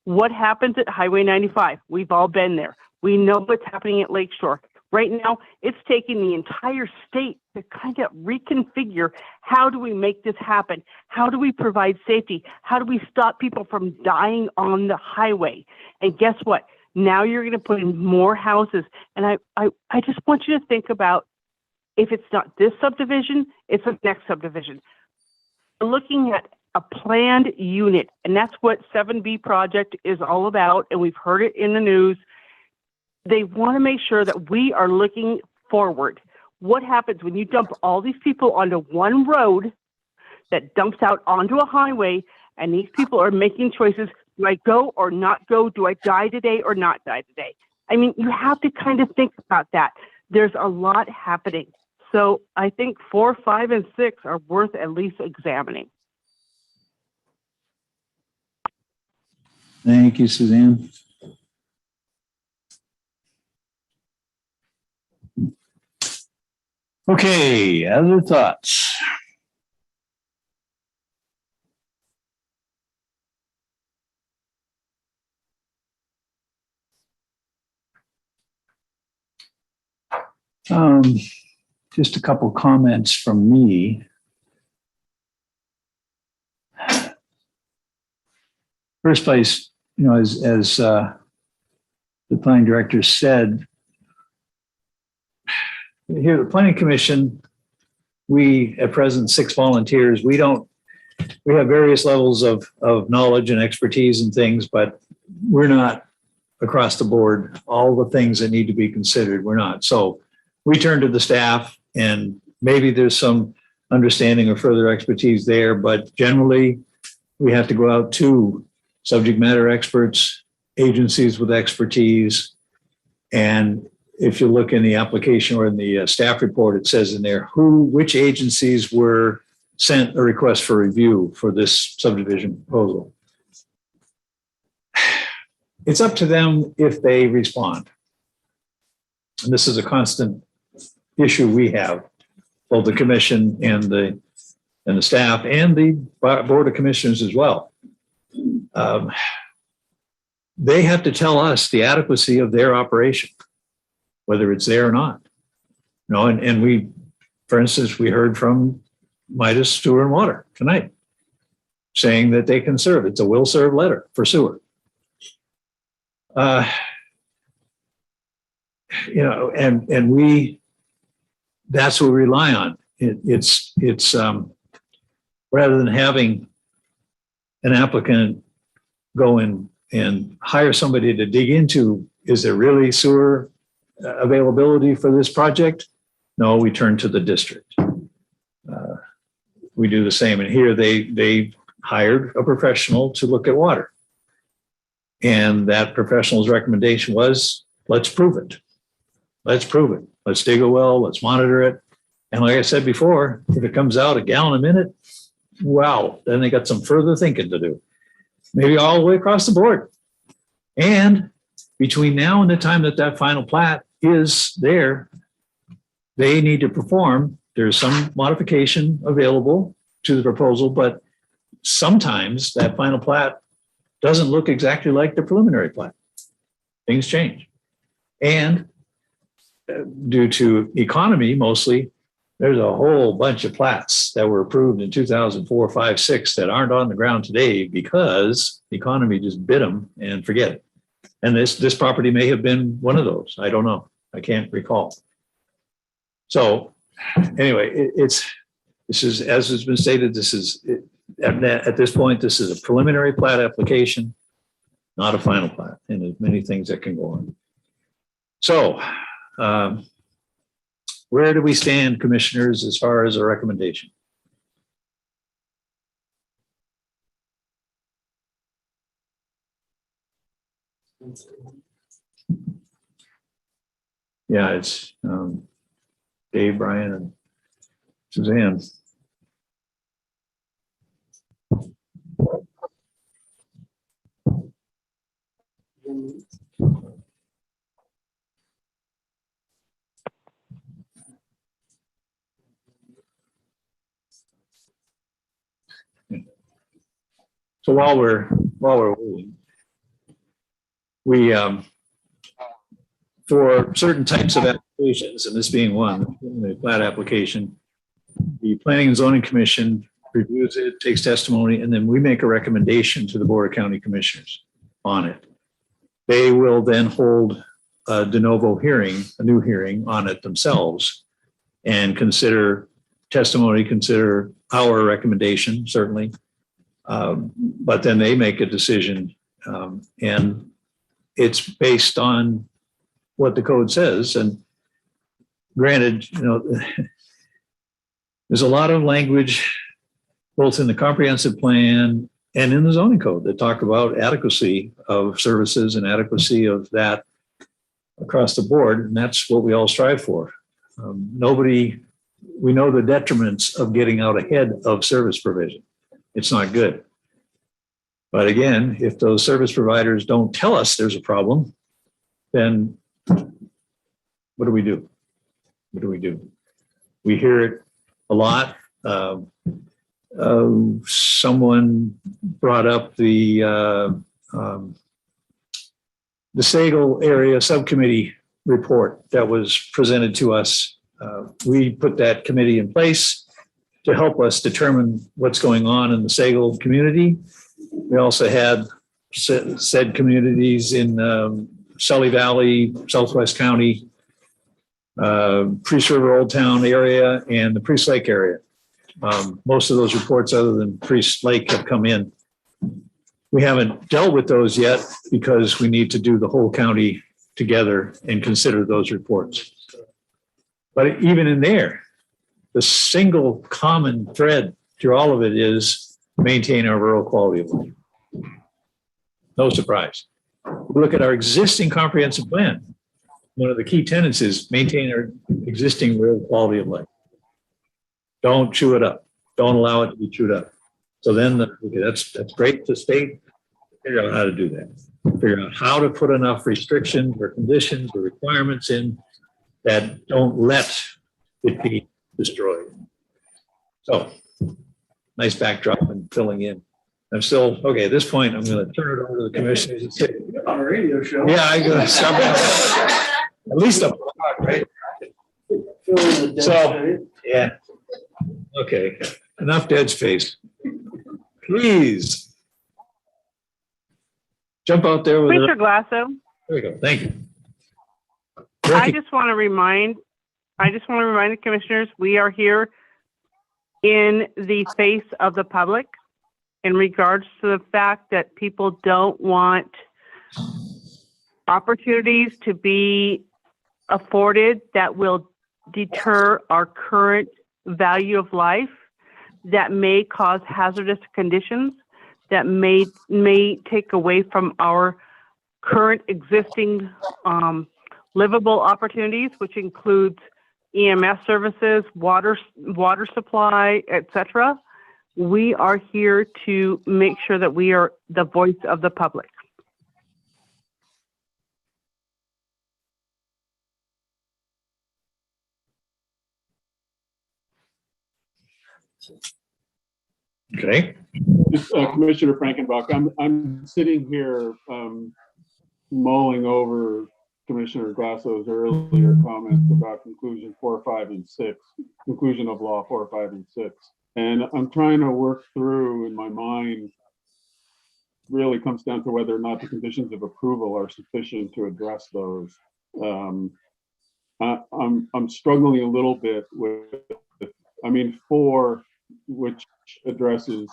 What happens at Highway 95? We've all been there. We know what's happening at Lakeshore. Right now, it's taking the entire state to kind of reconfigure. How do we make this happen? How do we provide safety? How do we stop people from dying on the highway? And guess what? Now you're going to put in more houses. And I just want you to think about, if it's not this subdivision, it's the next subdivision. We're looking at a planned unit, and that's what 7B project is all about. And we've heard it in the news. They want to make sure that we are looking forward. What happens when you dump all these people onto one road that dumps out onto a highway, and these people are making choices? Do I go or not go? Do I die today or not die today? I mean, you have to kind of think about that. There's a lot happening. So I think 4, 5, and 6 are worth at least examining. Thank you, Suzanne. Okay, other thoughts? Just a couple comments from me. First place, as the planning director said, here, the Planning Commission, we at present 6 volunteers. We have various levels of knowledge and expertise and things, but we're not across the board all the things that need to be considered. We're not. So we turn to the staff, and maybe there's some understanding or further expertise there, but generally we have to go out to subject matter experts, agencies with expertise, and if you look in the application or in the staff report, it says in there which agencies were sent a request for review for this subdivision proposal. It's up to them if they respond. And this is a constant issue we have, both the commission and the staff and the Board of Commissioners as well. They have to tell us the adequacy of their operation, whether it's there or not. And we, for instance, we heard from Midas Sewer and Water tonight saying that they can serve. It's a will serve letter for sewer. And we, that's what we rely on. It's rather than having an applicant go and and hire somebody to dig into, is there really sewer availability for this project? No, we turn to the district. We do the same. And here they hired a professional to look at water. And that professional's recommendation was, let's prove it. Let's prove it. Let's dig a well, let's monitor it. And like I said before, if it comes out a gallon a minute, wow, then they got some further thinking to do. Maybe all the way across the board. And between now and the time that that final plat is there, they need to perform. There's some modification available to the proposal, but sometimes that final plat doesn't look exactly like the preliminary plat. Things change. And due to economy mostly, there's a whole bunch of plats that were approved in 2004, 5, 6 that aren't on the ground today because the economy just bit them and forget it. And this property may have been one of those. I don't know. I can't recall. So anyway, this is, as has been stated, this is at this point, this is a preliminary plat application, not a final plat, and there's many things that can go on. So where do we stand, commissioners, as far as a recommendation? Yeah, it's Dave, Brian, and Suzanne. So while we're waiting, we for certain types of applications, and this being one, the plat application, the Planning and Zoning Commission reviews it, takes testimony, and then we make a recommendation to the Board of County Commissioners on it. They will then hold a de novo hearing, a new hearing on it themselves, and consider testimony, consider our recommendation, certainly. But then they make a decision, and it's based on what the code says. And granted, you know, there's a lot of language both in the comprehensive plan and in the zoning code that talk about adequacy of services and adequacy of that across the board. And that's what we all strive for. We know the detriments of getting out ahead of service provision. It's not good. But again, if those service providers don't tell us there's a problem, then what do we do? What do we do? We hear it a lot. Someone brought up the Sagal area subcommittee report that was presented to us. We put that committee in place to help us determine what's going on in the Sagal community. We also had said communities in Sully Valley, Southwest County, Priest River Old Town area, and the Priest Lake area. Most of those reports other than Priest Lake have come in. We haven't dealt with those yet because we need to do the whole county together and consider those reports. But even in there, the single common thread through all of it is maintain our rural quality of life. No surprise. We look at our existing comprehensive plan. One of the key tenets is maintain our existing rural quality of life. Don't chew it up. Don't allow it to be chewed up. So then, okay, that's great to state. Figure out how to do that. Figure out how to put enough restrictions or conditions or requirements in that don't let it be destroyed. So, nice backdrop and filling in. I'm still, okay, at this point, I'm going to turn it over to the commissioners and say, On a radio show. yeah, I go at least a blog, right? So, yeah. Okay, enough dead space. Please jump out there with Commissioner Glasso, There we go. Thank you. I just want to remind the commissioners, we are here in the face of the public in regards to the fact that people don't want opportunities to be afforded that will deter our current value of life, that may cause hazardous conditions, that may take away from our current existing livable opportunities, which includes EMS services, water supply, etc. We are here to make sure that we are the voice of the public. Okay. Commissioner Frankenbach, I'm sitting here mulling over Commissioner Glasso's earlier comments about conclusion 4, 5, and 6, conclusion of law 4, 5, and 6. And I'm trying to work through in my mind, really comes down to whether or not the conditions of approval are sufficient to address those. I'm struggling a little bit with, 4, which addresses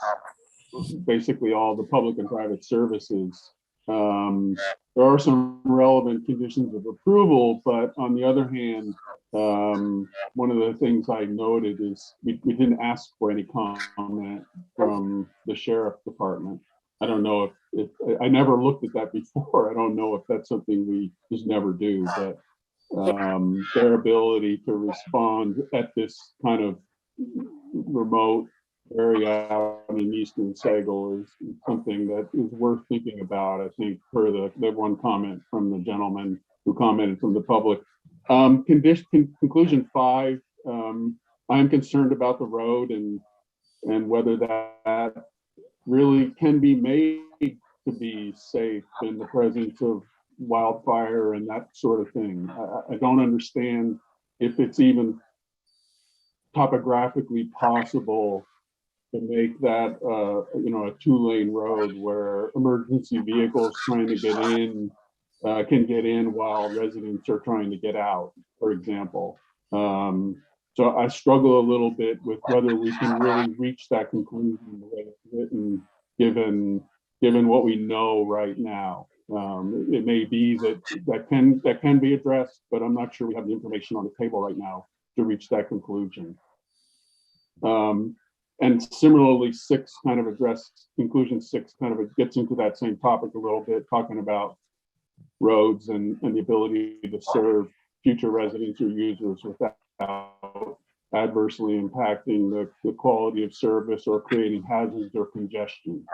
basically all the public and private services. There are some relevant conditions of approval, but on the other hand, one of the things I noted is we didn't ask for any comment from the sheriff department. I don't know if I never looked at that before. I don't know if that's something we just never do, but their ability to respond at this kind of remote area out in eastern Sagal is something that is worth thinking about, I think, per the one comment from the gentleman who commented from the public. Conclusion 5, I am concerned about the road and whether that really can be made to be safe in the presence of wildfire and that sort of thing. I don't understand if it's even topographically possible to make that a 2-lane road where emergency vehicles trying to get in can get in while residents are trying to get out, for example. So I struggle a little bit with whether we can really reach that conclusion the way it's written, given what we know right now. It may be that can be addressed, but I'm not sure we have the information on the table right now to reach that conclusion. And similarly, conclusion 6 kind of gets into that same topic a little bit, talking about roads and the ability to serve future residents or users without adversely impacting the quality of service or creating hazards or congestion.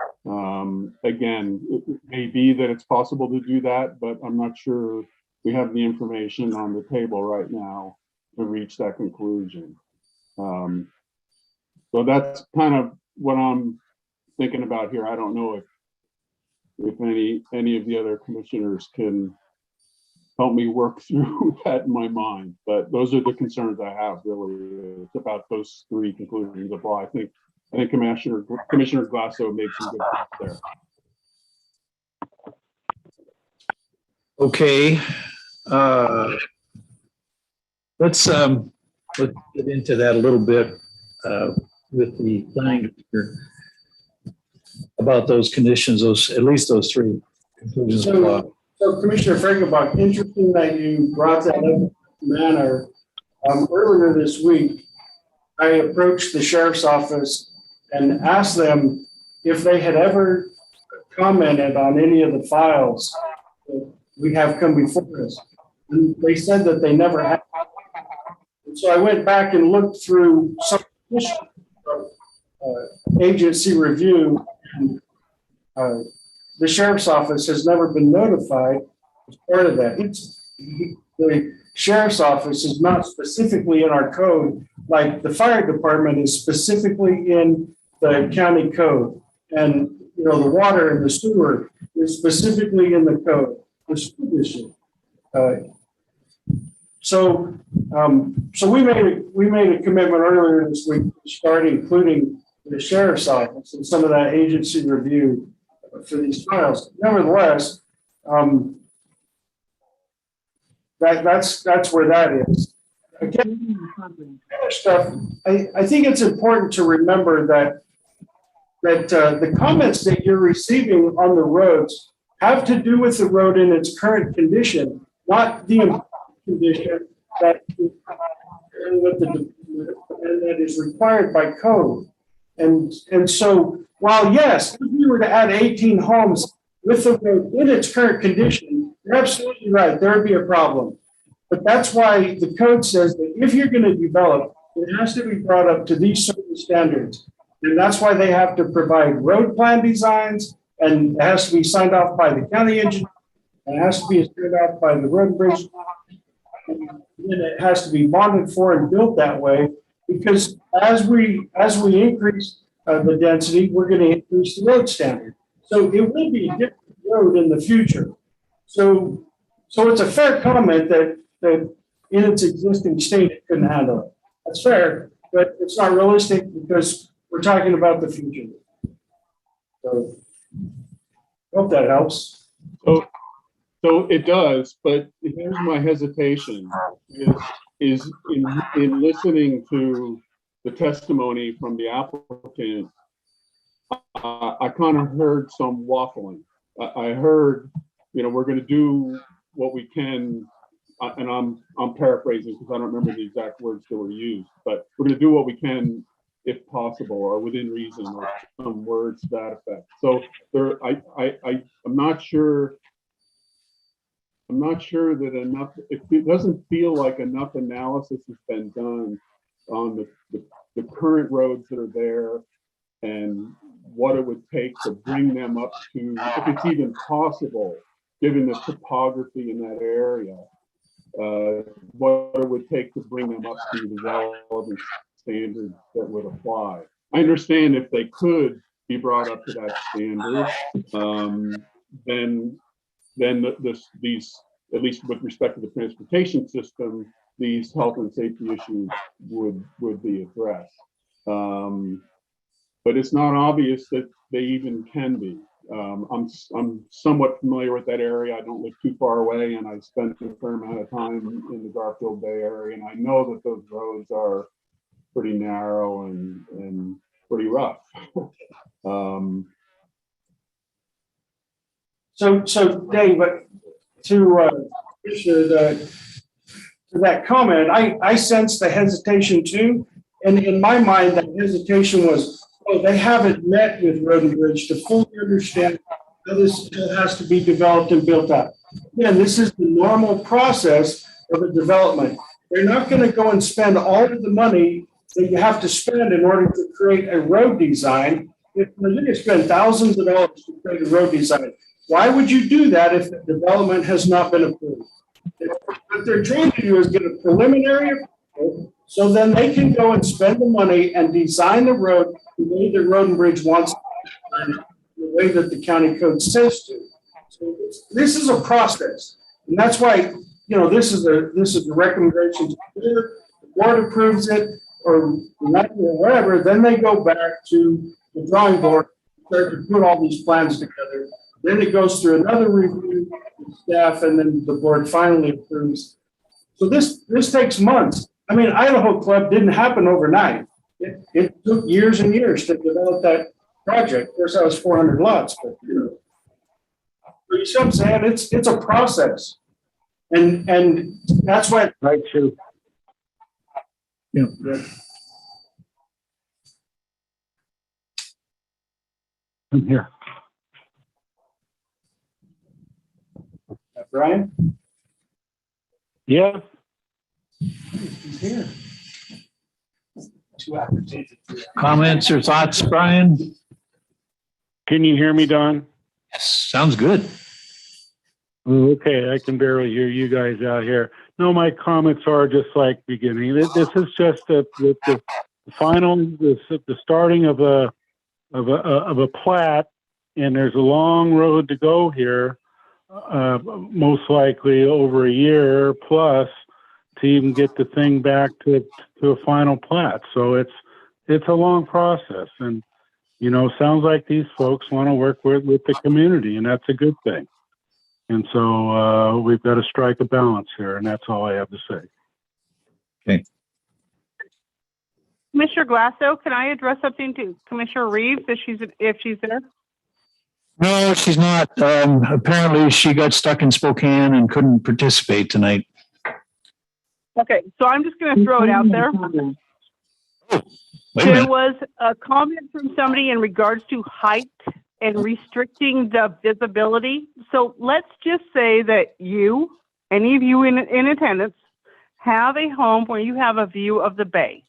Again, it may be that it's possible to do that, but I'm not sure we have the information on the table right now to reach that conclusion. So that's kind of what I'm thinking about here. I don't know if any of the other commissioners can help me work through that in my mind, but those are the concerns I have really about those 3 conclusions of law. I think Commissioner Glasso made some good points there. Okay. Let's get into that a little bit with the planning director about those conditions, at least those 3 conclusions of law. So Commissioner Frankenbach, interesting that you brought that up in that manner. Earlier this week, I approached the sheriff's office and asked them if they had ever commented on any of the files that we have come before us. And they said that they never had. And so I went back and looked through some agency review, and the sheriff's office has never been notified as part of that. The sheriff's office is not specifically in our code, like the fire department is specifically in the county code. And the water and the sewer is specifically in the code, the school district. So we made a commitment earlier this week to start including the sheriff's office and some of that agency review for these files. Nevertheless, that's where that is. Again, stuff. I think it's important to remember that the comments that you're receiving on the roads have to do with the road in its current condition, not the condition that that is required by code. And so while yes, if we were to add 18 homes with the road in its current condition, you're absolutely right, there would be a problem. But that's why the code says that if you're going to develop, it has to be brought up to these certain standards. And that's why they have to provide road plan designs, and it has to be signed off by the county engineer, and it has to be signed off by the road and bridge. And then it has to be bonded for and built that way, because as we increase the density, we're going to increase the road standard. So it will be a different road in the future. So it's a fair comment that in its existing state, it couldn't handle it. That's fair, but it's not realistic because we're talking about the future. So hope that helps. So it does, but here's my hesitation is in listening to the testimony from the applicant. I kind of heard some waffling. I heard, we're going to do what we can, and I'm paraphrasing because I don't remember the exact words that were used, but we're going to do what we can if possible or within reason, or some words to that effect. So I'm not sure that enough, it doesn't feel like enough analysis has been done on the current roads that are there and what it would take to bring them up to, if it's even possible, given the topography in that area, what it would take to bring them up to the relevant standards that would apply. I understand if they could be brought up to that standard, then these, at least with respect to the transportation system, these health and safety issues would be addressed. But it's not obvious that they even can be. I'm somewhat familiar with that area. I don't live too far away, and I spent a fair amount of time in the Garfield Bay area, and I know that those roads are pretty narrow and pretty rough. So Dave, to that comment, I sense the hesitation too. And in my mind, that hesitation was, oh, they haven't met with Road and Bridge to fully understand how this has to be developed and built up. Again, this is the normal process of a development. They're not going to go and spend all of the money that you have to spend in order to create a road design. If you're going to spend thousands of dollars to create a road design, why would you do that if the development has not been approved? What they're trying to do is get a preliminary approval, so then they can go and spend the money and design the road the way the Road and Bridge wants, and the way that the county code says to. So this is a process, and that's why this is a recommendation to the board approves it or whatever. Then they go back to the drawing board, start to put all these plans together. Then it goes through another review with staff, and then the board finally approves. So this takes months. I mean, Idaho Club didn't happen overnight. It took years and years to develop that project. Of course, that was 400 lots, but you see what I'm saying? It's a process, and that's why. Right, too. Yeah. I'm here. Brian? Yeah. He's here. 2 hours. Comments or thoughts, Brian? Can you hear me, Don? Yes, sounds good. Okay, I can barely hear you guys out here. No, my comments are just like beginning. This is just the final, the starting of a plat, and there's a long road to go here. Most likely over a year plus to even get the thing back to a final plat. So it's a long process, and sounds like these folks want to work with the community, and that's a good thing. And so we've got to strike a balance here, and that's all I have to say. Okay. Commissioner Glasso, can I address something to Commissioner Reeves if she's there? No, she's not. Apparently she got stuck in Spokane and couldn't participate tonight. Okay, so I'm just going to throw it out there. Wait a There minute. was a comment from somebody in regards to height and restricting the visibility. So let's just say that you, any of you in attendance, have a home where you have a view of the bay.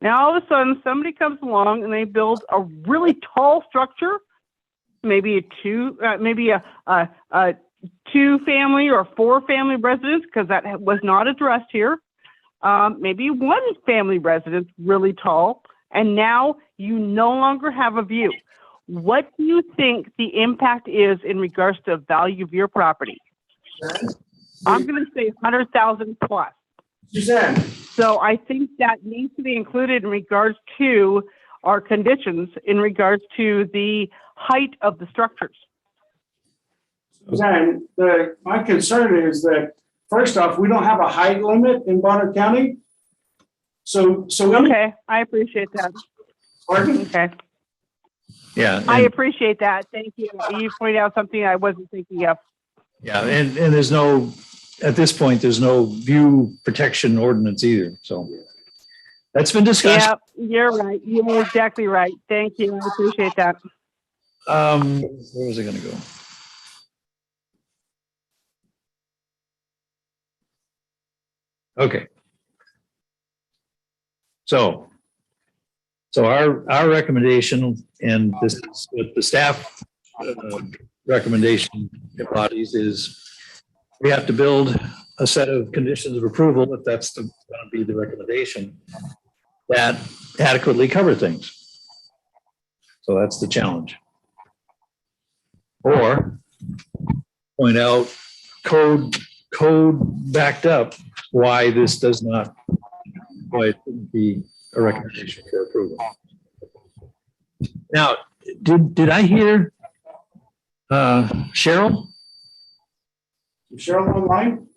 Now all of a sudden somebody comes along and they build a really tall structure, maybe a two family or 4 family residence, because that was not addressed here. Maybe 1 family residence really tall, and now you no longer have a view. What do you think the impact is in regards to the value of your property? I'm going to say 100,000 plus. Suzanne. So I think that needs to be included in regards to our conditions in regards to the height of the structures. Suzanne, my concern is that, first off, we don't have a height limit in Bonner County. So okay, I appreciate that. Pardon? Okay. Yeah. I appreciate that. Thank you. You pointed out something I wasn't thinking of. Yeah, and there's no, at this point, there's no view protection ordinance either, so. That's been discussed. Yeah, you're right. You're exactly right. Thank you. I appreciate that. Where was I gonna go? Okay. So our recommendation, and this is what the staff recommendation embodies, is we have to build a set of conditions of approval, if that's going to be the recommendation, that adequately cover things. So that's the challenge. Or point out code backed up why this does not, why it shouldn't be a recommendation for approval. Now, did I hear Cheryl? Is Cheryl online?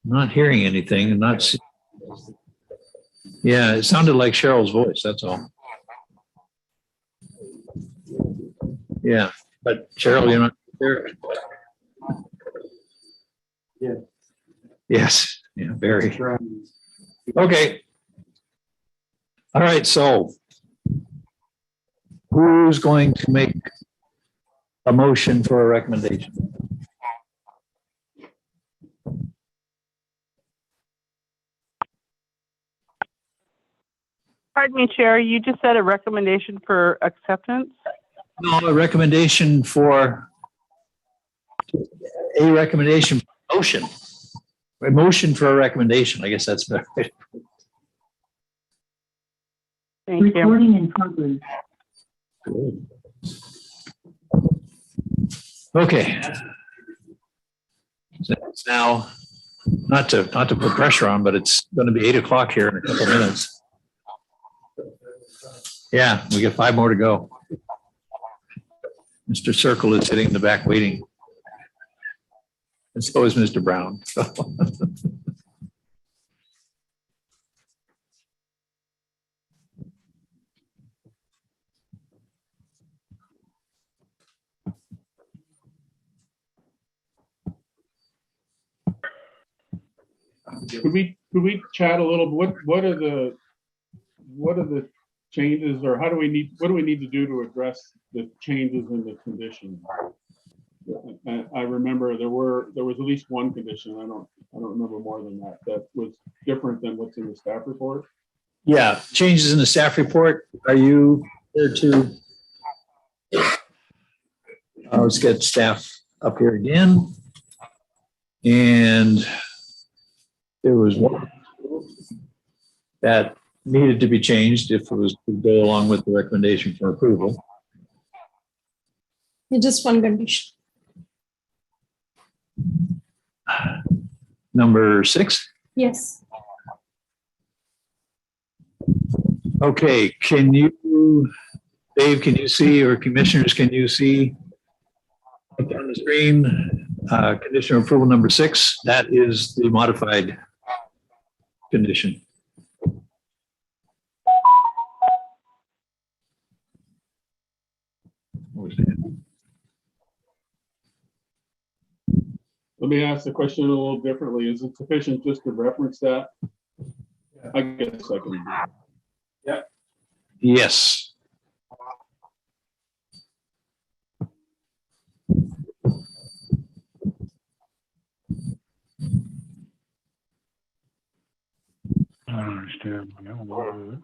Not hearing anything and not seeing. Yeah, it sounded like Cheryl's voice, that's all. Yeah, but Cheryl, you're not there. Yeah. Yes, yeah, very. Okay. All right, so who's going to make a motion for a recommendation? Pardon me, Chair, you just said a recommendation for acceptance? No, a recommendation for motion. A motion for a recommendation. I guess that's better. Thank you. Recording in progress. Good. Okay. So it's now, not to put pressure on, but it's going to be 8 o'clock here in a couple minutes. Yeah, we got 5 more to go. Mr. Circle is sitting in the back waiting. And so is Mr. Brown. Could we chat a little? What are the changes, or what do we need to do to address the changes in the condition? I remember there was at least one condition. I don't remember more than that was different than what's in the staff report. Yeah, changes in the staff report. Are you there to? Let's get staff up here again. And there was one that needed to be changed if it was to go along with the recommendation for approval. Just one condition. Number 6? Yes. Okay, can you, Dave, can you see, or commissioners, can you see up on the screen, condition of approval number 6? That is the modified condition. me ask the question a little differently. Is it sufficient just to reference that? I guess I can. Yeah. Yes. I don't understand. I don't know.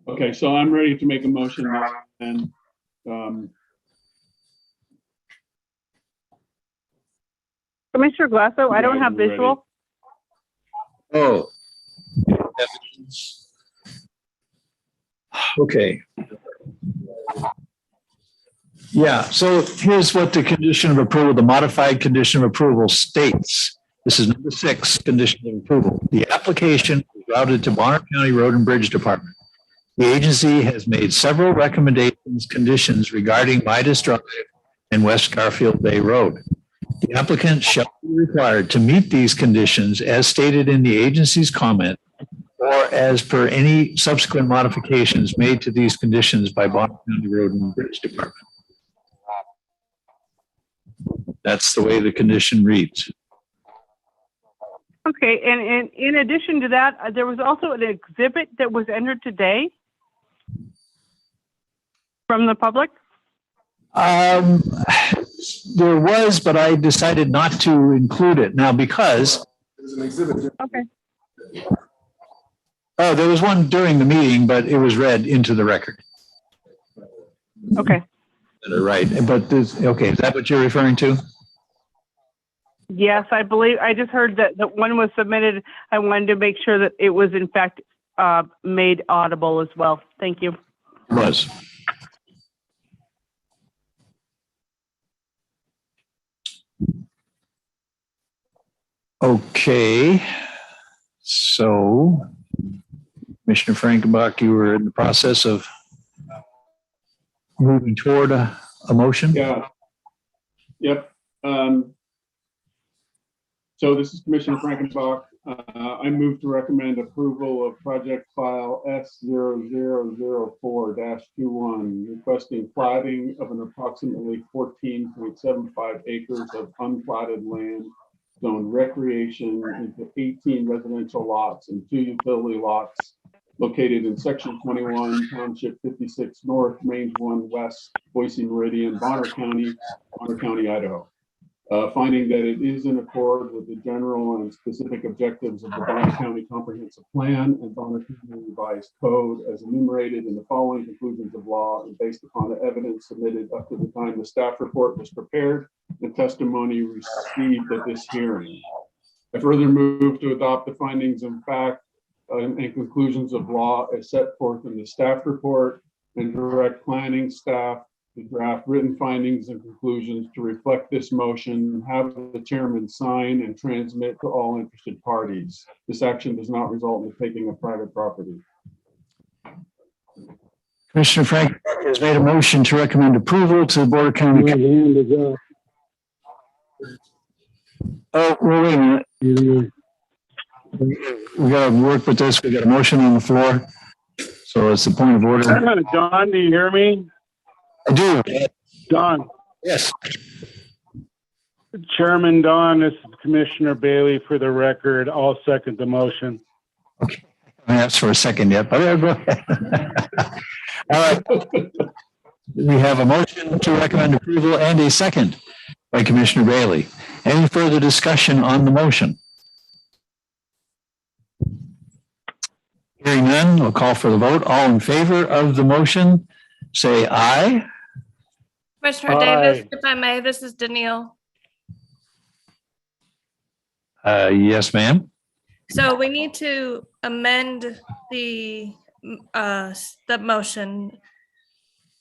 Okay, so I'm ready to make a motion and, Commissioner Glasso, I don't have Ready. visual. Oh. Okay. Yeah, so here's what the condition of approval, the modified condition of approval states. This is number 6, condition of approval. The application is routed to Bonner County Road and Bridge Department. The agency has made several recommendations, conditions regarding Midas Drive and West Garfield Bay Road. The applicant shall be required to meet these conditions as stated in the agency's comment or as per any subsequent modifications made to these conditions by Bonner County Road and Bridge Department. That's the way the condition reads. Okay, and in addition to that, there was also an exhibit that was entered today from the public. There was, but I decided not to include it now because. There's an exhibit. Okay. Oh, there was one during the meeting, but it was read into the record. Okay. Right, but this, okay, is that what you're referring to? Yes, I believe, I just heard that one was submitted. I wanted to make sure that it was in fact made audible as well. Thank you. It was. Okay, so Commissioner Frankenbach, you were in the process of moving toward a motion? yeah. Yep. So this is Commissioner Frankenbach. I move to recommend approval of project file S0004-21, requesting platting of an approximately 14.75 acres of unplatted land zoned recreation into 18 residential lots and 2 utility lots located in section 21, township 56 north, range 1 west, Boise Meridian, Bonner County, Idaho. Finding that it is in accord with the general and specific objectives of the Bonner County Comprehensive Plan and Bonner County Revised Code as enumerated in the following conclusions of law and based upon the evidence submitted up to the time the staff report was prepared and testimony received at this hearing. I further move to adopt the findings of fact and conclusions of law as set forth in the staff report and direct planning staff to draft written findings and conclusions to reflect this motion, have the chairman sign and transmit to all interested parties. This action does not result in the taking of private property. Commissioner Frank has made a motion to recommend approval to the Board of County. Oh, well, wait a minute. We got to work with this. We got a motion on the floor. So it's the point of order. Don, do you hear me? I do. Don. Yes. Chairman Don, this is Commissioner Bailey for the record. I'll second the motion. Okay. I haven't asked for a second yet, but go ahead. All right. We have a motion to recommend approval and a second by Commissioner Bailey. Any further discussion on the motion? Hearing none, we'll call for the vote. All in favor of the motion, say aye. Commissioner Davis, if I may, this is Danielle. Yes, ma'am. So we need to amend the motion.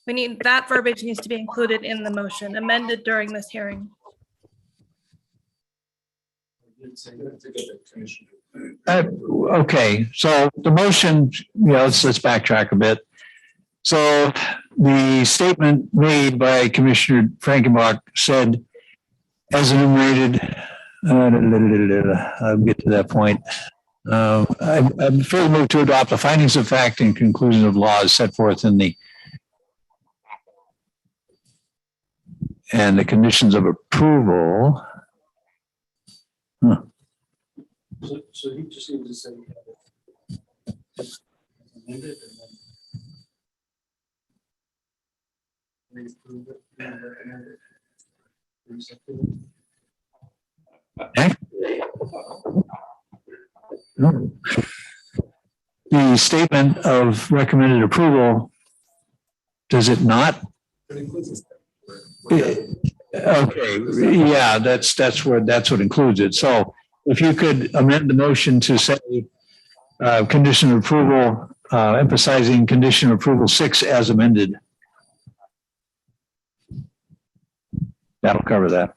We need, that verbiage needs to be included in the motion, amended during this hearing. Okay, so the motion, let's backtrack a bit. So the statement made by Commissioner Frankenbach said, as enumerated, I'll get to that point. I further move to adopt the findings of fact and conclusion of law as set forth in the And the conditions of approval. Huh. So he just needs to say. Amend it and then reapprove it, recommend it. No. The statement of recommended approval, does it not? Okay, yeah, that's what includes it. So if you could amend the motion to say condition of approval, emphasizing condition of approval 6 as amended. That'll cover that.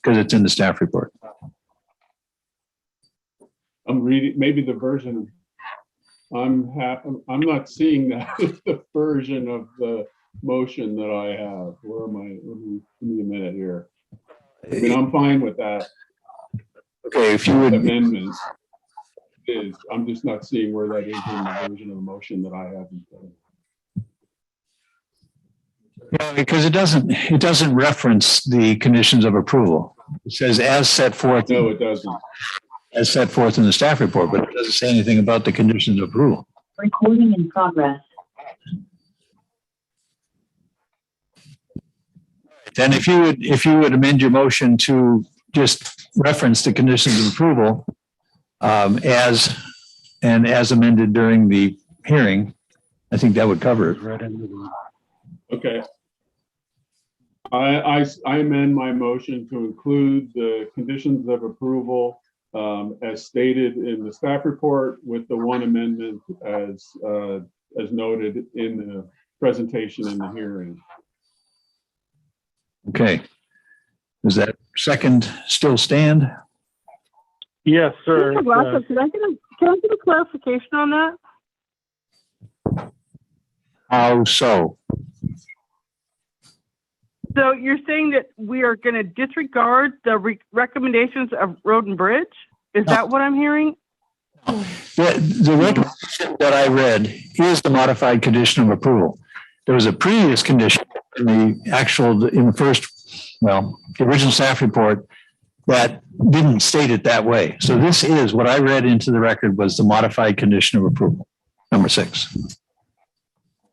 Because it's in the staff report. I'm reading, maybe the version, I'm not seeing that, the version of the motion that I have. Where am I? Give me a minute here. I mean, I'm fine with that. Okay, if you would. Amendment is, I'm just not seeing where that is in the version of the motion that I have. Yeah, because it doesn't reference the conditions of approval. It says as set forth. No, it doesn't. As set forth in the staff report, but it doesn't say anything about the conditions of approval. Recording in progress. Then if you would amend your motion to just reference the conditions of approval as amended during the hearing, I think that would cover it. Okay. I amend my motion to include the conditions of approval as stated in the staff report, with the one amendment as noted in the presentation in the hearing. Okay. Does that second still stand? Yes, sir. Mr. Glasso, can I get a clarification on that? How so? So you're saying that we are going to disregard the recommendations of Road and Bridge? Is that what I'm hearing? The recommendation that I read is the modified condition of approval. There was a previous condition in the original staff report that didn't state it that way. So this is what I read into the record was the modified condition of approval, number 6.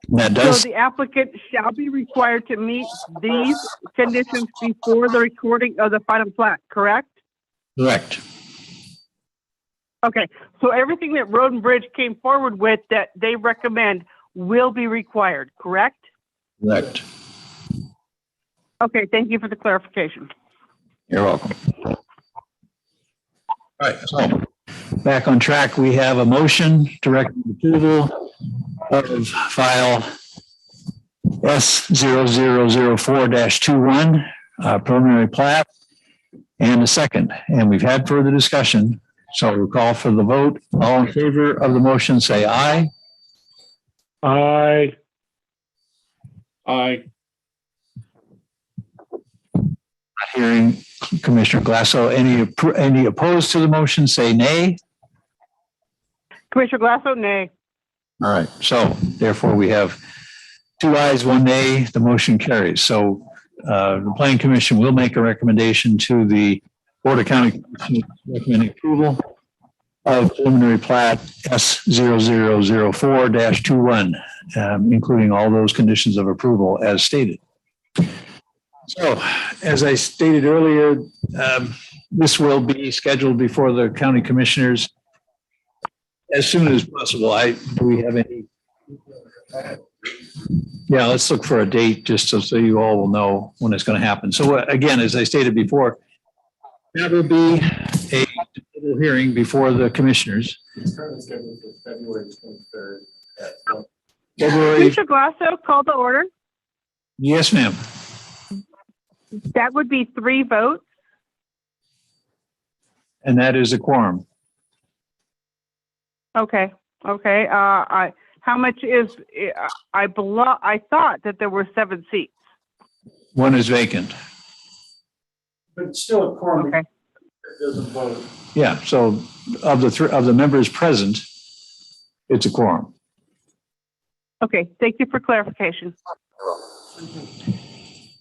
That does. So the applicant shall be required to meet these conditions before the recording of the final plat, correct? Correct. Okay, so everything that Road and Bridge came forward with that they recommend will be required, correct? Correct. Okay, thank you for the clarification. You're welcome. All right, so back on track, we have a motion to recommend approval of file S0004-21, preliminary plat, and a second. And we've had further discussion, so we'll call for the vote. All in favor of the motion, say aye. Aye. Aye. Not hearing Commissioner Glasso. Any opposed to the motion, say nay. Commissioner Glasso, nay. All right, so therefore we have 2 ayes, 1 nay, the motion carries. So the Planning Commission will make a recommendation to the Board of County Commissioners recommending approval of preliminary plat S0004-21, including all those conditions of approval as stated. So as I stated earlier, this will be scheduled before the County Commissioners as soon as possible. Do we have any? Yeah, let's look for a date just so you all will know when it's going to happen. So again, as I stated before, that will be a hearing before the commissioners. It's currently scheduled for February 23rd. Commissioner Glasso, call to order. Yes, ma'am. That would be 3 votes. And that is a quorum. Okay. How much is? I thought that there were 7 seats. 1 is vacant. But it's still a quorum. Okay. It doesn't vote. Yeah. So of the members present, it's a quorum. Okay. Thank you for clarification.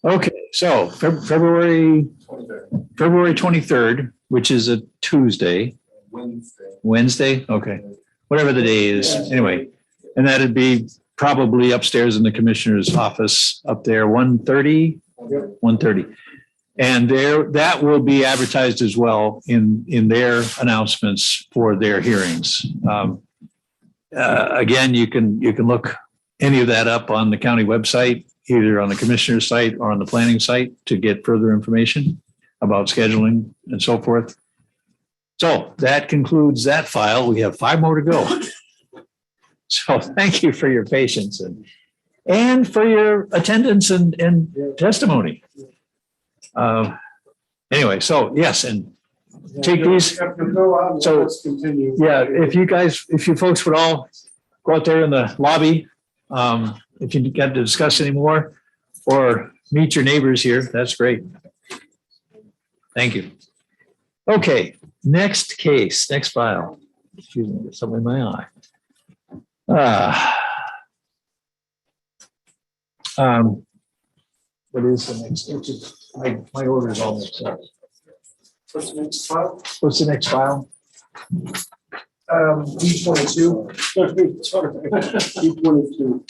Okay, so February 23rd, which is a Tuesday, Wednesday, okay, whatever the day is, anyway. And that'd be probably upstairs in the commissioner's office up there, 1:30. 1:30. And that will be advertised as well in their announcements for their hearings. Again, you can look any of that up on the county website, either on the commissioner's site or on the planning site to get further information about scheduling and so forth. So that concludes that file. We have 5 more to go. So thank you for your patience and for your attendance and testimony. Anyway, so yes, and take these. So let's continue. yeah, if you folks would all go out there in the lobby, if you got to discuss any more or meet your neighbors here, that's great. Thank you. Okay, next case, next file. Excuse me, there's something in my eye. What is the next? My order is all mixed up. What's the next file? What's the next file? V22. V22.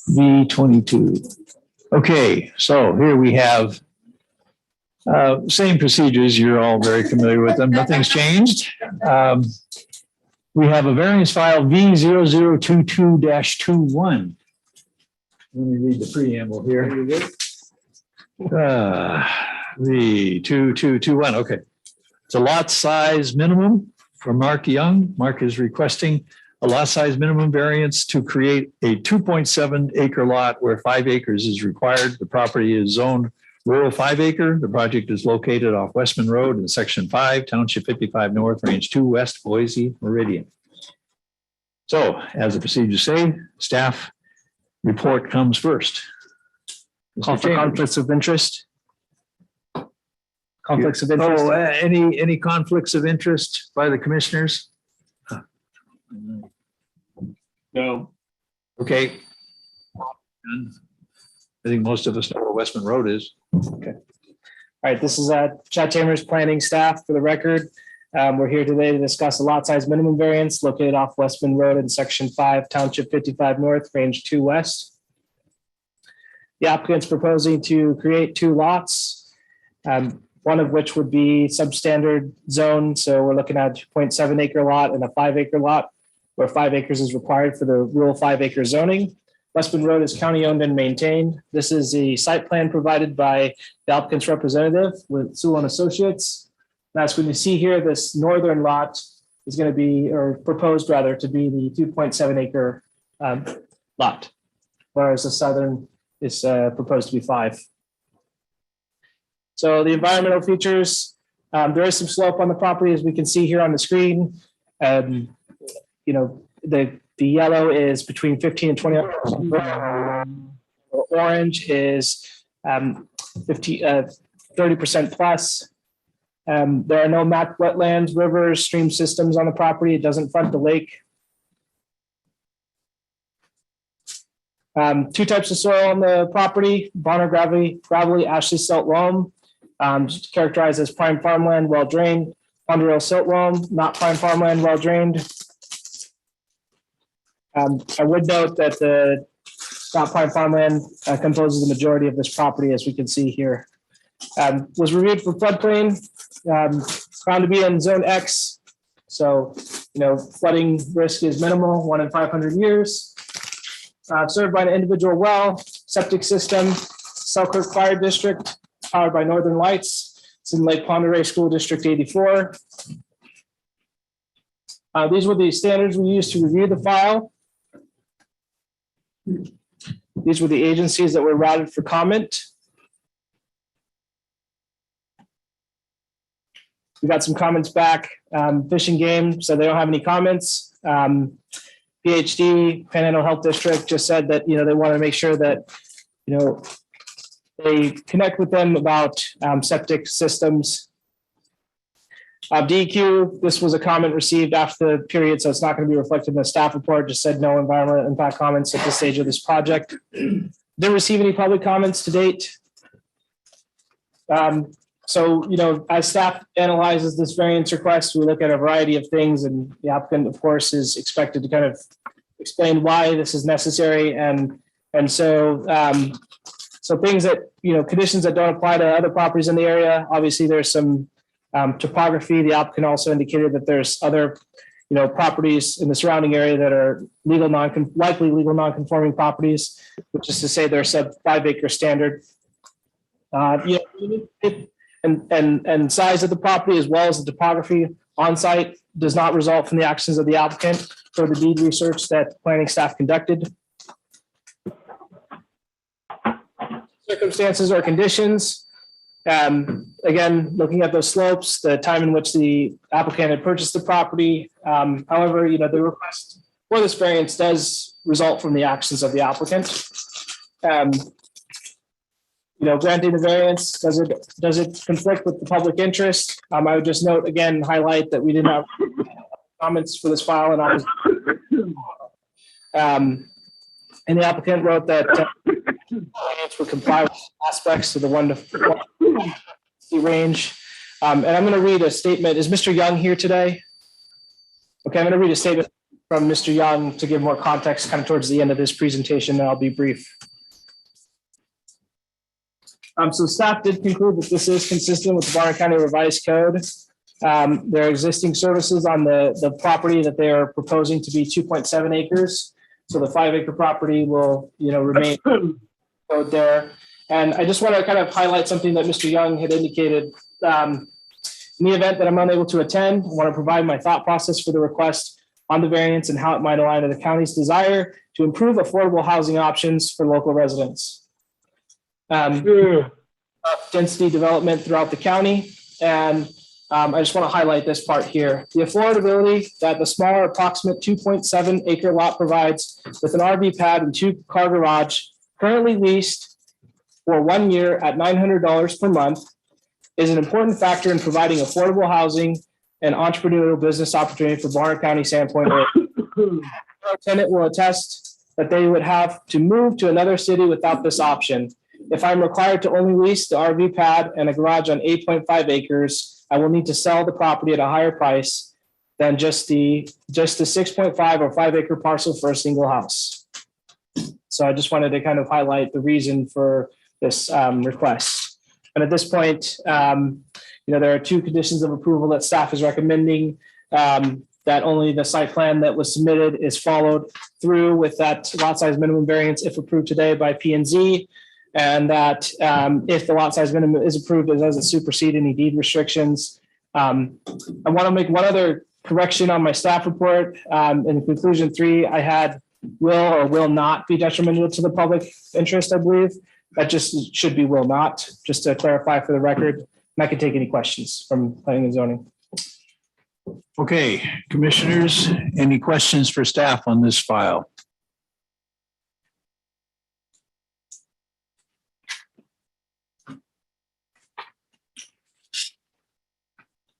V22. Okay, so here we have same procedures. You're all very familiar with them. Nothing's changed. We have a variance file V0022-21. Let me read the preamble here. V2221. Okay. It's a lot size minimum for Mark Young. Mark is requesting a lot size minimum variance to create a 2.7 acre lot where 5 acres is required. The property is zoned rural 5 acre. The project is located off Westman Road in section 5, township 55 north, range 2 west, Boise Meridian. So as the procedures say, staff report comes first. Call for conflicts of interest. Conflicts of interest. Oh, any conflicts of interest by the commissioners? No. Okay. I think most of us know where Westman Road is. Okay. All right, this is Chad Chambers, planning staff for the record. We're here today to discuss a lot size minimum variance located off Westman Road in section 5, township 55 north, range 2 west. The applicant's proposing to create 2 lots, one of which would be substandard zone. So we're looking at a 0.7 acre lot and a 5 acre lot where 5 acres is required for the rural 5 acre zoning. Westman Road is county owned and maintained. This is the site plan provided by the applicant's representative with Sewell and Associates. That's when you see here, this northern lot is going to be, or proposed rather, to be the 2.7 acre lot, whereas the southern is proposed to be 5. So the environmental features, there is some slope on the property, as we can see here on the screen. You know, the yellow is between 15 and 20%. Orange is 30% plus. There are no mapped wetlands, rivers, stream systems on the property. It doesn't front the lake. 2 types of soil on the property: Bonner gravelly Ashley silt loam, characterized as prime farmland, well drained. Ponderosa silt loam, not prime farmland, well drained. I would note that the not prime farmland composes the majority of this property, as we can see here. Was reviewed for floodplain, found to be in zone X. So, you know, flooding risk is minimal, 1 in 500 years. Served by an individual well, septic system, Selkirk Fire District, powered by Northern Lights. It's in Lake Pend Oreille School District 84. These were the standards we used to review the file. These were the agencies that were routed for comment. We got some comments back. Fish and Game said they don't have any comments. PhD, Panhandle Health District, just said that, you know, they want to make sure that, you know, they connect with them about septic systems. DEQ, this was a comment received after the period, so it's not going to be reflected in the staff report. Just said no environmental impact comments at this stage of this project. Didn't receive any public comments to date. So, as staff analyzes this variance request, we look at a variety of things, and the applicant, of course, is expected to kind of explain why this is necessary. So things that, conditions that don't apply to other properties in the area. Obviously, there's some topography. The applicant also indicated that there's other, properties in the surrounding area that are likely legal non-conforming properties, which is to say they're sub 5 acre standard. And size of the property as well as the topography on site does not result from the actions of the applicant for the deed research that planning staff conducted. Circumstances or conditions. Again, looking at those slopes, the time in which the applicant had purchased the property. However, the request for this variance does result from the actions of the applicant. Granting the variance, does it conflict with the public interest? I would just note, again, highlight that we did not have comments for this file and the applicant wrote that variance would comply with aspects of the 1 to 4 range. And I'm going to read a statement. Is Mr. Young here today? Okay, I'm going to read a statement from Mr. Young to give more context kind of towards the end of this presentation, and I'll be brief. So staff did conclude that this is consistent with the Bonner County Revised Code. There are existing services on the property that they are proposing to be 2.7 acres. So the 5 acre property will, remain there. And I just want to kind of highlight something that Mr. Young had indicated. In the event that I'm unable to attend, I want to provide my thought process for the request on the variance and how it might align to the county's desire to improve affordable housing options for local residents. Density development throughout the county. And I just want to highlight this part here. The affordability that the smaller approximate 2.7 acre lot provides with an RV pad and 2-car garage currently leased for 1 year at $900 per month is an important factor in providing affordable housing and entrepreneurial business opportunity for Bonner County, Sandpoint. Our tenant will attest that they would have to move to another city without this option. If I'm required to only lease the RV pad and a garage on 8.5 acres, I will need to sell the property at a higher price than just the 6.5 or 5 acre parcel for a single house. So I just wanted to kind of highlight the reason for this request. And at this point, there are 2 conditions of approval that staff is recommending, that only the site plan that was submitted is followed through with that lot size minimum variance if approved today by P&Z. And that if the lot size minimum is approved, it doesn't supersede any deed restrictions. I want to make one other correction on my staff report. In conclusion 3, I had will or will not be detrimental to the public interest, I believe. That just should be will not, just to clarify for the record. And I can take any questions from planning and zoning. Okay, commissioners, any questions for staff on this file?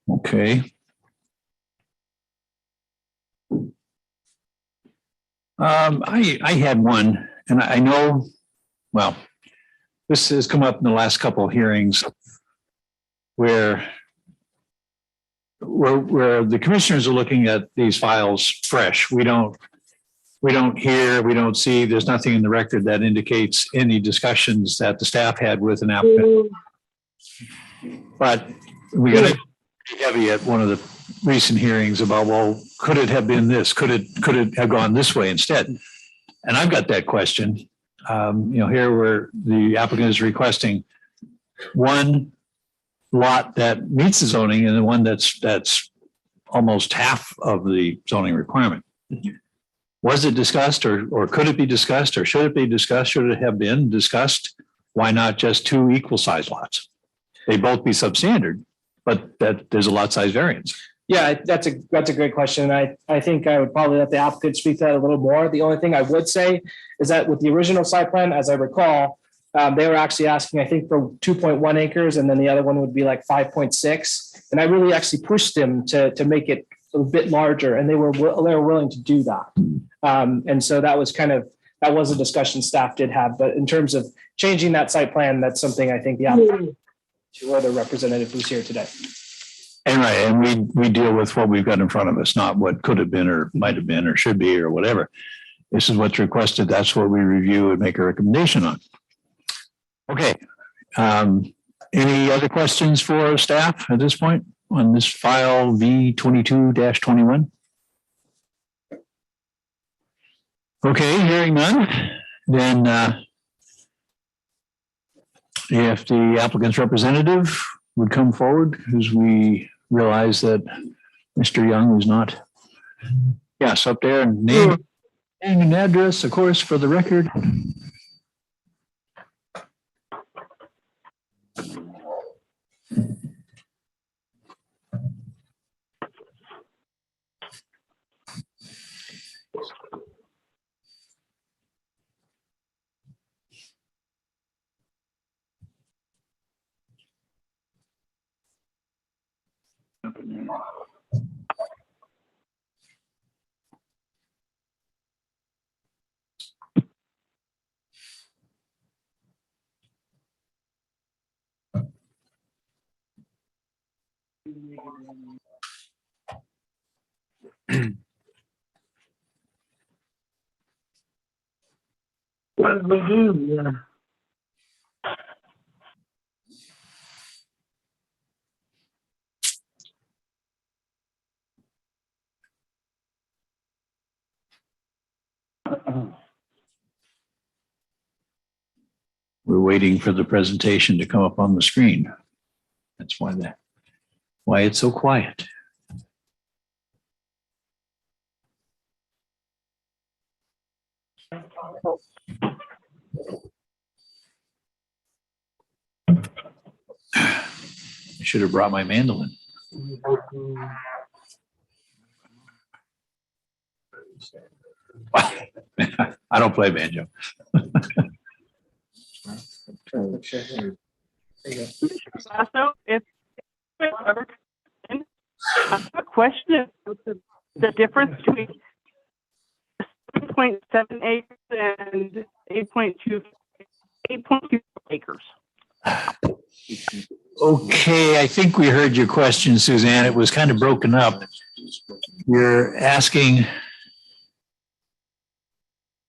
Okay. I had one, and I know, well, this has come up in the last couple of hearings where the commissioners are looking at these files fresh. We don't hear, we don't see, there's nothing in the record that indicates any discussions that the staff had with an applicant. But we got heavy at one of the recent hearings about, well, could it have been this? Could it have gone this way instead? And I've got that question. Here where the applicant is requesting one lot that meets the zoning and the one that's almost half of the zoning requirement. Was it discussed or could it be discussed or should it be discussed? Should it have been discussed? Why not just 2 equal size lots? They both be substandard, but that there's a lot size variance. Yeah, that's a great question. I think I would probably let the applicant speak to that a little more. The only thing I would say is that with the original site plan, as I recall, they were actually asking, I think, for 2.1 acres, and then the other one would be like 5.6. And I really actually pushed them to make it a bit larger, and they were willing to do that. And so that was a discussion staff did have. But in terms of changing that site plan, that's something I think the applicant to other representative who's here today. And right, and we deal with what we've got in front of us, not what could have been or might have been or should be or whatever. This is what's requested. That's what we review and make a recommendation on. Okay. Any other questions for staff at this point on this file V22-21? Okay, hearing none, then if the applicant's representative would come forward, as we realize that Mr. Young is not. Yes, up there, and name and address, of course, for the record. What did we do? Yeah. We're waiting for the presentation to come up on the screen. That's why it's so quiet. I should have brought my mandolin. I don't play banjo. Also, if I have a question of the difference between 7.7 acres and 8.2 acres. Okay, I think we heard your question, Suzanne. It was kind of broken up. You're asking.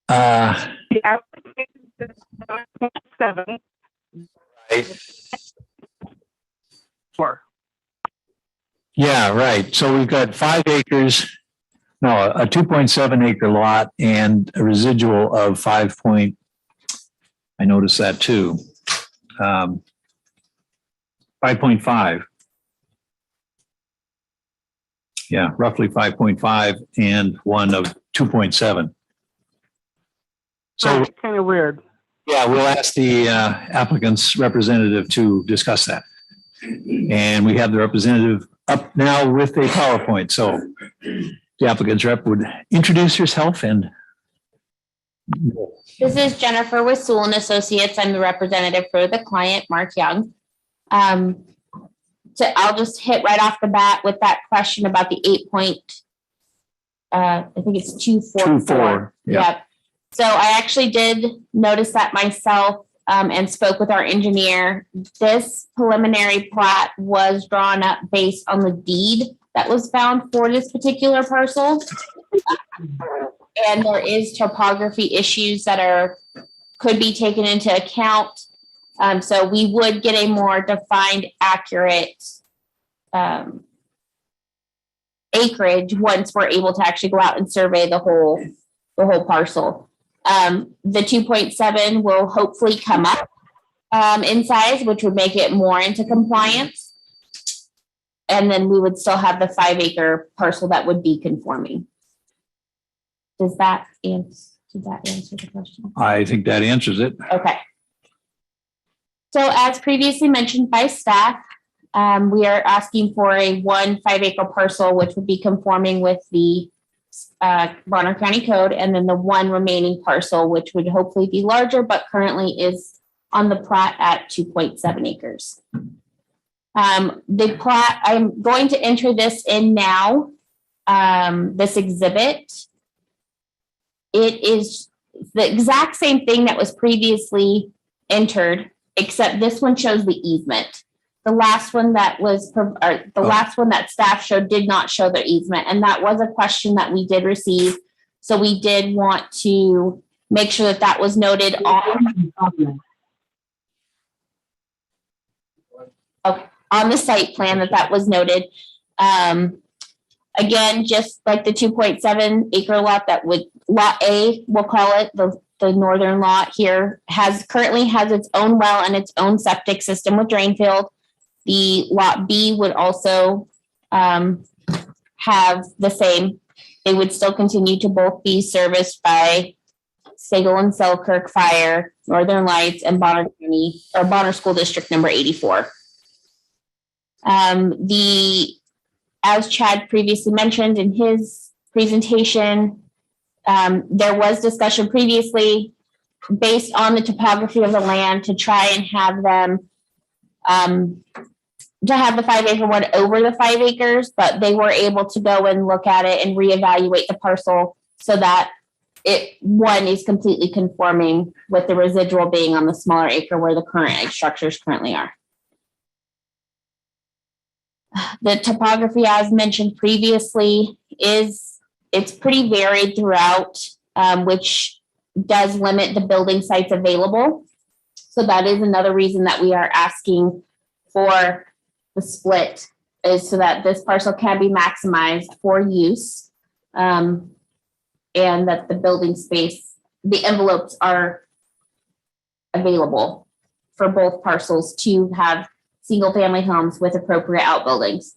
The application is 7.7. Right. Four. Yeah, right. So we've got 5 acres, no, a 2.7 acre lot and a residual of 5 point, I noticed that too. 5.5. Yeah, roughly 5.5 and one of 2.7. So kind of weird. yeah, we'll ask the applicant's representative to discuss that. And we have the representative up now with a PowerPoint. So the applicant's rep would introduce herself and. This is Jennifer with Sewell and Associates. I'm the representative for the client, Mark Young. So I'll just hit right off the bat with that question about the 8 point. I think it's 244. Yep. So I actually did notice that myself and spoke with our engineer. This preliminary plat was drawn up based on the deed that was found for this particular parcel. And there is topography issues that could be taken into account. So we would get a more defined, accurate acreage once we're able to actually go out and survey the whole parcel. The 2.7 will hopefully come up in size, which would make it more into compliance. And then we would still have the 5 acre parcel that would be conforming. Did that answer the question? I think that answers it. Okay. So as previously mentioned by staff, we are asking for a 1 5 acre parcel, which would be conforming with the Bonner County Code, and then the 1 remaining parcel, which would hopefully be larger, but currently is on the plat at 2.7 acres. The plat, I'm going to enter this in now, this exhibit. It is the exact same thing that was previously entered, except this one shows the easement. the last one that was, last one that staff showed did not show the easement. And that was a question that we did receive. So we did want to make sure that that was noted on the site plan, that was noted. Again, just like the 2.7 acre lot that would, lot A, we'll call it, the northern lot here, currently has its own well and its own septic system with drain field. The lot B would also have the same. They would still continue to both be serviced by Sagal and Selkirk Fire, Northern Lights, and Bonner County, or Bonner School District number 84. As Chad previously mentioned in his presentation, there was discussion previously based on the topography of the land to try and have them to have the 5 acre one over the 5 acres, but they were able to go and look at it and reevaluate the parcel so that one is completely conforming with the residual being on the smaller acre where the current structures currently are. The topography, as mentioned previously, it's pretty varied throughout, which does limit the building sites available. So that is another reason that we are asking for the split, is so that this parcel can be maximized for use, and that the building space, the envelopes are available for both parcels to have single family homes with appropriate outbuildings.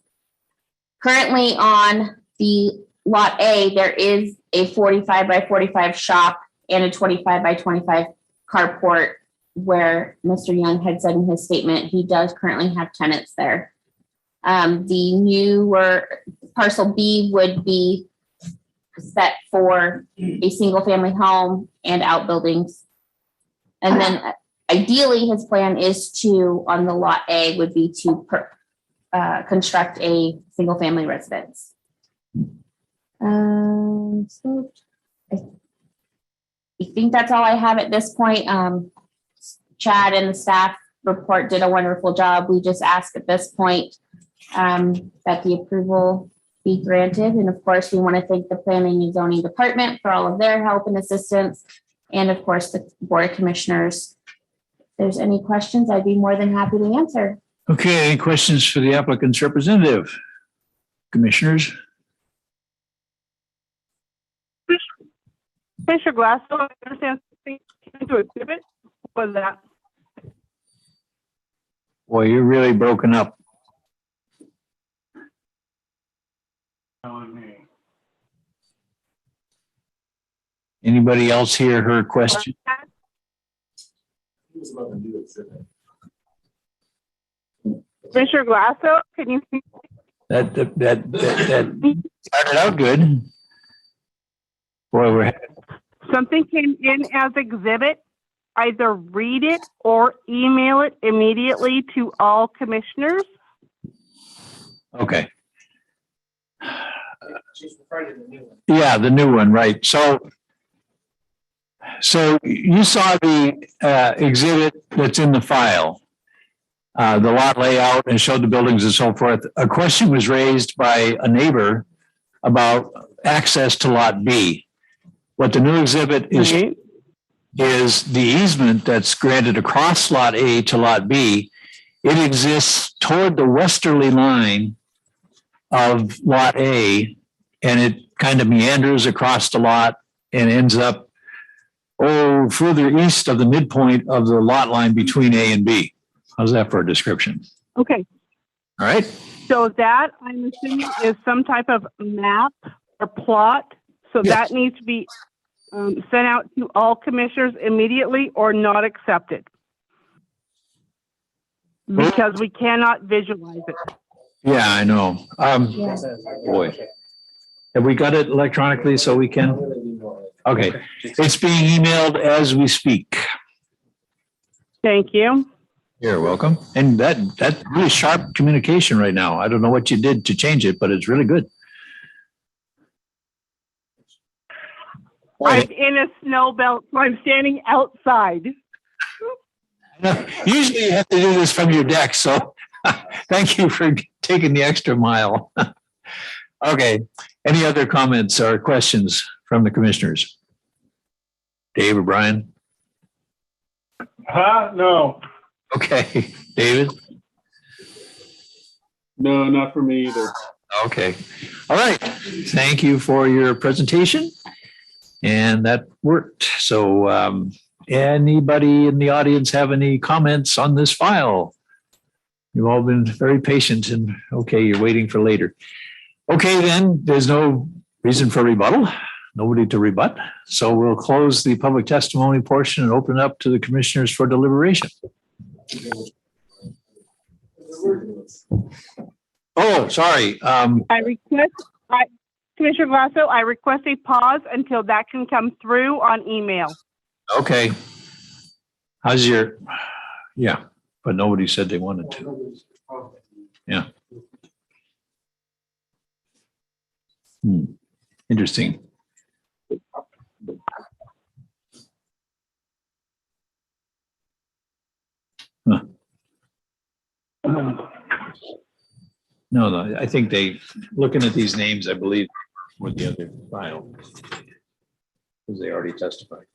Currently on the lot A, there is a 45 by 45 shop and a 25 by 25 carport, where Mr. Young had said in his statement, he does currently have tenants there. The newer parcel B would be set for a single family home and outbuildings. And then ideally, his plan is to, on the lot A, would be to construct a single family residence. So I think that's all I have at this point. Chad and the staff report did a wonderful job. We just ask at this point that the approval be granted. And of course, we want to thank the Planning and Zoning Department for all of their help and assistance. And of course, the Board of Commissioners. If there's any questions, I'd be more than happy to answer. Okay, any questions for the applicant's representative? Commissioners? Commissioner Glassell, I understand something to exhibit. What was that? Boy, you're really broken up. Anybody else hear her question? Commissioner Glassell, can you? That started out good. Boy, Something came in as exhibit. Either read it or email it immediately to all commissioners. Okay. Yeah, the new one, right. So you saw the exhibit that's in the file, the lot layout, and showed the buildings and so forth. A question was raised by a neighbor about access to lot B. What the new exhibit is the easement that's granted across lot A to lot B. It exists toward the westerly line of lot A, and it kind of meanders across the lot and ends up further east of the midpoint of the lot line between A and B. How's that for a description? Okay. All right. So that, I'm assuming, is some type of map or plot. So that needs to be sent out to all commissioners immediately or not accepted, because we cannot visualize it. Yeah, I know. Boy, have we got it electronically so we can? Okay, it's being emailed as we speak. Thank you. You're welcome. And that's really sharp communication right now. I don't know what you did to change it, but it's really good. I'm in a snow belt, so I'm standing outside. Usually you have to do this from your deck, so Thank you for taking the extra mile. Okay, any other comments or questions from the commissioners? Dave or Brian? No. Okay, David? No, not for me either. Okay, all right. Thank you for your presentation. And that worked. So anybody in the audience have any comments on this file? You've all been very patient and okay, you're waiting for later. Okay, then there's no reason for rebuttal, nobody to rebut. So we'll close the public testimony portion and open up to the commissioners for deliberation. Oh, sorry. Commissioner Glasso, I request a pause until that can come through on email. Okay. How's your, yeah, but nobody said they wanted to. Yeah. Interesting. Huh. No, I think looking at these names, I believe with the other file, because they already testified.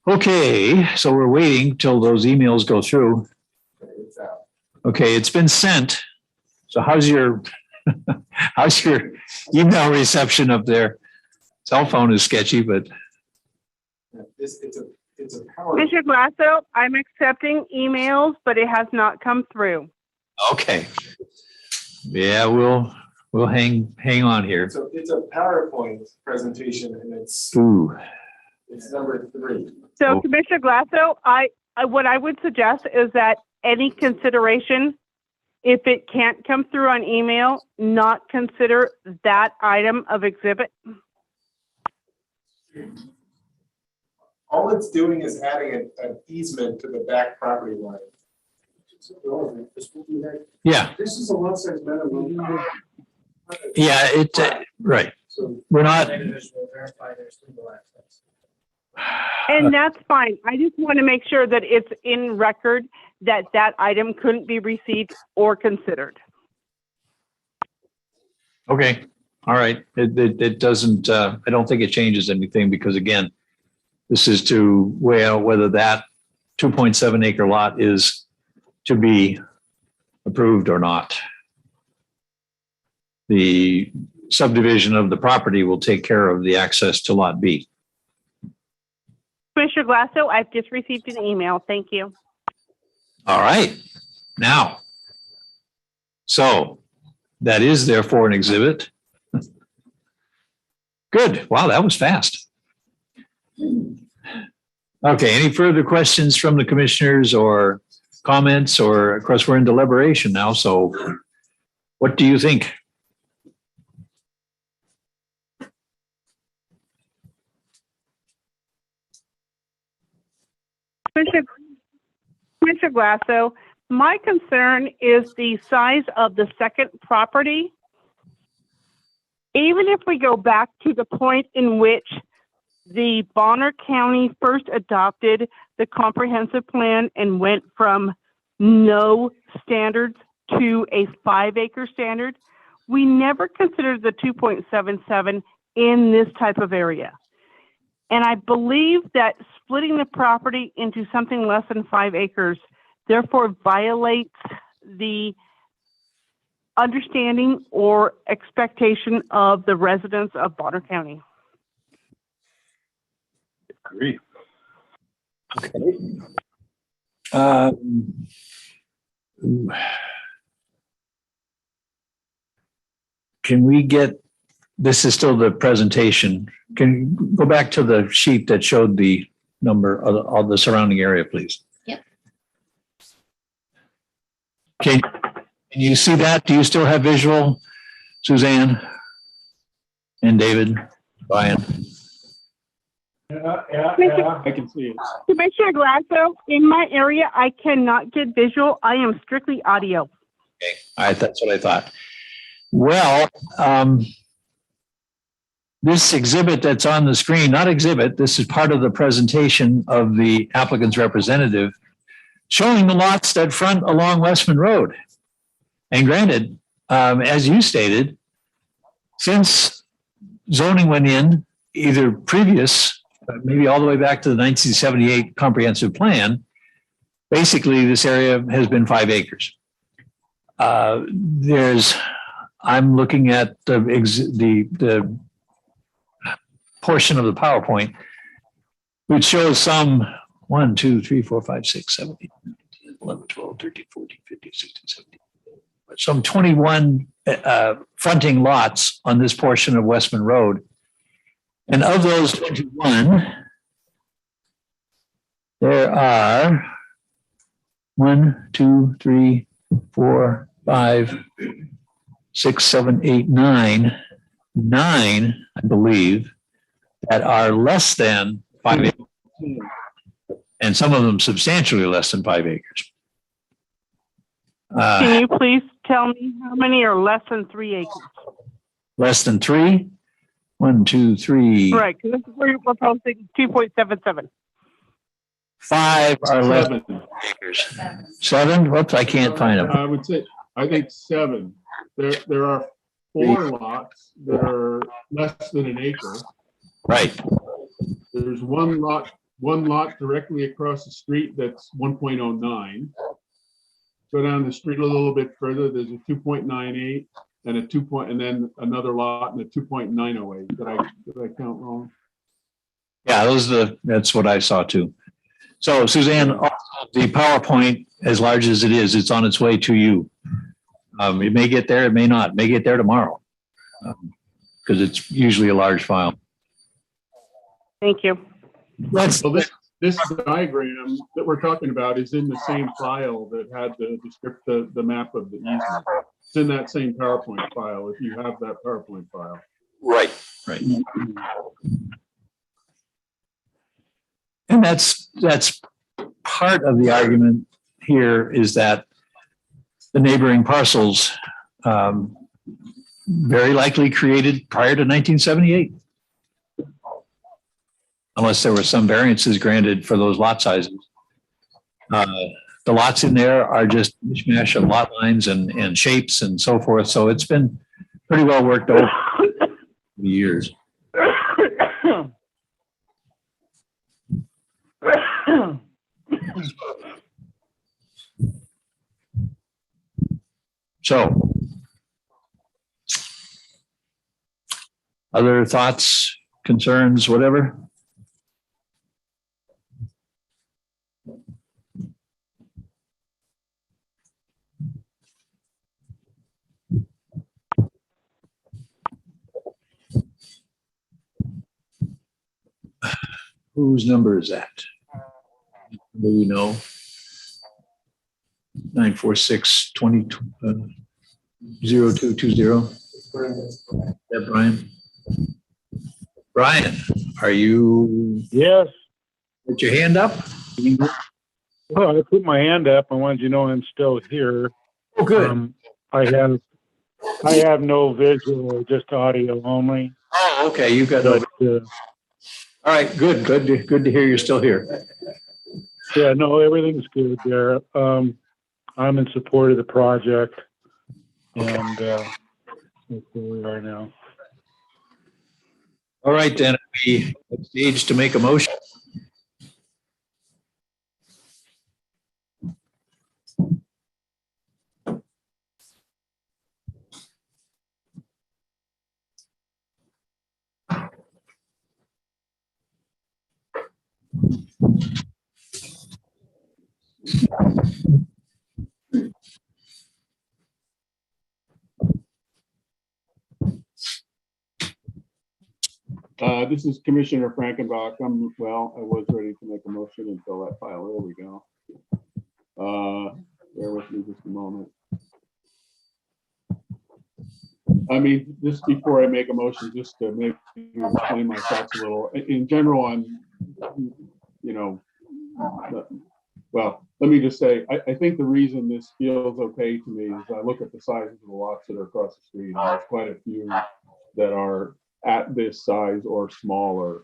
Okay, so we're waiting till those emails go through. Okay, it's been sent. So how's your email reception up there? Cell phone is sketchy, but it's a power. Commissioner Glasso, I'm accepting emails, but it has not come through. okay. Yeah, we'll hang on here. So it's a PowerPoint presentation and it's Ooh. number 3. So Commissioner Glasso, what I would suggest is that any consideration, if it can't come through on email, not consider that item of exhibit. All it's doing is adding an easement to the back property line. Yeah. This is a lot size minimum. Yeah, right. We're not. And that's fine. I just want to make sure that it's in record that that item couldn't be received or considered. Okay, all right. It doesn't, I don't think it changes anything because again, this is to weigh out whether that 2.7 acre lot is to be approved or not. The subdivision of the property will take care of the access to lot B. Commissioner Glasso, I've just received an email. Thank you. All right, now. So that is therefore an exhibit. Good, wow, that was fast. Okay, any further questions from the commissioners or comments, or of course we're in deliberation now, so what do you think? Commissioner Glasso, my concern is the size of the second property. Even if we go back to the point in which the Bonner County first adopted the comprehensive plan and went from no standards to a 5 acre standard, we never considered the 2.77 in this type of area. And I believe that splitting the property into something less than 5 acres therefore violates the understanding or expectation of the residents of Bonner County. Agree. Okay. Can we get, this is still the presentation. Can you go back to the sheet that showed the number of the surrounding area, please? Yep. Can you see that? Do you still have visual, Suzanne and David, Brian? Yeah, I can see it. Commissioner Glasso, in my area, I cannot get visual. I am strictly audio. Okay, all right, that's what I thought. Well, this exhibit that's on the screen, not exhibit, this is part of the presentation of the applicant's representative, showing the lots that front along Westman Road. And granted, as you stated, since zoning went in, either previous, maybe all the way back to the 1978 comprehensive plan, basically this area has been 5 acres. I'm looking at the portion of the PowerPoint, which shows some 1, 2, 3, 4, 5, 6, 7, 8, 9, 10, 11, 12, 13, 14, 15, 16, 17, some 21 fronting lots on this portion of Westman Road. And of those 21, there are 1, 2, 3, 4, 5, 6, 7, 8, 9, 9, I believe, that are less than 5 acres. And some of them substantially less than 5 acres. Can you please tell me how many are less than 3 acres? Less than 3? 1, 2, 3. Right, because this is where you're proposing 2.77. 5 are less than 5 acres. 7? Whoops, I can't find them. I would say, I think 7. There are 4 lots that are less than an acre. Right. There's one lot directly across the street that's 1.09. Go down the street a little bit further, there's a 2.98 and a 2. And then another lot and a 2.908. Did I count wrong? Yeah, that's what I saw too. So Suzanne, the PowerPoint, as large as it is, it's on its way to you. It may get there, it may not. It may get there tomorrow, because it's usually a large file. Thank you. So this diagram that we're talking about is in the same file that had the map of the easement. It's in that same PowerPoint file, if you have that PowerPoint file. Right. Right. And that's part of the argument here, is that the neighboring parcels very likely created prior to 1978. Unless there were some variances granted for those lot sizes. The lots in there are just a mishmash of lot lines and shapes and so forth. So it's been pretty well worked over the years. So, other thoughts, concerns, whatever? Whose number is that? Do we know? 946-0220. Is that Brian? Brian, are you? Yes. Put your hand up. Well, I put my hand up. I wanted you to know I'm still here. Oh, good. I have no visual, just audio only. Oh, okay. You got no. All right, good to hear you're still here. Yeah, no, everything's good there. I'm in support of the project, and that's where we are now. All right, then, we have stage to make a motion. This is Commissioner Frankenbach. I was ready to make a motion until that file. There we go. Bear with me just a moment. I mean, just before I make a motion, just to maybe explain my thoughts a little. In general, well, let me just say, I think the reason this feels okay to me is I look at the sizes of the lots that are across the street, and there's quite a few that are at this size or smaller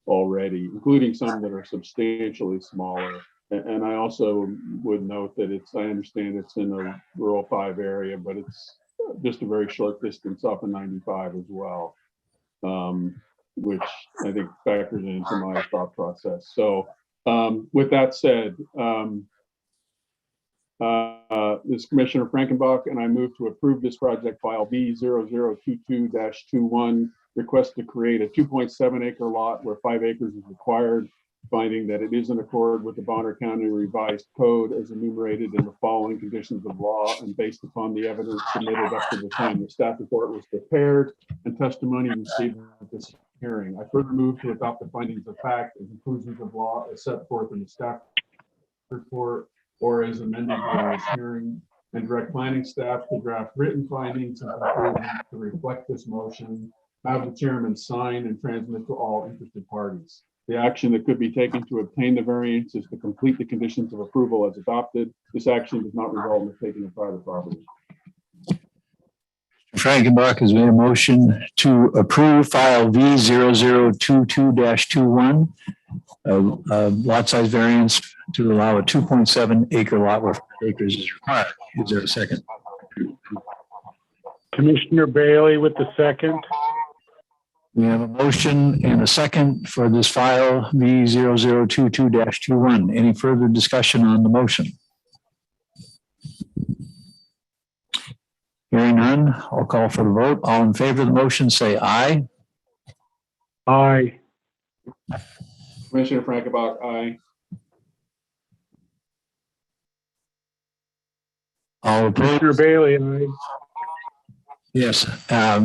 already, including some that are substantially smaller And I also would note that I understand it's in a rural 5 area, but it's just a very short distance off of 95 as well, which I think factors into my thought process. So with that said, this is Commissioner Frankenbach, and I move to approve this project file B0022-21, request to create a 2.7 acre lot where 5 acres is required, finding that it is in accord with the Bonner County Revised Code as enumerated in the following conditions of law and based upon the evidence submitted up to the time the staff report was prepared and testimony received at this hearing. I further move to adopt the findings of fact and conclusions of law as set forth in the staff report or as amended during this hearing, and direct planning staff to draft written findings and conclusions to reflect this motion, have the chairman sign and transmit to all interested parties. The action that could be taken to obtain the variance is to complete the conditions of approval as adopted. This action does not result in the taking of private property. Frankenbach has made a motion to approve file V0022-21, lot size variance to allow a 2.7 acre lot where 5 acres is required. Is there a second? Commissioner Bailey with the second. We have a motion and a second for this file V0022-21. Any further discussion on the motion? Hearing none, I'll call for the vote. All in favor of the motion, say aye. Aye. Commissioner Frankenbach, aye. All opposed? Commissioner Bailey, aye. Yes,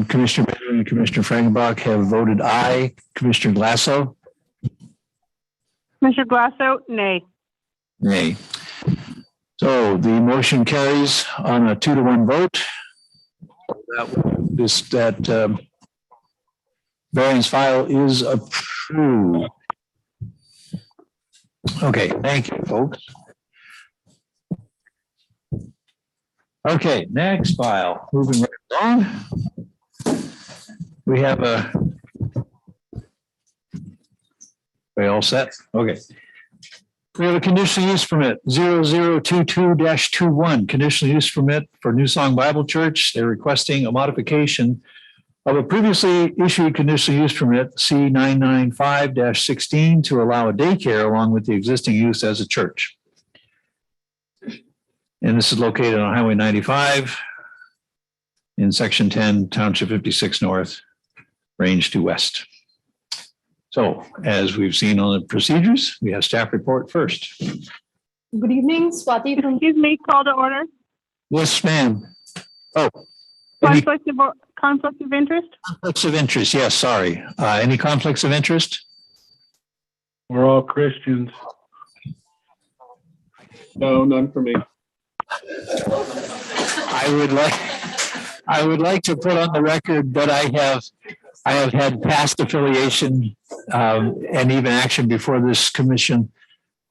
Commissioner Bailey and Commissioner Frankenbach have voted aye. Commissioner Glasso? Commissioner Glasso, nay. Nay. So the motion carries on a 2-to-1 vote. That variance file is approved. Okay, thank you, folks. Okay, next file, moving right along. We have we all set? Okay. We have a conditional use permit, 0022-21, conditional use permit for New Song Bible Church. They're requesting a modification of a previously issued conditional use permit, C995-16, to allow a daycare along with the existing use as a church. And this is located on Highway 95 in Section 10, Township 56 North, Range 2 West. So as we've seen on the procedures, we have staff report first. Good evening, Swati from. Excuse me, call to order. Yes, ma'am. Oh. Conflict of interest? Conflicts of interest, yes, sorry. Any conflicts of interest? We're all Christians. No, none for me. I would like to put on the record that I have had past affiliation and even action before this commission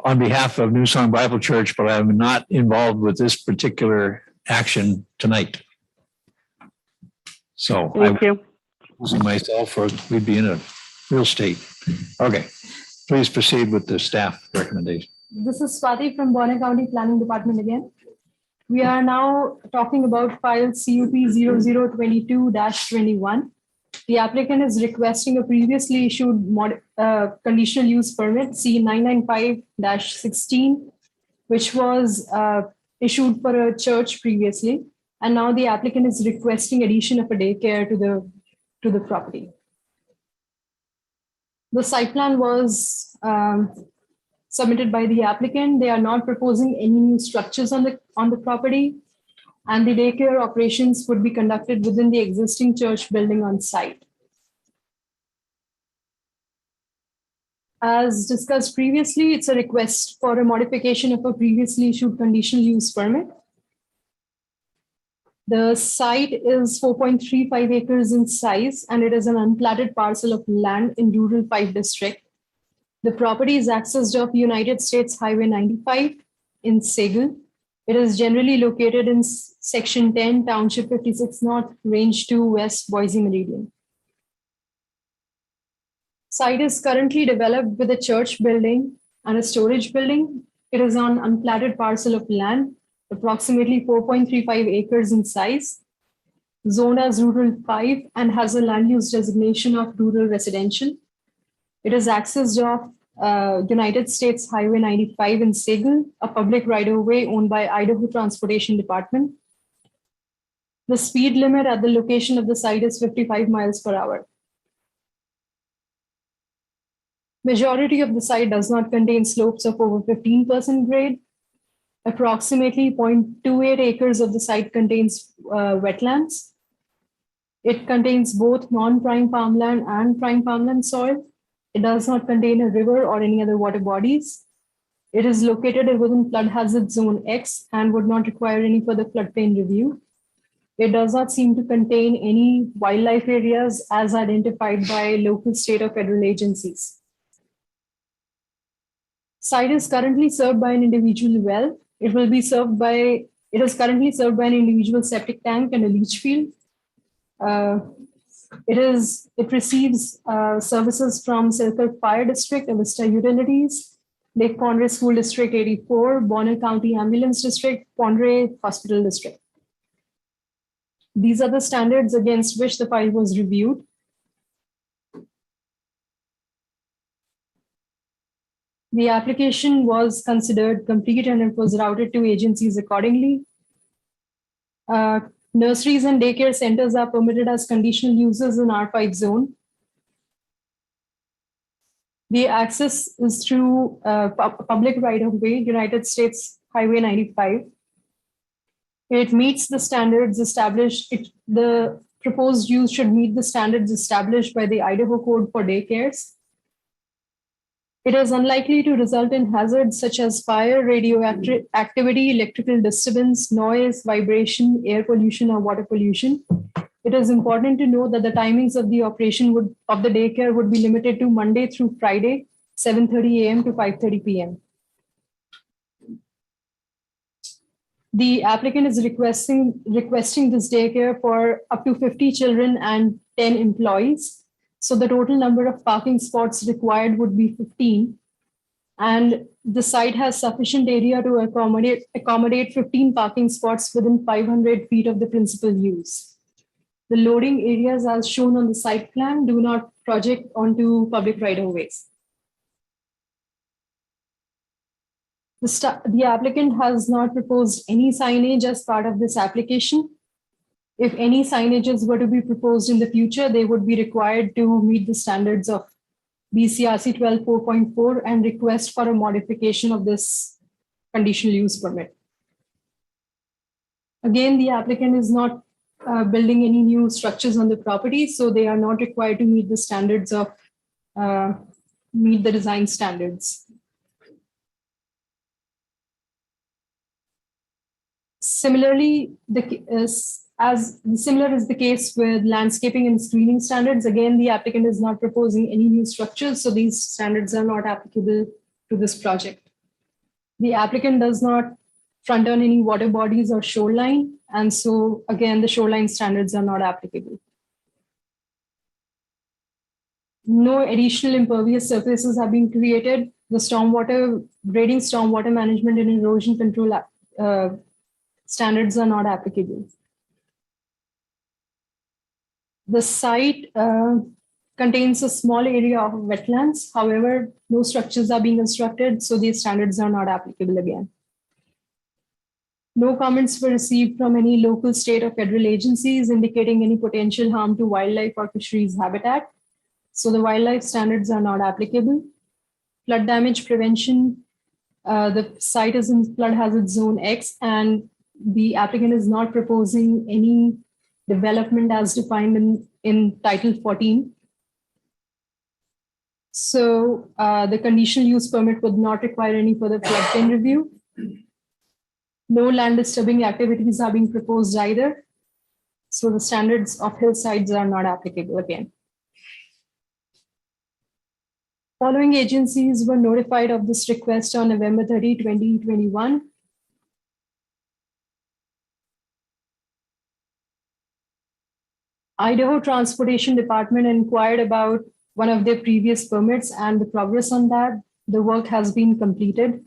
on behalf of New Song Bible Church, but I'm not involved with this particular action tonight. So thank you. Using myself, or we'd be in a real state. Okay, please proceed with the staff recommendation. This is Swati from Bonner County Planning Department again. We are now talking about file CUP 0022-21. The applicant is requesting a previously issued conditional use permit C995-16, which was issued for a church previously. And now the applicant is requesting addition of a daycare to the property. The site plan was submitted by the applicant. They are not proposing any new structures on the property, and the daycare operations would be conducted within the existing church building on site. As discussed previously, it's a request for a modification of a previously issued conditional use permit. The site is 4.35 acres in size, and it is an unplatted parcel of land in Rural 5 district. The property is accessed off United States Highway 95 in Segal. It is generally located in Section 10, Township 56 North, Range 2 West, Boise Meridian. Site is currently developed with a church building and a storage building. It is on unplatted parcel of land, approximately 4.35 acres in size, zoned as Rural 5 and has a land use designation of rural residential. It is accessed off United States Highway 95 in Segal, a public right-of-way owned by Idaho Transportation Department. The speed limit at the location of the site is 55 miles per hour. Majority of the site does not contain slopes of over 15% grade. Approximately 0.28 acres of the site contains wetlands. It contains both non-prime farmland and prime farmland soil. It does not contain a river or any other water bodies. It is located within flood hazard zone X and would not require any further floodplain review. It does not seem to contain any wildlife areas as identified by local, state, or federal agencies. Site is currently served by an individual well. It is currently served by an individual septic tank and a leach field. It receives services from Selkirk Fire District, Avista Utilities, Lake Pondere School District 84, Bonner County Ambulance District, Pondere Hospital District. These are the standards against which the file was reviewed. The application was considered complete and it was routed to agencies accordingly. Nurseries and daycare centers are permitted as conditional uses in R5 zone. The access is through public right-of-way, United States Highway 95. It meets the standards established. The proposed use should meet the standards established by the Idaho Code for daycares. It is unlikely to result in hazards such as fire, radioactivity, electrical disturbance, noise, vibration, air pollution, or water pollution. It is important to note that the timings of the operation of the daycare would be limited to Monday through Friday, 7:30 a.m. to 5:30 p.m. The applicant is requesting this daycare for up to 50 children and 10 employees. So the total number of parking spots required would be 15. And the site has sufficient area to accommodate 15 parking spots within 500 feet of the principal use. The loading areas as shown on the site plan do not project onto public right-of-ways. The applicant has not proposed any signage as part of this application. If any signages were to be proposed in the future, they would be required to meet the standards of BCRC 12.4.4 and request for a modification of this conditional use permit. Again, the applicant is not building any new structures on the property, so they are not required to meet the standards of meet the design standards. Similarly, similar is the case with landscaping and screening standards. Again, the applicant is not proposing any new structures, so these standards are not applicable to this project. The applicant does not front on any water bodies or shoreline, and so again, the shoreline standards are not applicable. No additional impervious surfaces have been created. The grading, stormwater management, and erosion control standards are not applicable. The site contains a small area of wetlands. However, no structures are being constructed, so these standards are not applicable again. No comments were received from any local, state, or federal agencies indicating any potential harm to wildlife or fisheries habitat. So the wildlife standards are not applicable. Flood damage prevention, the site is in flood hazard zone X, and the applicant is not proposing any development as defined in Title 14. So the conditional use permit would not require any further floodplain review. No land disturbing activities are being proposed either. So the standards of hillsides are not applicable again. Following agencies were notified of this request on November 30, 2021. Idaho Transportation Department inquired about one of their previous permits and the progress on that. The work has been completed.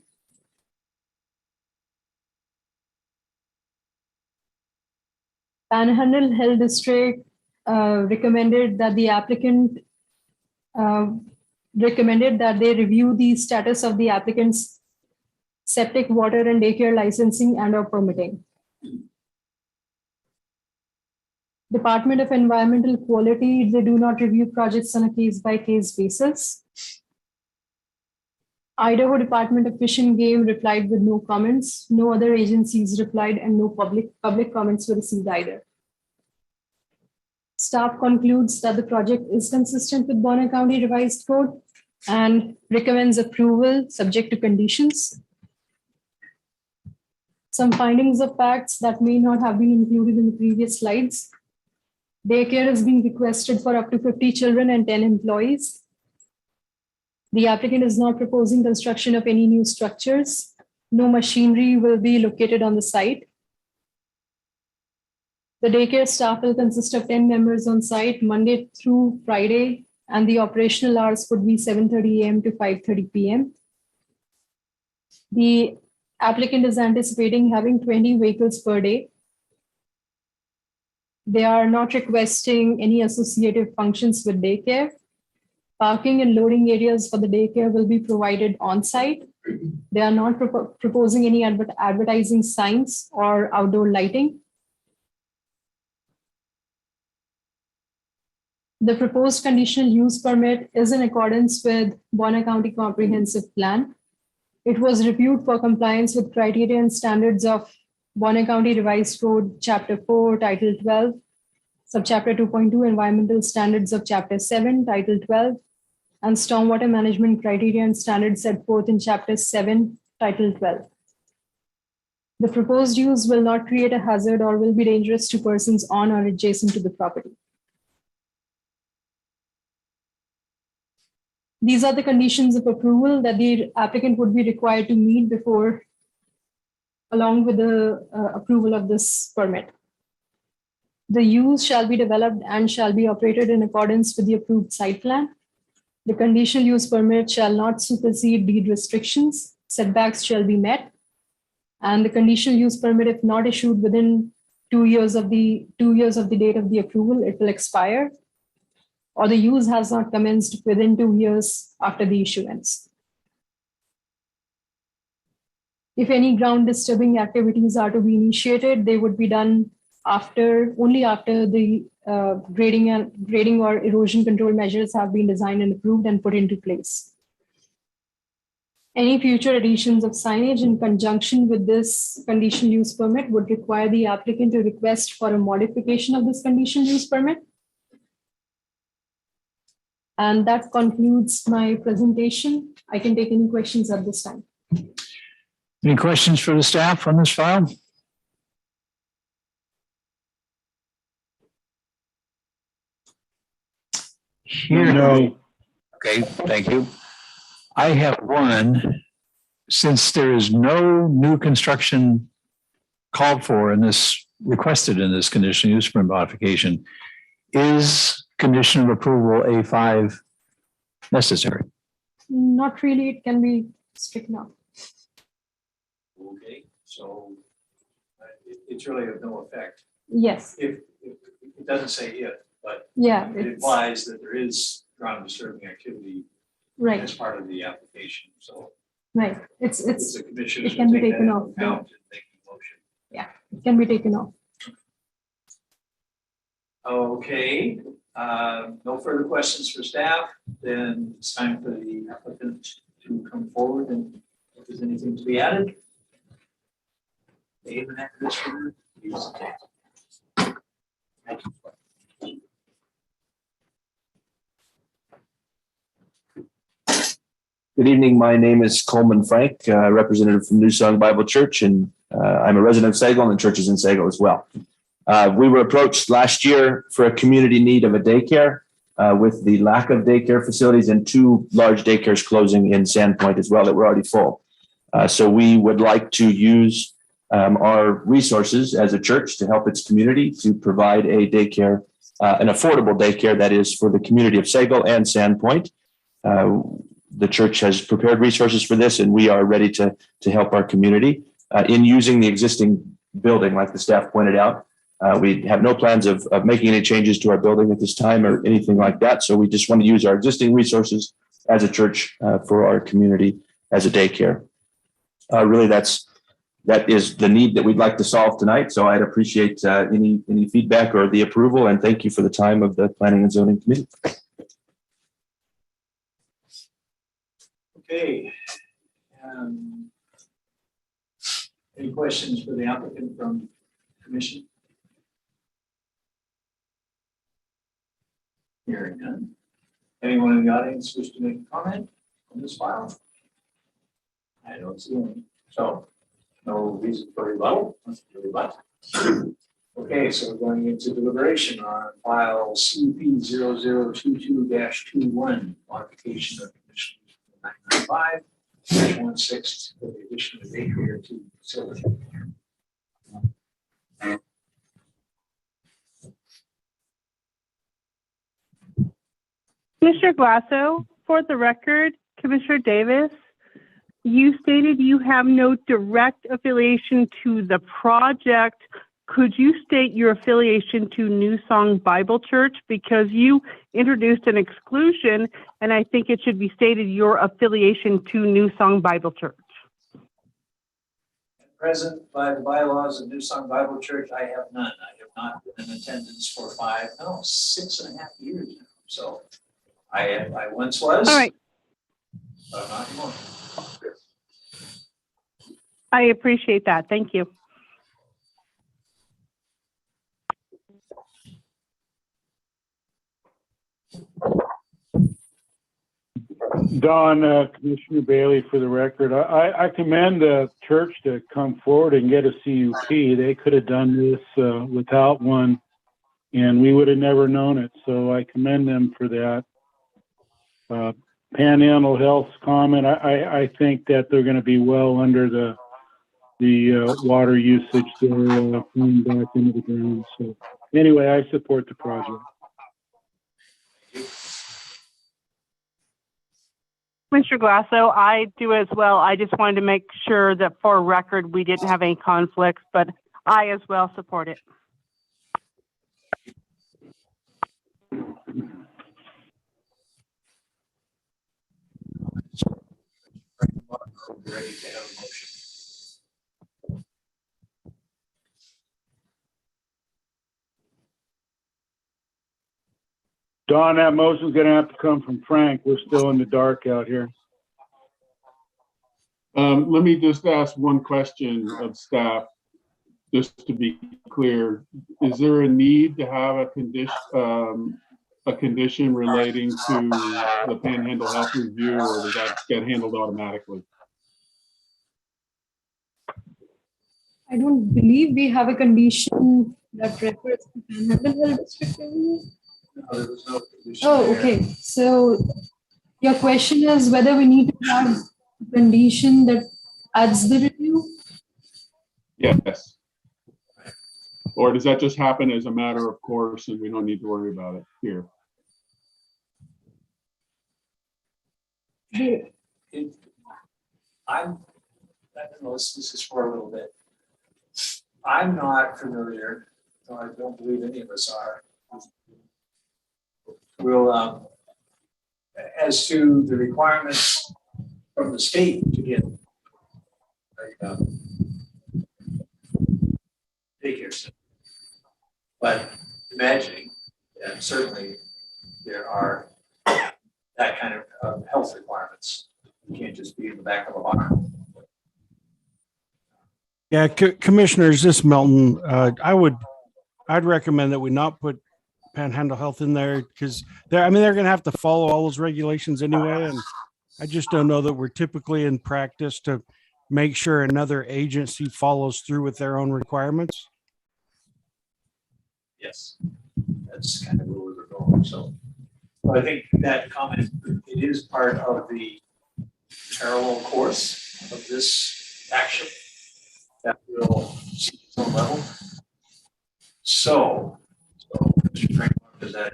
Panhandle Health District recommended that the applicant recommended that they review the status of the applicant's septic, water, and daycare licensing and/or permitting. Department of Environmental Quality, they do not review projects on a case-by-case basis. Idaho Department of Fish and Game replied with no comments. No other agencies replied, and no public comments were received either. Staff concludes that the project is consistent with Bonner County Revised Code and recommends approval subject to conditions. Some findings of facts that may not have been included in the previous slides. Daycare is being requested for up to 50 children and 10 employees. The applicant is not proposing construction of any new structures. No machinery will be located on the site. The daycare staff will consist of 10 members on site Monday through Friday, and the operational hours would be 7:30 a.m. to 5:30 p.m. The applicant is anticipating having 20 vehicles per day. They are not requesting any associative functions with daycare. Parking and loading areas for the daycare will be provided on site. They are not proposing any advertising signs or outdoor lighting. The proposed conditional use permit is in accordance with Bonner County Comprehensive Plan. It was reviewed for compliance with criteria and standards of Bonner County Revised Code, Chapter 4, Title 12, Subchapter 2.2, Environmental Standards of Chapter 7, Title 12, and Stormwater Management Criteria and Standards set forth in Chapter 7, Title 12. The proposed use will not create a hazard or will be dangerous to persons on or adjacent to the property. These are the conditions of approval that the applicant would be required to meet before, along with the approval of this permit. The use shall be developed and shall be operated in accordance with the approved site plan. The conditional use permit shall not supersede deed restrictions. Setbacks shall be met. And the conditional use permit, if not issued within 2 years of the date of the approval, it will expire, or the use has not commenced within 2 years after the issuance. If any ground disturbing activities are to be initiated, they would be done only after the grading or erosion control measures have been designed and approved and put into place. Any future additions of signage in conjunction with this conditional use permit would require the applicant to request for a modification of this conditional use permit. And that concludes my presentation. I can take any questions at this time. Any questions for the staff on this file? Here. No. Okay, thank you. I have one. Since there is no new construction called for in this, requested in this conditional use permit modification, is condition of approval A5 necessary? Not really, it can be stricken out. Okay, so it's really of no effect. Yes. If it doesn't say if, but yeah, it implies that there is ground disturbing activity right as part of the application. So right, it's the commission it can be taken off. Account and make a motion. Yeah, it can be taken off. Okay, no further questions for staff. Then it's time for the applicant to come forward and if there's anything to be added. Name and address for please. Thank you. Good evening. My name is Coleman Frank, representative from New Song Bible Church, and I'm a resident of Sagal, and the church is in Sagal as well. We were approached last year for a community need of a daycare with the lack of daycare facilities and 2 large daycares closing in Sandpoint as well that were already full. So we would like to use our resources as a church to help its community to provide a daycare, an affordable daycare that is for the community of Sagal and Sandpoint. The church has prepared resources for this, and we are ready to help our community in using the existing building, like the staff pointed out. We have no plans of making any changes to our building at this time or anything like that. So we just want to use our existing resources as a church for our community as a daycare. Really, that is the need that we'd like to solve tonight. So I'd appreciate any feedback or the approval, and thank you for the time of the Planning and Zoning Committee. Okay. Any questions for the applicant from commission? Hearing none. Anyone in the audience wish to make a comment on this file? I don't see any. So no reason for rebuttal. Okay, so we're going into deliberation on file CUP 0022-21, modification of condition 995-16 for the addition of daycare to facility. Commissioner Glasso, for the record, Commissioner Davis, you stated you have no direct affiliation to the project. Could you state your affiliation to New Song Bible Church? Because you introduced an exclusion, and I think it should be stated your affiliation to New Song Bible Church. Present by the bylaws of New Song Bible Church, I have none. I have not been in attendance for 6.5 years now. So I once was. All right. But not anymore. I appreciate that. Thank you. Don, Commissioner Bailey, for the record, I commend the church to come forward and get a CUP. They could have done this without one, and we would have never known it. So I commend them for that. Panhandle Health's comment, I think that they're going to be well under the water usage there coming back into the ground. So anyway, I support the project. Mr. Glasso, I do as well. I just wanted to make sure that for record, we didn't have any conflicts, but I as well support it. Ready to have a motion. Don, that motion's going to have to come from Frank. We're still in the dark out here. Let me just ask one question of staff, just to be clear. Is there a need to have a condition relating to the Panhandle Health Review, or does that get handled automatically? I don't believe we have a condition that refers to Panhandle Health District Review. No, there was no condition Oh, there. okay. So your question is whether we need to have a condition that adds the review? Yes. Or does that just happen as a matter of course and we don't need to worry about it here? I'm, this is for a little bit. I'm not familiar, so I don't believe any of us are. We'll, as to the requirements from the state to get daycare center. But imagining, and certainly there are that kind of health requirements. You can't just be in the back of a barn. Yeah, Commissioners, this is Milton. I'd recommend that we not put Panhandle Health in there because they're going to have to follow all those regulations anyway. And I just don't know that we're typically in practice to make sure another agency follows through with their own requirements. Yes, that's kind of where we were going. So I think that comment, it is part of the parallel course of this action that will see its own level. So Mr. Frank, does that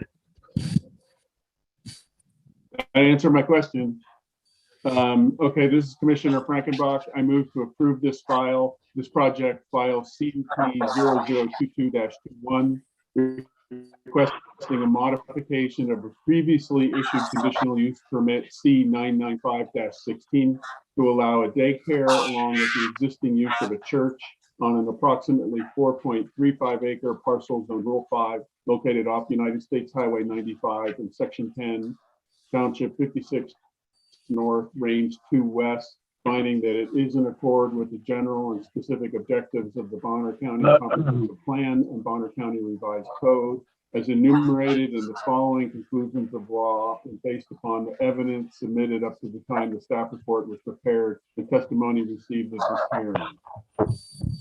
I answer my question. Okay, this is Commissioner Frankenbach. I move to approve this project file CP0022-21, requesting a modification of a previously issued conditional use permit C995-16 to allow a daycare along with the existing use of a church on an approximately 4.35 acre parcel zone Rule 5 located off United States Highway 95 in Section 10, Township 56 North, Range 2 West, finding that it is in accord with the general and specific objectives of the Bonner County Comprehensive Plan and Bonner County Revised Code, as enumerated in the following conclusions of law and based upon the evidence submitted up to the time the staff report was prepared and testimony received at this hearing.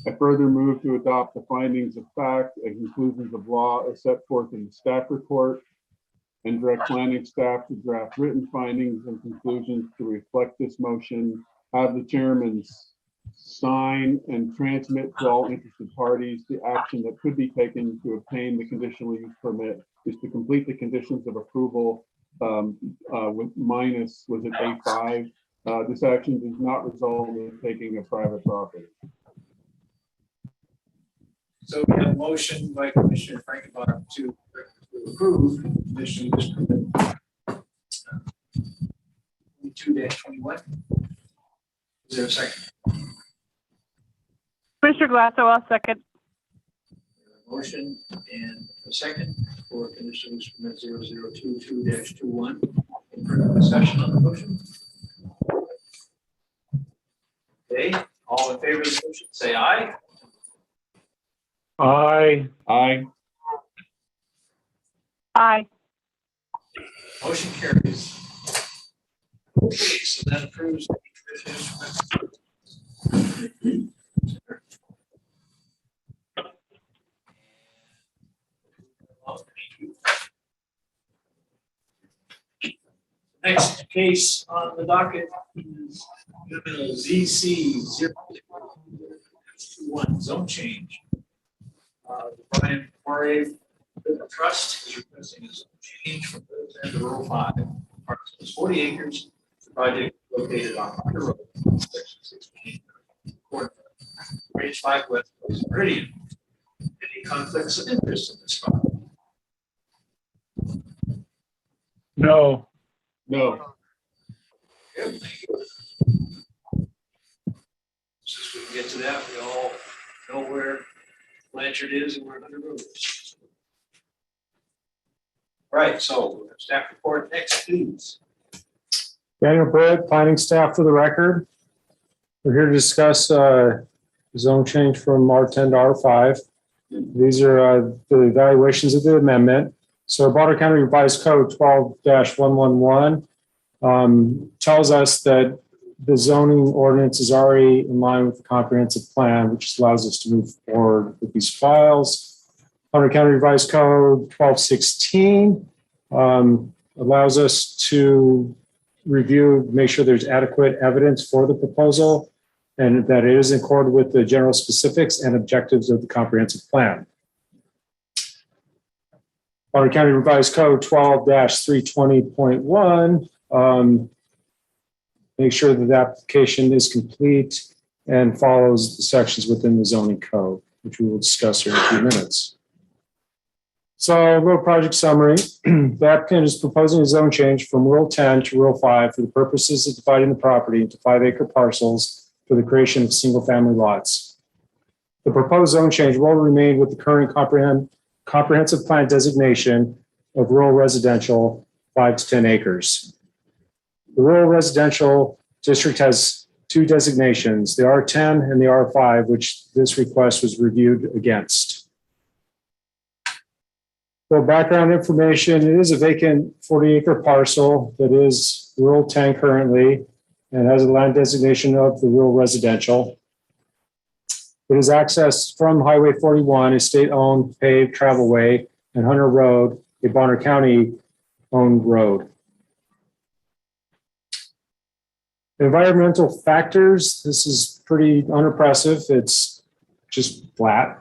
I further move to adopt the findings of fact and conclusions of law as set forth in the staff report and direct planning staff to draft written findings and conclusions to reflect this motion, have the chairman sign and transmit to all interested parties. The action that could be taken to obtain the conditional use permit is to complete the conditions of approval with minus, was it A5? This action does not result in taking a private property. So we have a motion by Commissioner Frankenbach to approve conditional use permit 22-21. Is there a second? Commissioner Glassell, I'll second. Motion and a second for conditional use permit 0022-21. Any further discussion on the motion? Okay, all in favor of the motion, say aye. Aye. Aye. Aye. Motion carries. Okay, so that approves the conditional use permit. Next case on the docket is ZC 021 zone change. Brian Murray Trust is requesting a zone change from residential to rural 5. Parcels 40 acres. The project located on Hunter Road, section 16, Range 5 West Coast Meridian. Any conflicts of interest in this project? No. No. Good, thank you. Since we can get to that, we all know where Blanchard is and where Hunter Road is. Right, so staff report next, please. Daniel Britt, planning staff for the record. We're here to discuss zone change from R10 to R5. These are the evaluations of the amendment. So Bonner County Revised Code 12-111 tells us that the zoning ordinance is already in line with the comprehensive plan, which allows us to move forward with these files. Bonner County Revised Code 12-16 allows us to review, make sure there's adequate evidence for the proposal and that it is in accord with the general specifics and objectives of the comprehensive plan. Bonner County Revised Code 12-320.1 make sure that the application is complete and follows the sections within the zoning code, which we will discuss here in a few minutes. So a little project summary. The applicant is proposing a zone change from Rural 10 to Rural 5 for the purposes of dividing the property into 5-acre parcels for the creation of single-family lots. The proposed zone change will remain with the current comprehensive plan designation of rural residential 5 to 10 acres. The rural residential district has two designations, the R10 and the R5, which this request was reviewed against. For background information, it is a vacant 40-acre parcel that is rural 10 currently and has a land designation of the rural residential. It is accessed from Highway 41, a state-owned paved travelway, and Hunter Road, a Bonner County-owned road. Environmental factors, this is pretty unimpressive. It's just flat.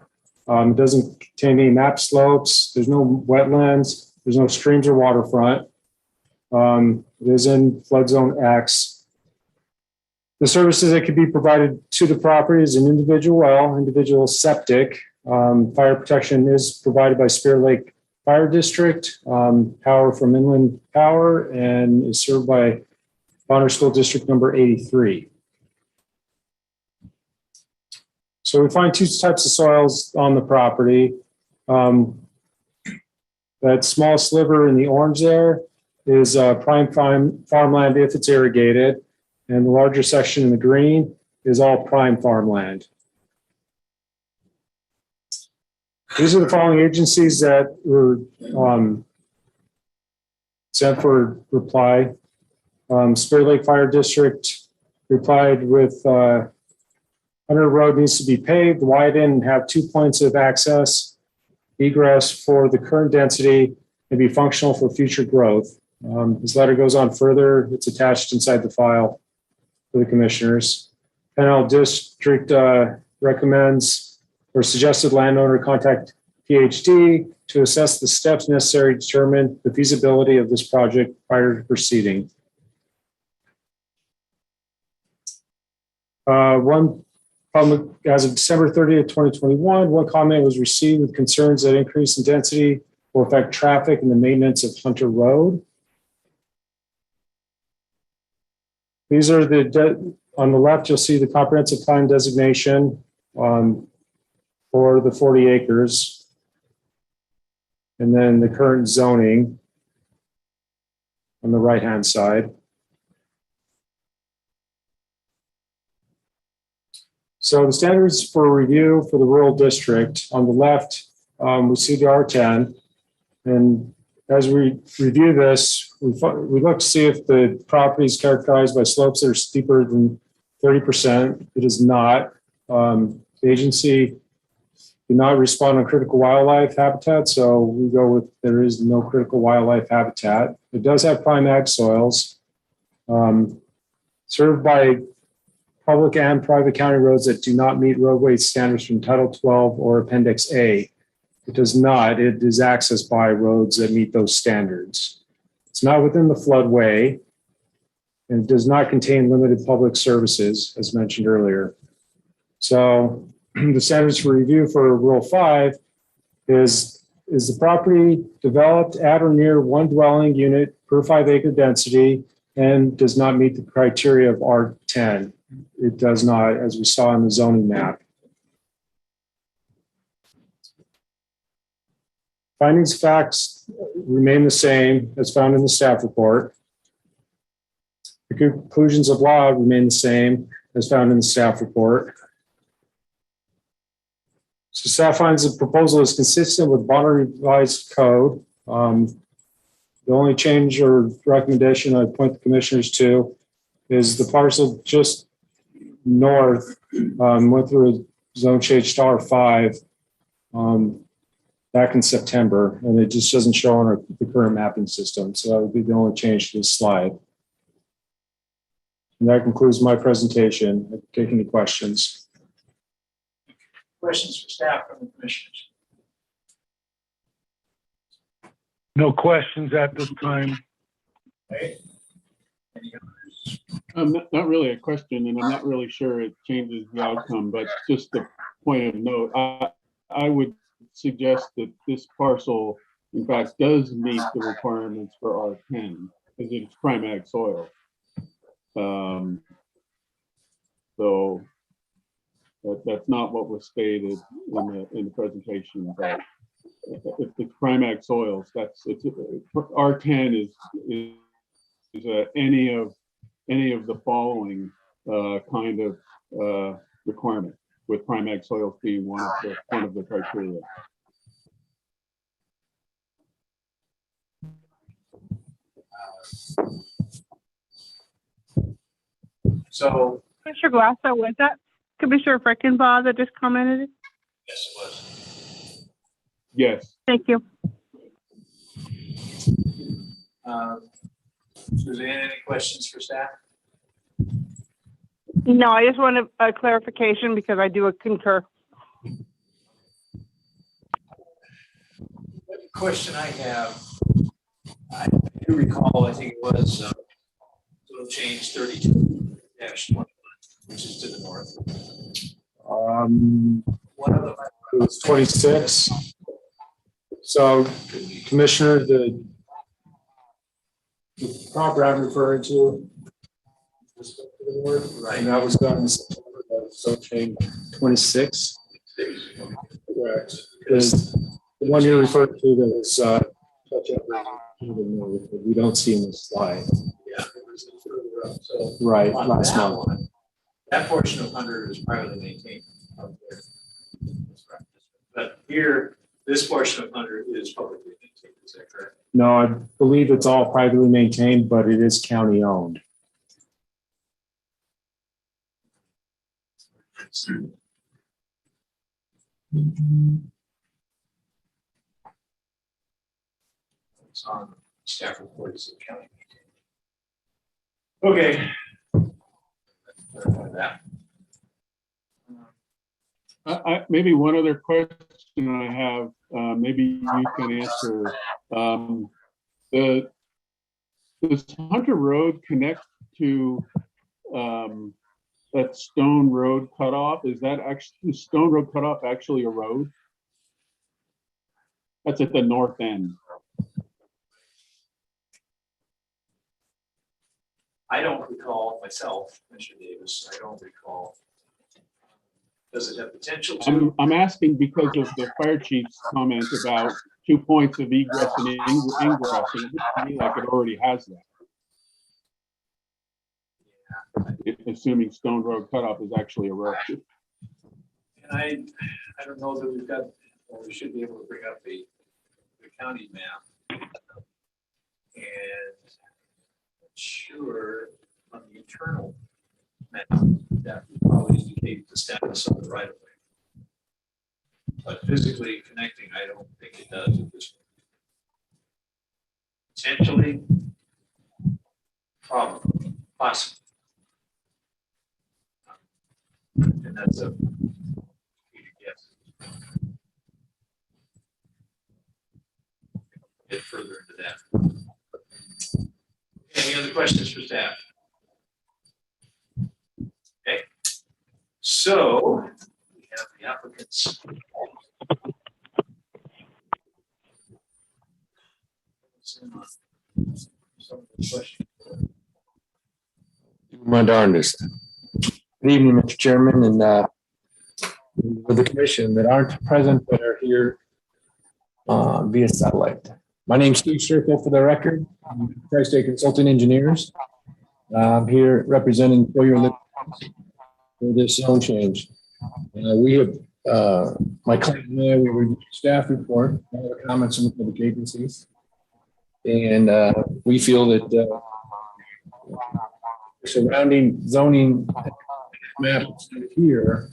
It doesn't contain any map slopes. There's no wetlands. There's no streams or waterfront. It is in flood zone X. The services that could be provided to the property is an individual well, individual septic. Fire protection is provided by Spear Lake Fire District, power from Inland Power, and is served by Bonner School District number 83. So we find two types of soils on the property. That small sliver in the orange there is prime farmland if it's irrigated. And the larger section in the green is all prime farmland. These are the following agencies that were sent for reply. Spear Lake Fire District replied with Hunter Road needs to be paved, widened, and have 2 points of access, egress for the current density, and be functional for future growth. This letter goes on further. It's attached inside the file for the commissioners. Panhandle District recommends or suggested landowner contact PhD to assess the steps necessary to determine the feasibility of this project prior to proceeding. One public, as of December 30th, 2021, one comment was received with concerns that increase in density will affect traffic and the maintenance of Hunter Road. These are on the left, you'll see the comprehensive plan designation for the 40 acres. And then the current zoning on the right-hand side. So the standards for review for the rural district on the left, we see the R10. And as we review this, we look to see if the property is characterized by slopes that are steeper than 30%. It is not. The agency did not respond on critical wildlife habitat, so we go with there is no critical wildlife habitat. It does have prime ag soils, served by public and private county roads that do not meet roadway standards from Title 12 or Appendix A. It does not. It is accessed by roads that meet those standards. It's not within the floodway, and it does not contain limited public services, as mentioned earlier. So the standards for review for Rule 5 is the property developed at or near one dwelling unit per 5 acre density and does not meet the criteria of R10. It does not, as we saw in the zoning map. Findings of facts remain the same as found in the staff report. The conclusions of law remain the same as found in the staff report. So staff finds the proposal is consistent with Bonner Revised Code. The only change or recommendation I point the commissioners to is the parcel just north went through a zone change to R5 back in September, and it just doesn't show on the current mapping system. So that would be the only change to this slide. And that concludes my presentation. I'll take any questions. Questions for staff from the commissioners? No questions at this time. Okay. Not really a question, and I'm not really sure it changes the outcome, but just a point of note, I would suggest that this parcel, in fact, does meet the requirements for R10 because it's prime ag soil. So that's not what was stated in the presentation, but if it's prime ag soils, R10 is any of the following kind of requirement, with prime ag soils being one of the criteria. So, Commissioner Glasso, was that Commissioner Freckenbaugh that just commented? yes, it was. Yes. Thank you. Suzanne, any questions for staff? No, I just want a clarification because I do concur. The question I have, I do recall, I think it was change 32-21 which is to the north. One of them was 26. So Commissioner, the property I'm referring to. Right. And that was done in September, so change 26. Correct. Because the one you're referring to that was touch up, we don't see in the slide. Yeah. So Right, on last that month. one, that portion of Hunter is privately maintained out there. But here, this portion of Hunter is publicly maintained, is that correct? No, I believe it's all privately maintained, but it is county owned. It's on staff report, it's the county. Okay. Clarify that. Maybe one other question I have, maybe you can answer. Does Hunter Road connect to that Stone Road cutoff? Is that actually Stone Road cutoff actually a road? That's at the north end. I don't recall myself, Commissioner Davis, I don't recall. Does it have potential to? I'm asking because of the fire chief's comment about 2 points of egress and ingress, and it looks to me like it already has that. Assuming Stone Road cutoff is actually a road. And I don't know that we've got, well, we should be able to bring up the county map. And I'm sure on the internal map, that would probably indicate the status of the right of way. But physically connecting, I don't think it does at this point. Potentially, probably, possible. And that's a guess. Get further into that. Any other questions for staff? Okay. So we have the applicants. Some of the questions. My darndest. Good evening, Mr. Chairman, and with the commission that aren't present but are here via satellite. My name's Steve Circle for the record. I'm Tri-State Consulting Engineers. I'm here representing Boyer for this zone change. We have, my client and I, we reviewed staff report, all the comments from the public agencies. And we feel that surrounding zoning map here,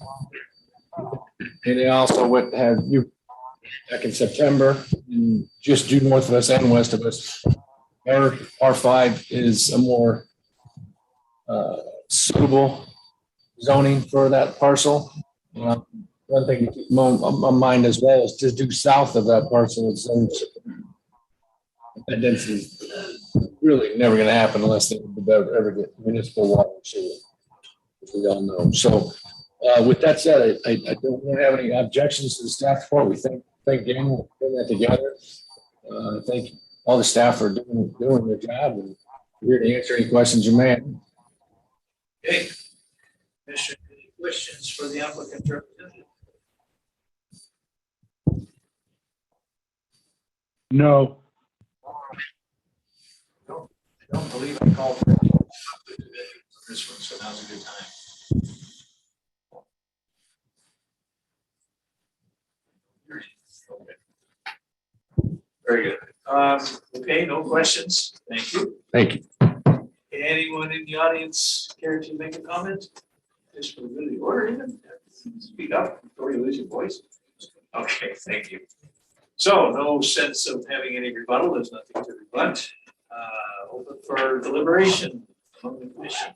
and they also would have you back in September, and just due north of us and west of us. Our R5 is a more suitable zoning for that parcel. One thing to keep in mind as well is to do south of that parcel, it's that density is really never going to happen unless they ever get municipal water and sewer, which we all know. So with that said, I don't have any objections to the staff report. We think Dan will put that together. I think all the staff are doing their job, and we're here to answer any questions you may have. Okay. Commissioner, any questions for the applicant representative? No. I don't believe I called for this one, so now's a good time. Very good. Okay, no questions. Thank you. Thank you. Anyone in the audience care to make a comment? Just for the good of the order, even speak up before you lose your voice. Okay, thank you. So no sense of having any rebuttal. There's nothing to rebut. Open for deliberation from the commission.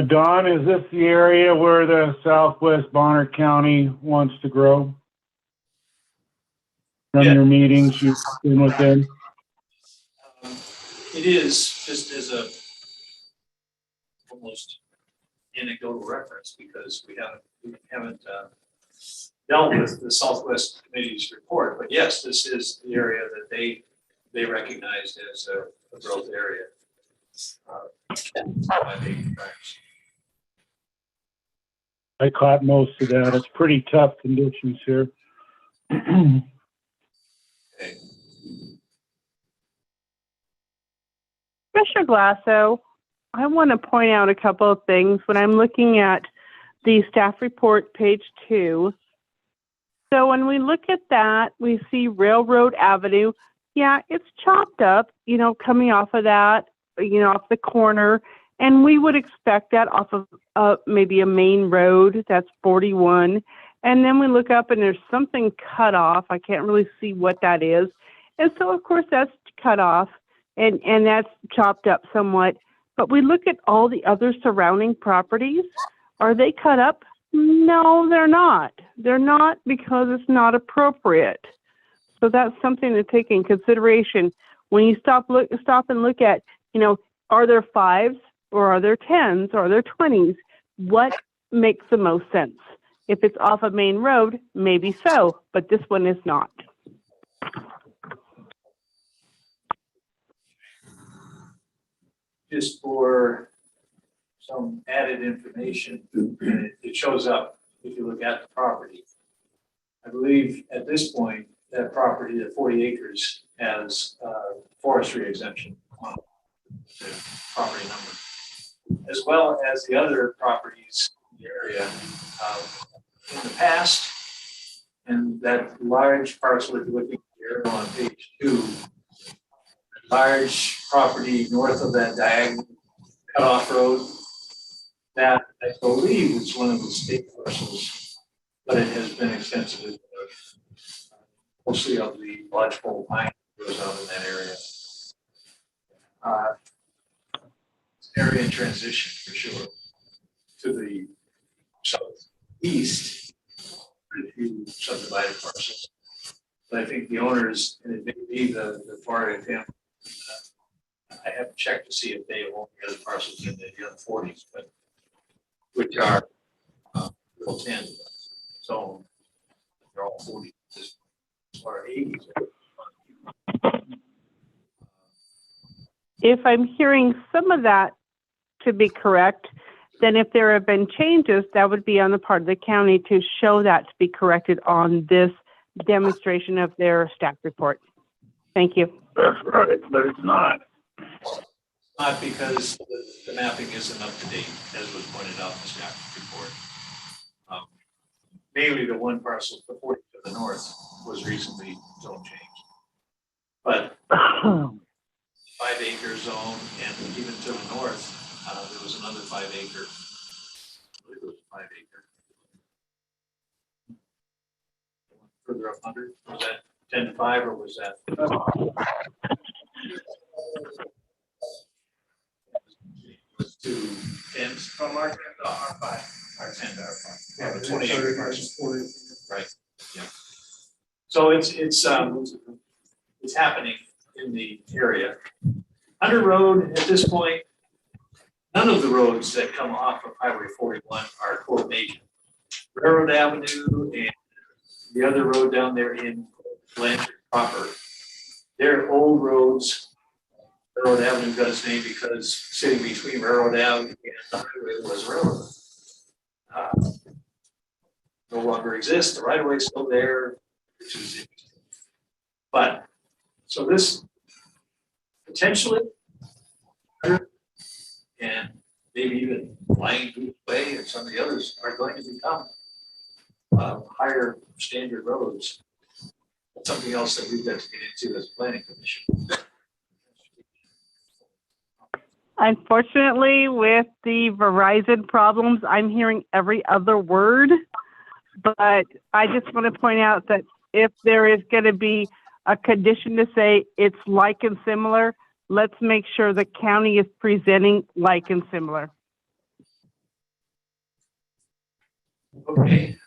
Don, is this the area where the Southwest Bonner County wants to grow? from your meetings you've been with them? It is just as a almost anecdotal reference because we haven't dealt with the Southwest Committee's report, but yes, this is the area that they recognized as a growth area. I caught most of that. It's pretty tough conditions here. Commissioner Glasso, I want to point out a couple of things when I'm looking at the staff report, page 2. So when we look at that, we see Railroad Avenue. Yeah, it's chopped up, coming off of that, off the corner. And we would expect that off of maybe a main road, that's 41. And then we look up and there's something cut off. I can't really see what that is. And so, of course, that's cut off and that's chopped up somewhat. But we look at all the other surrounding properties. Are they cut up? No, they're not. They're not because it's not appropriate. So that's something to take in consideration when you stop and look at, are there 5s or are there 10s or are there 20s? What makes the most sense? If it's off a main road, maybe so, but this one is not. Just for some added information, it shows up if you look at the property. I believe at this point, that property at 40 acres has forestry exemption on the property number, as well as the other properties in the area. In the past, and that large parcel, if you're looking here on page 2, large property north of that diagonal cutoff road, that I believe is one of the state parcels, but it has been extensively mostly of the lodgepole pine that goes out in that area. Area in transition for sure to the southeast, a few subdivided parcels. But I think the owners, and it may be the Florida family, I haven't checked to see if they own the other parcels in the other 40s, but which are real 10. So they're all 40 or 80s. If I'm hearing some of that to be correct, then if there have been changes, that would be on the part of the county to show that to be corrected on this demonstration of their staff report. Thank you. That's right, but it's not. Not because the mapping isn't up to date, as was pointed out in the staff report. Mainly the one parcel, the 40 to the north, was recently zone changed. But 5 acre zone, and even to the north, there was another 5 acre. I believe it was 5 acre. Further up under, was that 10 to 5 or was that? Was to 10 from our 5, our 10 to our 5. Yeah, the 20 acre parcel. Right. Yeah. So it's happening in the area. Under road at this point, none of the roads that come off of Highway 41 are quote major. Railroad Avenue and the other road down there in Blanchard proper, they're old roads. Railroad Avenue got its name because sitting between Railroad Avenue and the highway was railroad. No longer exists. The right of way is still there, which is interesting. But so this potentially, and maybe even Lion Way and some of the others are going to become higher standard roads. That's something else that we've got to get into as a planning commission. Unfortunately, with the Verizon problems, I'm hearing every other word. But I just want to point out that if there is going to be a condition to say it's like and similar, let's make sure the county is presenting like and similar. Okay.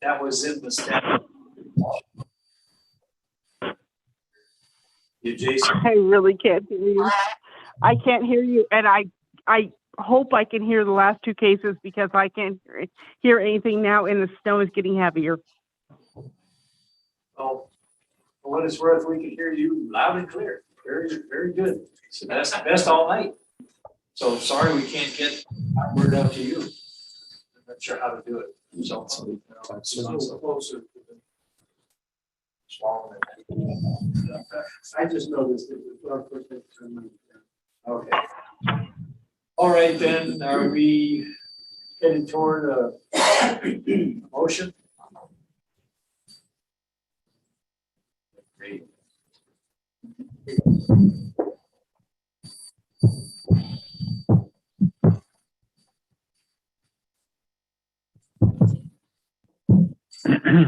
That was in the staff. You, Jason? I really can't hear you. I can't hear you, and I hope I can hear the last two cases because I can't hear anything now, and the snow is getting heavier. Well, for what it's worth, we can hear you loud and clear. Very, very good. So that's the best all night. So sorry we can't get our word out to you. I'm not sure how to do it. So it's a little closer to the swallowing it. I just noticed it was our first time. Okay. All right, then, are we headed toward a motion? Great.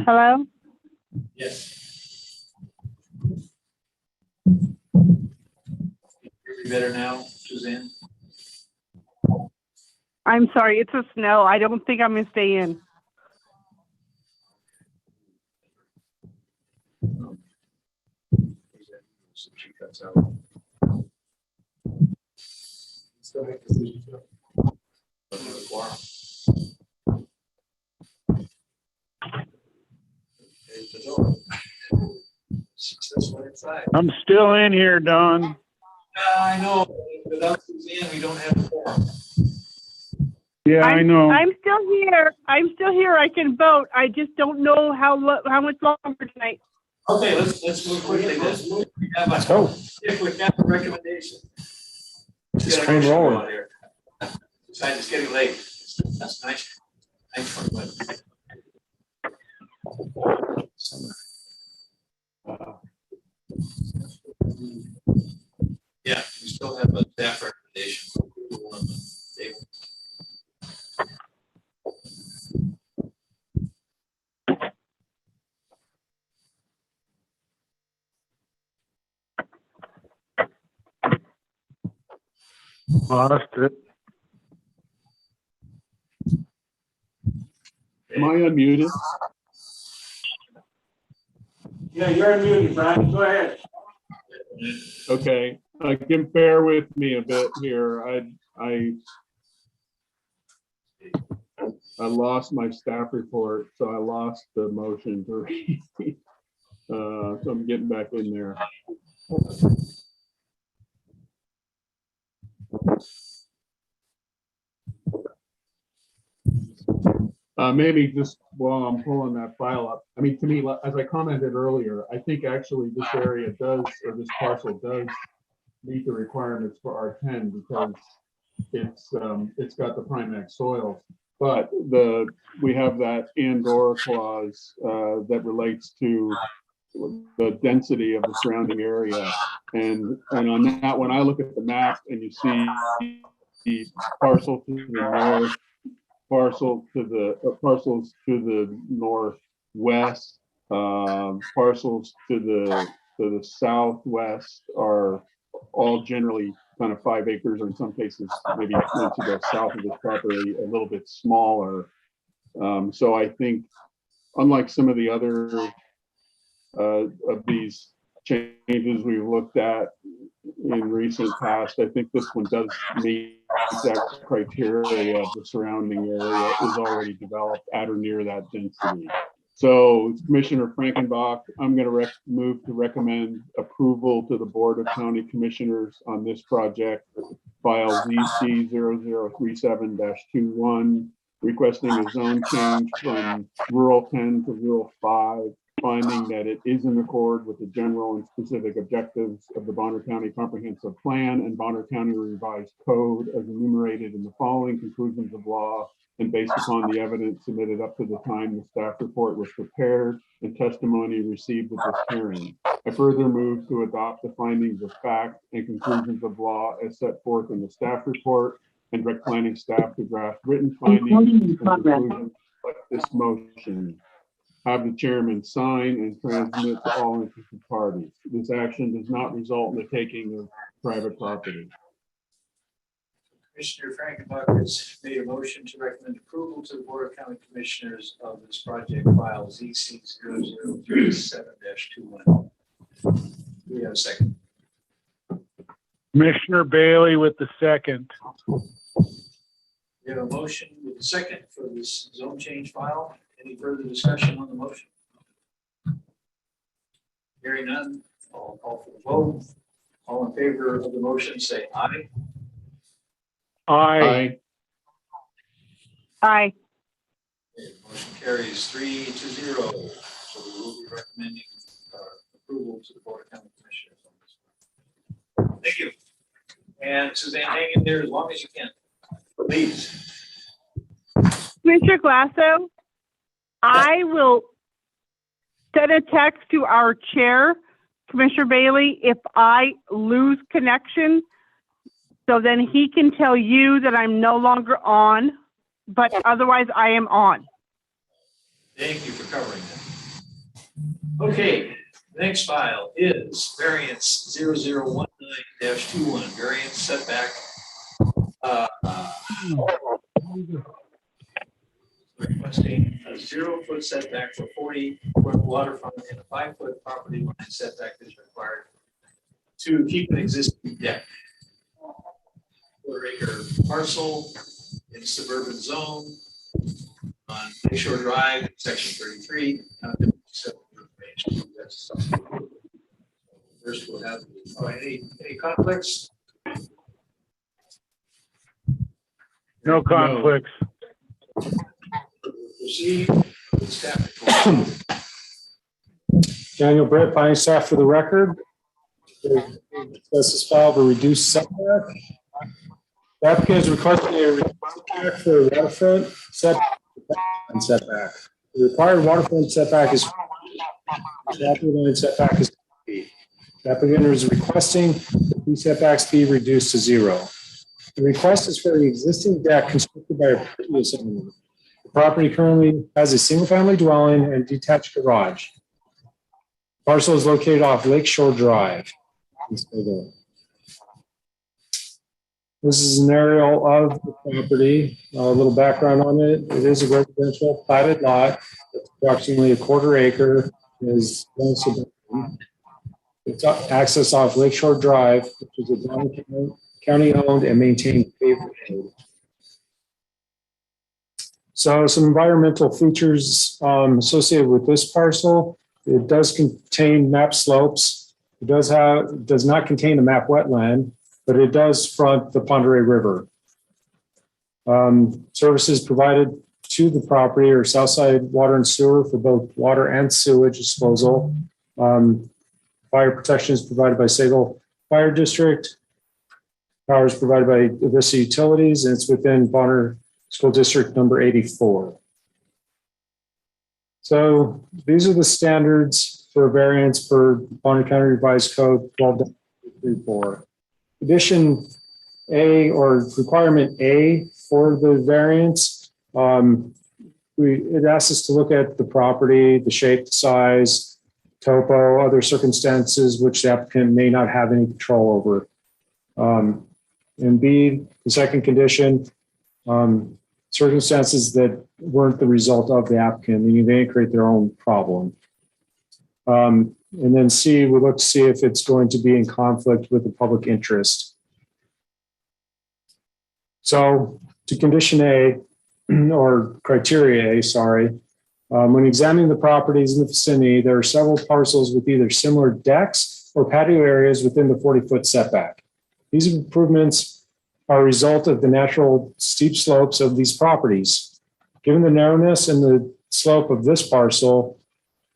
Hello? Yes. Hear me better now, Suzanne? I'm sorry, it's a snow. I don't think I'm gonna stay in. She cuts out. Still make decisions. There's the door. Successful inside. I'm still in here, Don. I know, without Suzanne, we don't have a forum. Yeah, I know. I'm still here. I'm still here. I can vote. I just don't know how much longer tonight. Okay, let's move quickly. Let's go. If we have a recommendation. Just train rolling. Besides, it's getting late. That's nice. Thanks for it. Yeah, we still have a staff recommendation. On the table. Lost it. Am I unmuted? Yeah, you're unmuted, Brian. Go ahead. Okay, can bear with me a bit here. I lost my staff report, so I lost the motion to read. So I'm getting back in there. Maybe just while I'm pulling that file up, I mean, to me, as I commented earlier, I think actually this area does, or this parcel does meet the requirements for R10 because it's got the Primax soils. But we have that and/or clause that relates to the density of the surrounding area. And on that, when I look at the map and you see the parcel to the north, parcels to the northwest, parcels to the southwest are all generally kind of 5 acres, or in some cases, maybe once you go south of this property, a little bit smaller. So I think, unlike some of the other of these changes we've looked at in recent past, I think this one does meet that criteria. The surrounding area is already developed at or near that density. So Commissioner Frankenbach, I'm going to move to recommend approval to the Board of County Commissioners on this project, file ZC 0037-21, requesting a zone change from rural 10 to rural 5, finding that it is in accord with the general and specific objectives of the Bonner County Comprehensive Plan and Bonner County Revised Code as enumerated in the following conclusions of law, and based upon the evidence submitted up to the time the staff report was prepared and testimony received at this hearing. I further move to adopt the findings of fact and conclusions of law as set forth in the staff report and direct planning staff to draft written findings and conclusions like this motion. Have the chairman sign and transmit to all interested parties. This action does not result in the taking of private property. Commissioner Frankenbach has made a motion to recommend approval to the Board of County Commissioners of this project file ZC 0037-21. Do we have a second? Commissioner Bailey with the second. We have a motion with a second for this zone change file. Any further discussion on the motion? Hearing none, I'll call for the vote. All in favor of the motion, say aye. Aye. Aye. Motion carries 3-0. So we will be recommending approval to the Board of County Commissioners on this one. Thank you. And Suzanne, hang in there as long as you can, please. Commissioner Glasso, I will send a text to our chair, Commissioner Bailey, if I lose connection. So then he can tell you that I'm no longer on, but otherwise I am on. Thank you for covering that. Okay, the next file is variance 0019-21, variance setback. Requesting a 0-foot setback for 40-foot waterfront and a 5-foot property line setback is required to keep an existing deck. 4-acre parcel in suburban zone on Lakeshore Drive, section 33. First, we'll have any conflicts? No conflicts. Proceed with staff report. Daniel Britt, planning staff for the record. Discuss this file of a reduced setback. The applicant is requesting a reduced setback for waterfront setback and setback. The required waterfront setback is property line setback is 2 feet. The applicant is requesting that these setbacks be reduced to 0. The request is for the existing deck constructed by a previous owner. The property currently has a single-family dwelling and detached garage. Parcel is located off Lakeshore Drive. This is an aerial of the property. A little background on it. It is a residential platted lot. It's approximately 1/4 acre. Is it's access off Lakeshore Drive, which is a county owned and maintained paved road. So some environmental features associated with this parcel. It does contain map slopes. It does not contain a map wetland, but it does front the Pend Oreille River. Services provided to the property are Southside Water and Sewer for both water and sewage disposal. Fire protection is provided by Sagal Fire District. Power is provided by Avista Utilities, and it's within Bonner School District number 84. So these are the standards for variance for Bonner County Revised Code 12.34. Addition A, or requirement A for the variance, it asks us to look at the property, the shape, the size, topo, other circumstances which the applicant may not have any control over. And B, the second condition, circumstances that weren't the result of the applicant, meaning they didn't create their own problem. And then C, we look to see if it's going to be in conflict with the public interest. So to condition A, or criteria A, sorry, when examining the properties in the vicinity, there are several parcels with either similar decks or patio areas within the 40-foot setback. These improvements are a result of the natural steep slopes of these properties. Given the narrowness and the slope of this parcel,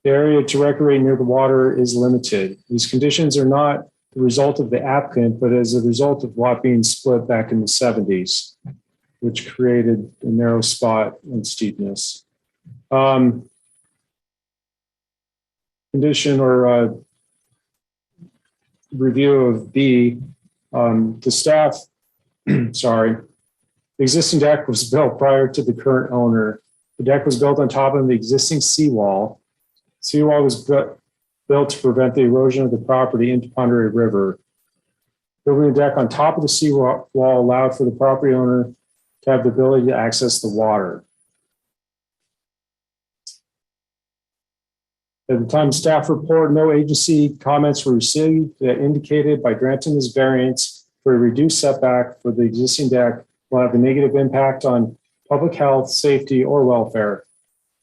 the area to recreate near the water is limited. These conditions are not the result of the applicant, but as a result of lot being split back in the 70s, which created a narrow spot and steepness. Condition or review of B, the staff, sorry, the existing deck was built prior to the current owner. The deck was built on top of the existing seawall. Seawall was built to prevent the erosion of the property into Pend Oreille River. Building a deck on top of the seawall allowed for the property owner to have the ability to access the water. At the time of staff report, no agency comments were received that indicated by granting this variance for a reduced setback for the existing deck will have a negative impact on public health, safety, or welfare.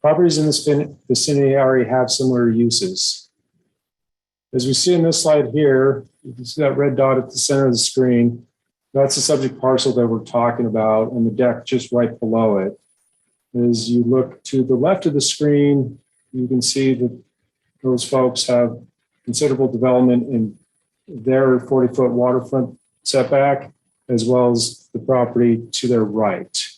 Properties in this vicinity already have similar uses. As we see in this slide here, you can see that red dot at the center of the screen. That's the subject parcel that we're talking about, and the deck just right below it. As you look to the left of the screen, you can see that those folks have considerable development in their 40-foot waterfront setback, as well as the property to their right.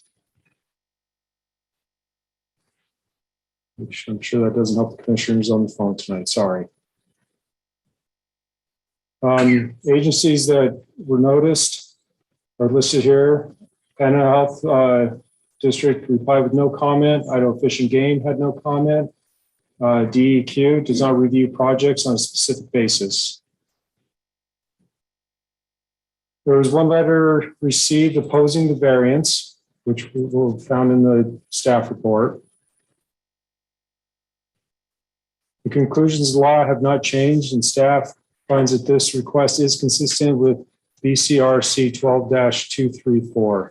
I'm sure that doesn't help the commissioners on the phone tonight, sorry. Agencies that were noticed are listed here. Panhandle Health District replied with no comment. Idaho Fish and Game had no comment. DEQ does not review projects on a specific basis. There was one letter received opposing the variance, which we found in the staff report. The conclusions of the law have not changed, and staff finds that this request is consistent with BCRC 12-234.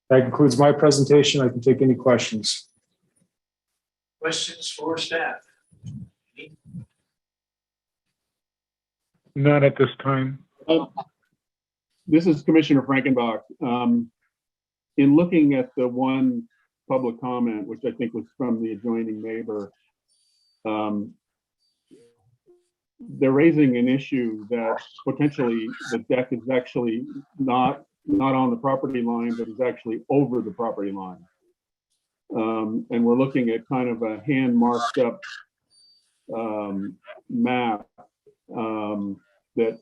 That concludes my presentation. I can take any questions. Questions for staff? None at this time. This is Commissioner Frankenbach. In looking at the one public comment, which I think was from the adjoining neighbor, they're raising an issue that potentially the deck is actually not on the property line, but is actually over the property line. And we're looking at kind of a hand marked up map that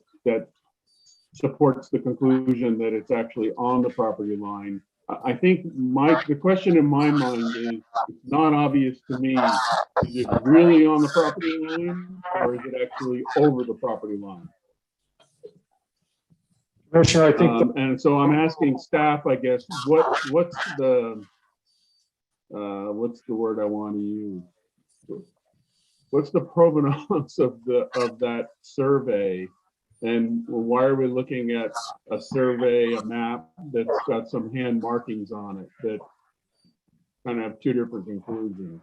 supports the conclusion that it's actually on the property line. I think the question in my mind is, it's not obvious to me, is it really on the property line or is it actually over the property line? Commissioner, I think. And so I'm asking staff, I guess, what's the word I want to use? What's the provenance of that survey? And why are we looking at a survey, a map that's got some hand markings on it that kind of have two different conclusions?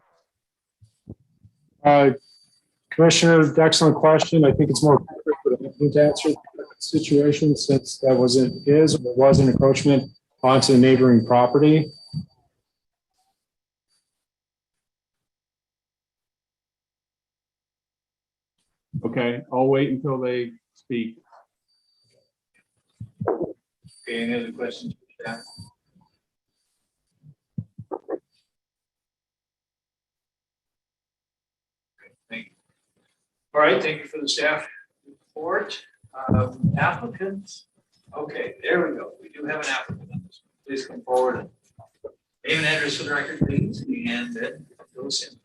Commissioner, excellent question. I think it's more appropriate for the applicant to answer the situation, since that was an encroachment onto the neighboring property. Okay, I'll wait until they speak. Okay, any other questions for staff? Thank you. All right, thank you for the staff report. Applicants. Okay, there we go. We do have an applicant on this one. Please come forward. Name and address for the record, please, and then fill us in.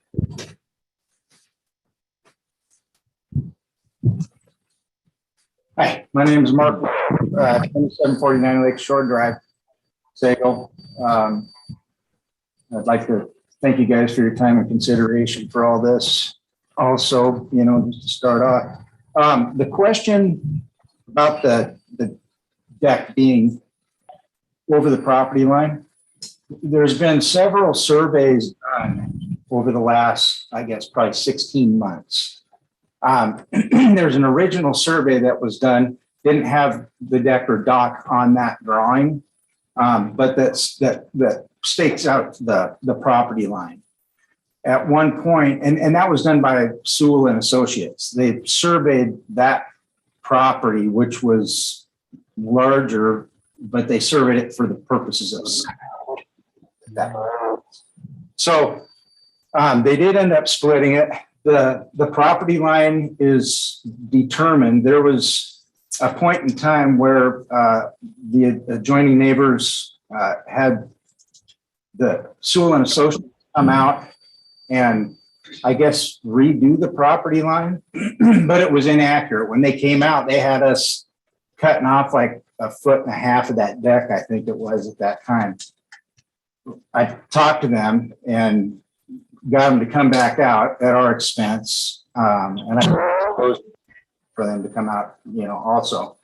Hi, my name is Mark, 2749 Lake Shore Drive, Sagal. I'd like to thank you guys for your time and consideration for all this. Also, just to start off, the question about the deck being over the property line, there's been several surveys done over the last, I guess, probably 16 months. There's an original survey that was done, didn't have the deck or dock on that drawing, but that stakes out the property line. At one point, and that was done by Sewell and Associates. They surveyed that property, which was larger, but they surveyed it for the purposes of that. So they did end up splitting it. The property line is determined. There was a point in time where the adjoining neighbors had the Sewell and Associates come out and I guess redo the property line, but it was inaccurate. When they came out, they had us cutting off like 1.5 feet of that deck, I think it was at that time. I talked to them and got them to come back out at our expense. And I proposed for them to come out, also.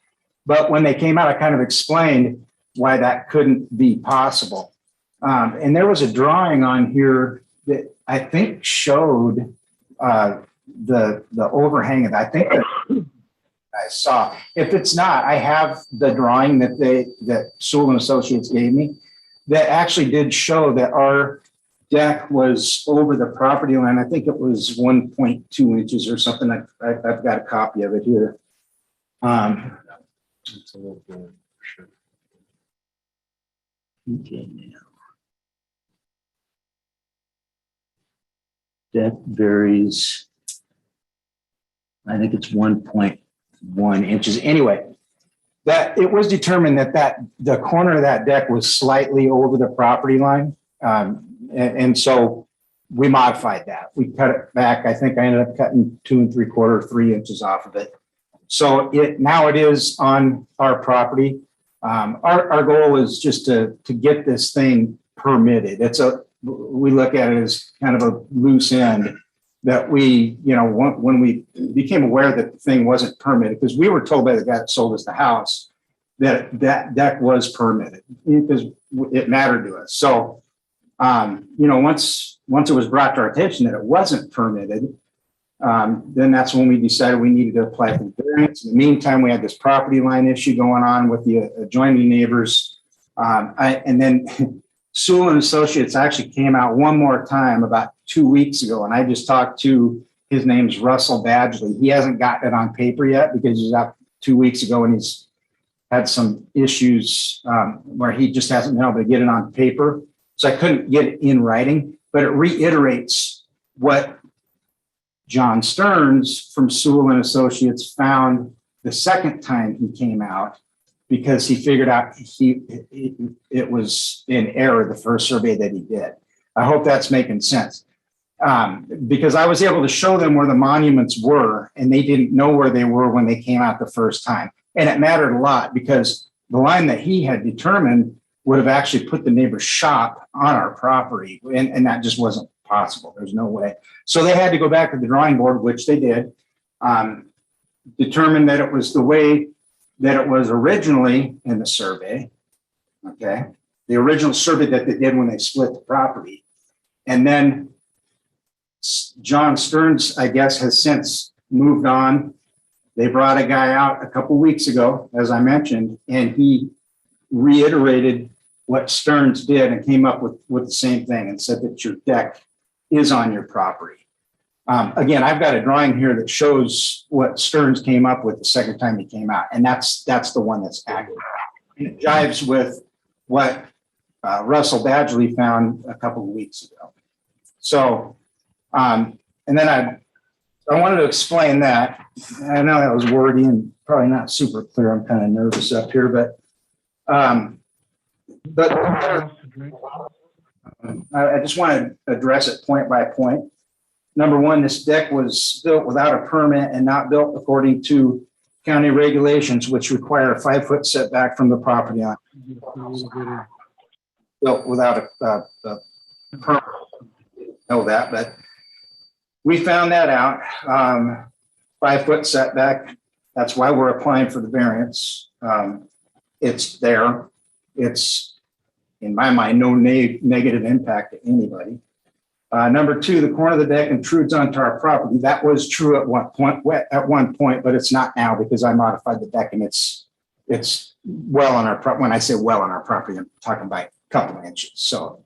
But when they came out, I kind of explained why that couldn't be possible. And there was a drawing on here that I think showed the overhang of, I think that I saw. If it's not, I have the drawing that Sewell and Associates gave me that actually did show that our deck was over the property line. I think it was 1.2 inches or something. I've got a copy of it here. Okay, now. That varies. I think it's 1.1 inches. Anyway, that it was determined that the corner of that deck was slightly over the property line. And so we modified that. We cut it back. I think I ended up cutting 2 3/4, 3 inches off of it. So now it is on our property. Our goal is just to get this thing permitted. We look at it as kind of a loose end that we, when we became aware that the thing wasn't permitted, because we were told by the guy that sold us the house that deck was permitted because it mattered to us. So, once it was brought to our attention that it wasn't permitted, then that's when we decided we needed to apply for the variance. In the meantime, we had this property line issue going on with the adjoining neighbors. And then Sewell and Associates actually came out one more time about 2 weeks ago. And I just talked to, his name's Russell Badgley. He hasn't gotten it on paper yet because he's out 2 weeks ago and he's had some issues where he just hasn't been able to get it on paper. So I couldn't get it in writing, but it reiterates what John Stearns from Sewell and Associates found the second time he came out, because he figured out it was in error, the first survey that he did. I hope that's making sense. Because I was able to show them where the monuments were, and they didn't know where they were when they came out the first time. And it mattered a lot because the line that he had determined would have actually put the neighbor's shop on our property. And that just wasn't possible. There's no way. So they had to go back to the drawing board, which they did, determine that it was the way that it was originally in the survey. Okay. The original survey that they did when they split the property. And then John Stearns, I guess, has since moved on. They brought a guy out a couple weeks ago, as I mentioned, and he reiterated what Stearns did and came up with the same thing and said that your deck is on your property. Again, I've got a drawing here that shows what Stearns came up with the second time he came out, and that's the one that's accurate. And it jives with what Russell Badgley found a couple of weeks ago. So, and then I wanted to explain that. I know that was wordy and probably not super clear. I'm kind of nervous up here, but I just want to address it point by point. Number one, this deck was built without a permit and not built according to county regulations, which require a 5-foot setback from the property line. Built without a permit. Know that, but we found that out. 5-foot setback. That's why we're applying for the variance. It's there. It's, in my mind, no negative impact to anybody. Number two, the corner of the deck intrudes onto our property. That was true at one point, but it's not now because I modified the deck and it's well on our property. When I say well on our property, I'm talking by a couple of inches. So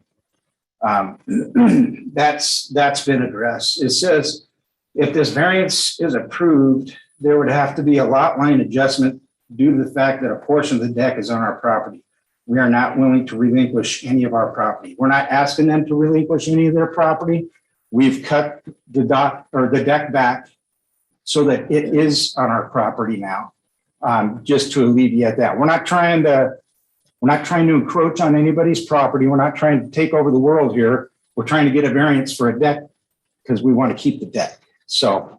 that's been addressed. It says if this variance is approved, there would have to be a lot line adjustment due to the fact that a portion of the deck is on our property. We are not willing to relinquish any of our property. We're not asking them to relinquish any of their property. We've cut the deck back so that it is on our property now, just to alleviate that. We're not trying to encroach on anybody's property. We're not trying to take over the world here. We're trying to get a variance for a deck because we want to keep the deck. So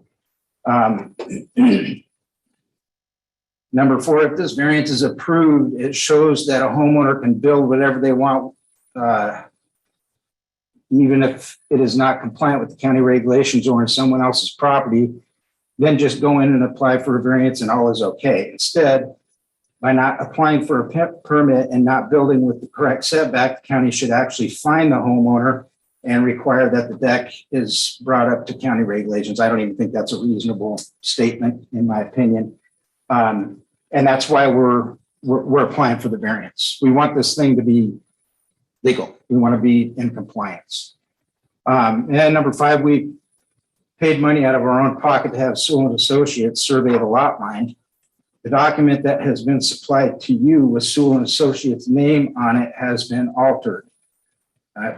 Number 4, if this variance is approved, it shows that a homeowner can build whatever they want, even if it is not compliant with the county regulations or in someone else's property, then just go in and apply for a variance and all is okay. Instead, by not applying for a permit and not building with the correct setback, the county should actually fine the homeowner and require that the deck is brought up to county regulations. I don't even think that's a reasonable statement, in my opinion. And that's why we're applying for the variance. We want this thing to be legal. We want to be in compliance. And then number 5, we paid money out of our own pocket to have Sewell and Associates survey the lot line. The document that has been supplied to you with Sewell and Associates' name on it has been altered,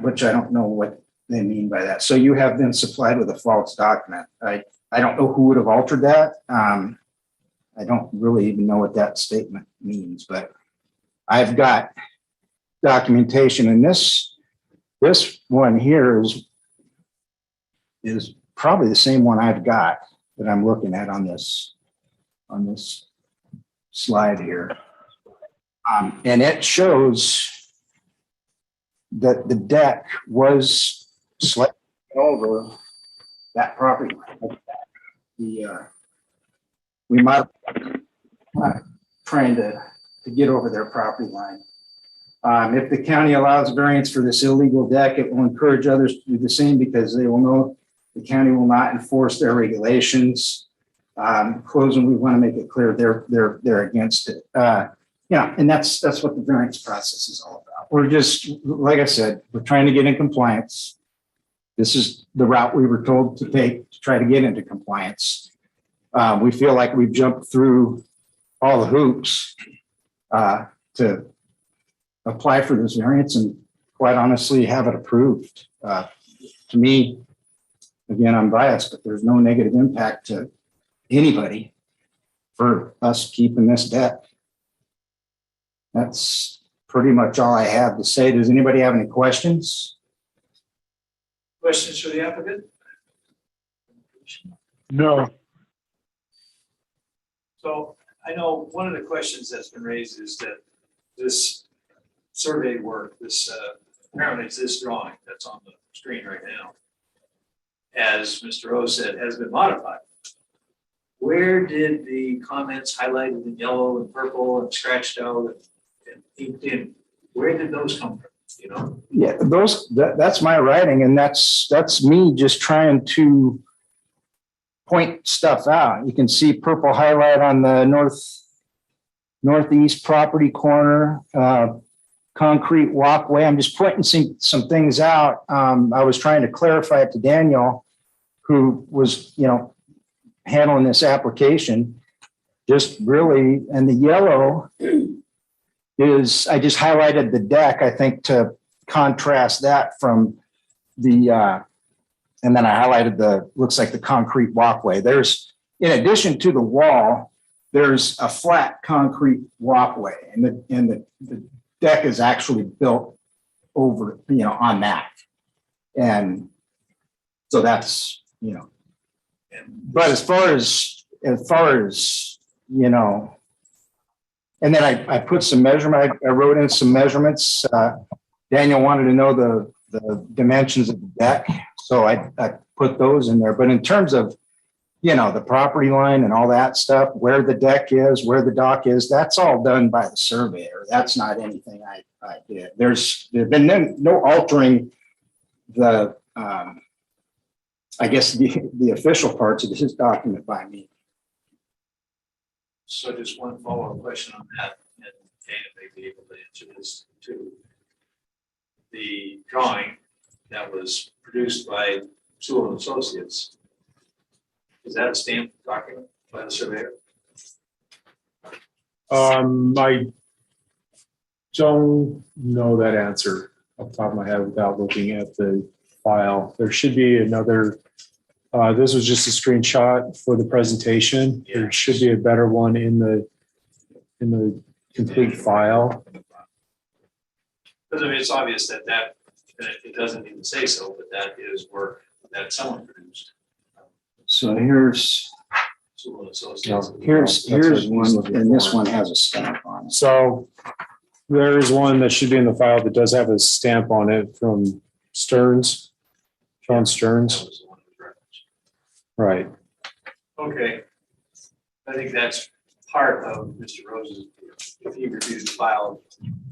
which I don't know what they mean by that. So you have been supplied with a false document. I don't know who would have altered that. I don't really even know what that statement means, but I've got documentation, and this one here is probably the same one I've got that I'm looking at on this slide here. And it shows that the deck was slightly over that property line. We might trying to get over their property line. If the county allows variance for this illegal deck, it will encourage others to do the same because they will know the county will not enforce their regulations. Closing, we want to make it clear they're against it. And that's what the variance process is all about. We're just, like I said, we're trying to get in compliance. This is the route we were told to take to try to get into compliance. We feel like we've jumped through all the hoops to apply for this variance and quite honestly have it approved. To me, again, I'm biased, but there's no negative impact to anybody for us keeping this deck. That's pretty much all I have to say. Does anybody have any questions? Questions for the applicant? No. So I know one of the questions that's been raised is that this survey work, apparently it's this drawing that's on the screen right now, as Mr. O said, has been modified. Where did the comments highlighted in yellow and purple and scratched out and inked in, where did those come from? You know? Yeah, that's my writing, and that's me just trying to point stuff out. You can see purple highlight on the northeast property corner, concrete walkway. I'm just pointing some things out. I was trying to clarify it to Daniel, who was, handling this application. Just really, and the yellow is, I just highlighted the deck, I think, to contrast that from the, and then I highlighted looks like the concrete walkway. There's, in addition to the wall, there's a flat concrete walkway, and the deck is actually built over, on that. And so that's, but as far as, and then I put some measurement, I wrote in some measurements. Daniel wanted to know the dimensions of the deck, so I put those in there. But in terms of, the property line and all that stuff, where the deck is, where the dock is, that's all done by the surveyor. That's not anything I did. There's been no altering the, I guess the official parts of this document by me. So just one follow-up question on that, and Dana may be able to answer this too. The drawing that was produced by Sewell and Associates, is that a stamped document by the surveyor? I don't know that answer off the top of my head without looking at the file. There should be another, this was just a screenshot for the presentation. Yeah. There should be a better one in the complete file. Because it's obvious that it doesn't even say so, but that is work that someone produced. So here's Sewell Associates. Here's one, and this one has a stamp on it. So there is one that should be in the file that does have a stamp on it from Stearns, John Stearns. Right. Okay. I think that's part of Mr. Rose's, if he reviewed the file,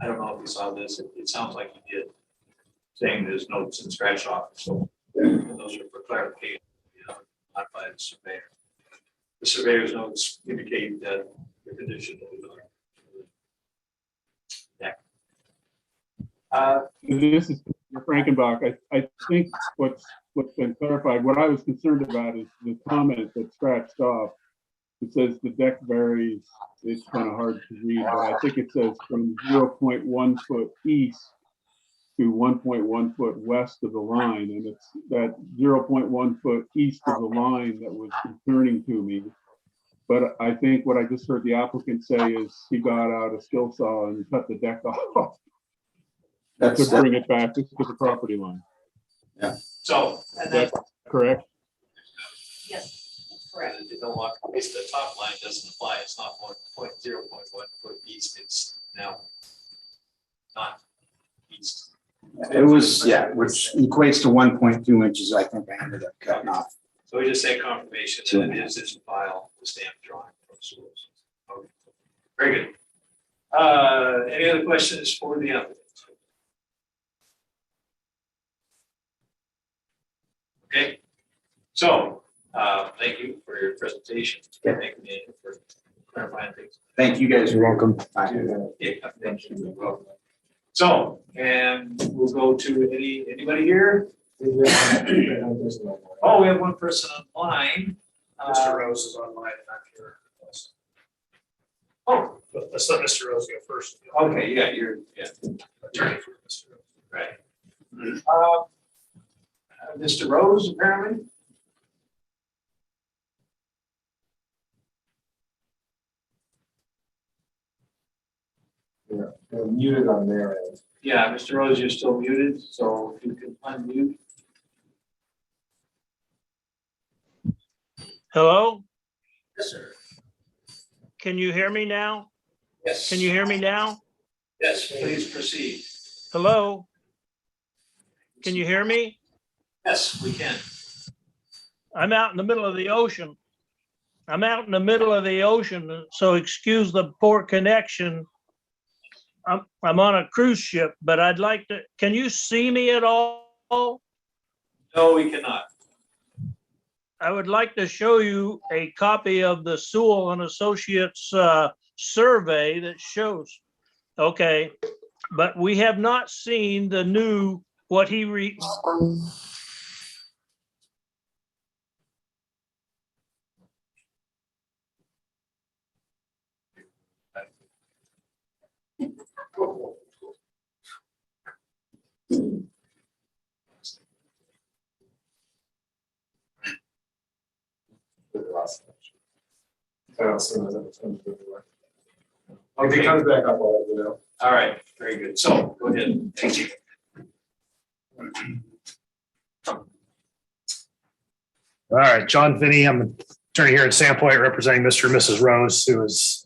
I don't know if you saw this, it sounds like he did, saying there's notes and scratch off, so those are for clarification, not by the surveyor. The surveyor's notes indicate that the condition of the This is Frankenbach. I think what's been clarified, what I was concerned about is the comment that scratched off. It says the deck varies, it's kind of hard to read, but I think it says from 0.1 foot east to 1.1 foot west of the line. And it's that 0.1 foot east of the line that was concerning to me. But I think what I just heard the applicant say is he got out a skill saw and cut the deck off. To bring it back to the property line. Yeah. So, and That's correct? yes, that's correct. The top line doesn't apply. It's not 0.1 foot east. It's now not east. It was, yeah, which equates to 1.2 inches, I think I ended up cutting off. So we just say confirmation that it is this file, the stamp drawing from schools. Okay. Very good. Any other questions for the applicant? Okay, so thank you for your presentation. Thank you for clarifying things. Thank you guys. You're welcome. Yeah, thank you. You're welcome. So, and we'll go to anybody here? Oh, we have one person online. Mr. Rose is online and I'm here. Oh, Let's let Mr. Rose go first. okay, yeah, you're attorney for Mr. Rose, right? Mr. Rose, apparently. They're muted on their end. Yeah, Mr. Rose, you're still muted, so if you can unmute. Hello? Yes, sir. Can you hear me now? Yes. Can you hear me now? Yes, please proceed. Hello? Can you hear me? Yes, we can. I'm out in the middle of the ocean. So excuse the poor connection. I'm on a cruise ship, but I'd like to, can you see me at all? No, we cannot. I would like to show you a copy of the Sewell and Associates survey that shows. Okay, but we have not seen the new, what he If he comes back up, I'll let you know. All right, very good. So go ahead. Thank you. All right, John Finney, I'm an attorney here at Sandpoint representing Mr. and Mrs. Rose, who is,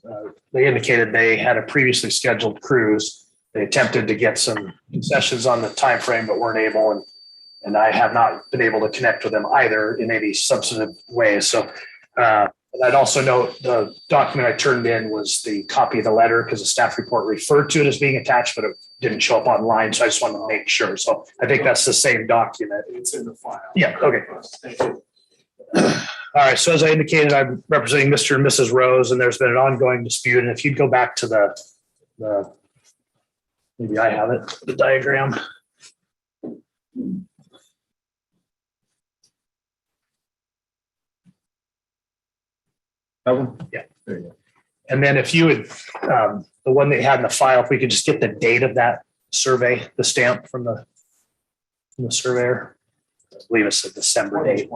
they indicated they had a previously scheduled cruise. They attempted to get some concessions on the time frame, but weren't able, and I have not been able to connect with them either in any substantive ways. So and I'd also note the document I turned in was the copy of the letter because the staff report referred to it as being attached, but it didn't show up online. So I just wanted to make sure. So I think that's the same document. It's in the file. Yeah, okay. Thank you. All right, so as I indicated, I'm representing Mr. and Mrs. Rose, and there's been an ongoing dispute. And if you'd go back to the maybe I have it, the diagram. Yeah. And then if you would, the one that you had in the file, if we could just get the date of that survey, the stamp from the surveyor. I believe it's a December date.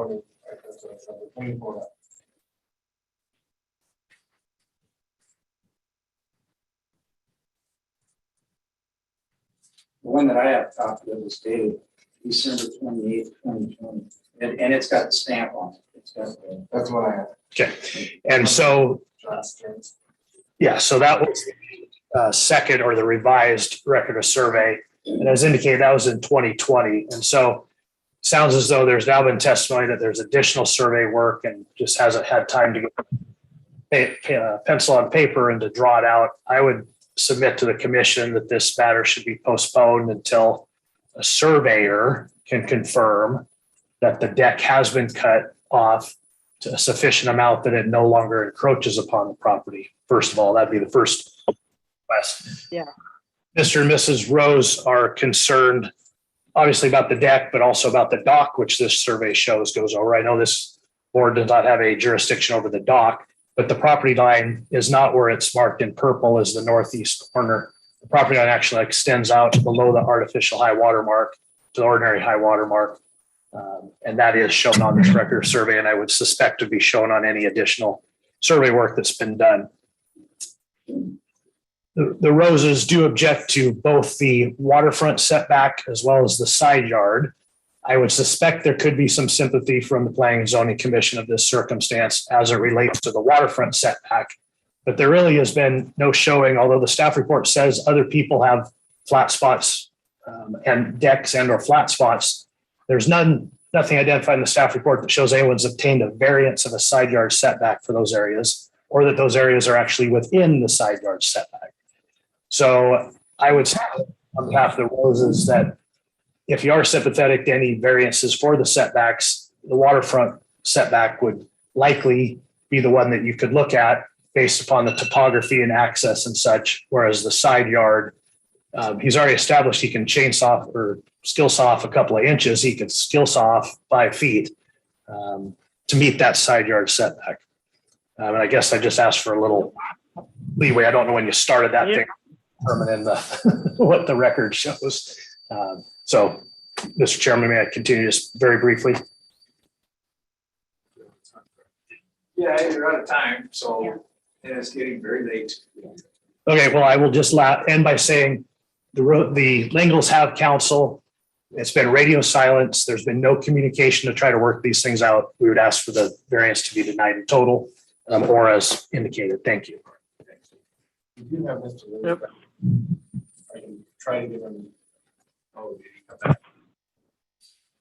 The one that I have copied of is dated December 28th, 2020. And it's got the stamp on it. It's got that's what I have. Okay. And so, yeah, so that was second or the revised record of survey. And as indicated, that was in 2020. And so sounds as though there's now been testimony that there's additional survey work and just hasn't had time to get pencil on paper and to draw it out. I would submit to the commission that this matter should be postponed until a surveyor can confirm that the deck has been cut off to a sufficient amount that it no longer encroaches upon the property. First of all, that'd be the first request. Yeah. Mr. and Mrs. Rose are concerned, obviously, about the deck, but also about the dock, which this survey shows goes over. I know this board does not have a jurisdiction over the dock, but the property line is not where it's marked in purple as the northeast corner. The property line actually extends out below the artificial high water mark to the ordinary high water mark. And that is shown on this record survey, and I would suspect to be shown on any additional survey work that's been done. The Roses do object to both the waterfront setback as well as the side yard. I would suspect there could be some sympathy from the Planning and Zoning Commission of this circumstance as it relates to the waterfront setback. But there really has been no showing, although the staff report says other people have flat spots and decks and or flat spots. There's nothing identified in the staff report that shows anyone's obtained a variance of a side yard setback for those areas, or that those areas are actually within the side yard setback. So I would say on behalf of the Roses that if you are sympathetic to any variances for the setbacks, the waterfront setback would likely be the one that you could look at based upon the topography and access and such, whereas the side yard, he's already established he can chainsaw or skill saw off a couple of inches. He could skill saw off 5 feet to meet that side yard setback. And I guess I just asked for a little leeway. I don't know when you started that thing, determining what the record shows. So, Mr. Chairman, may I continue just very briefly? Yeah, you're out of time, so and it's getting very late. Okay, well, I will just end by saying the Langles have counsel. It's been radio silence. There's been no communication to try to work these things out. We would ask for the variance to be denied in total or as indicated. Thank you. You do have Mr. Lewis. Yep. I can try to give him. Oh, did he come back?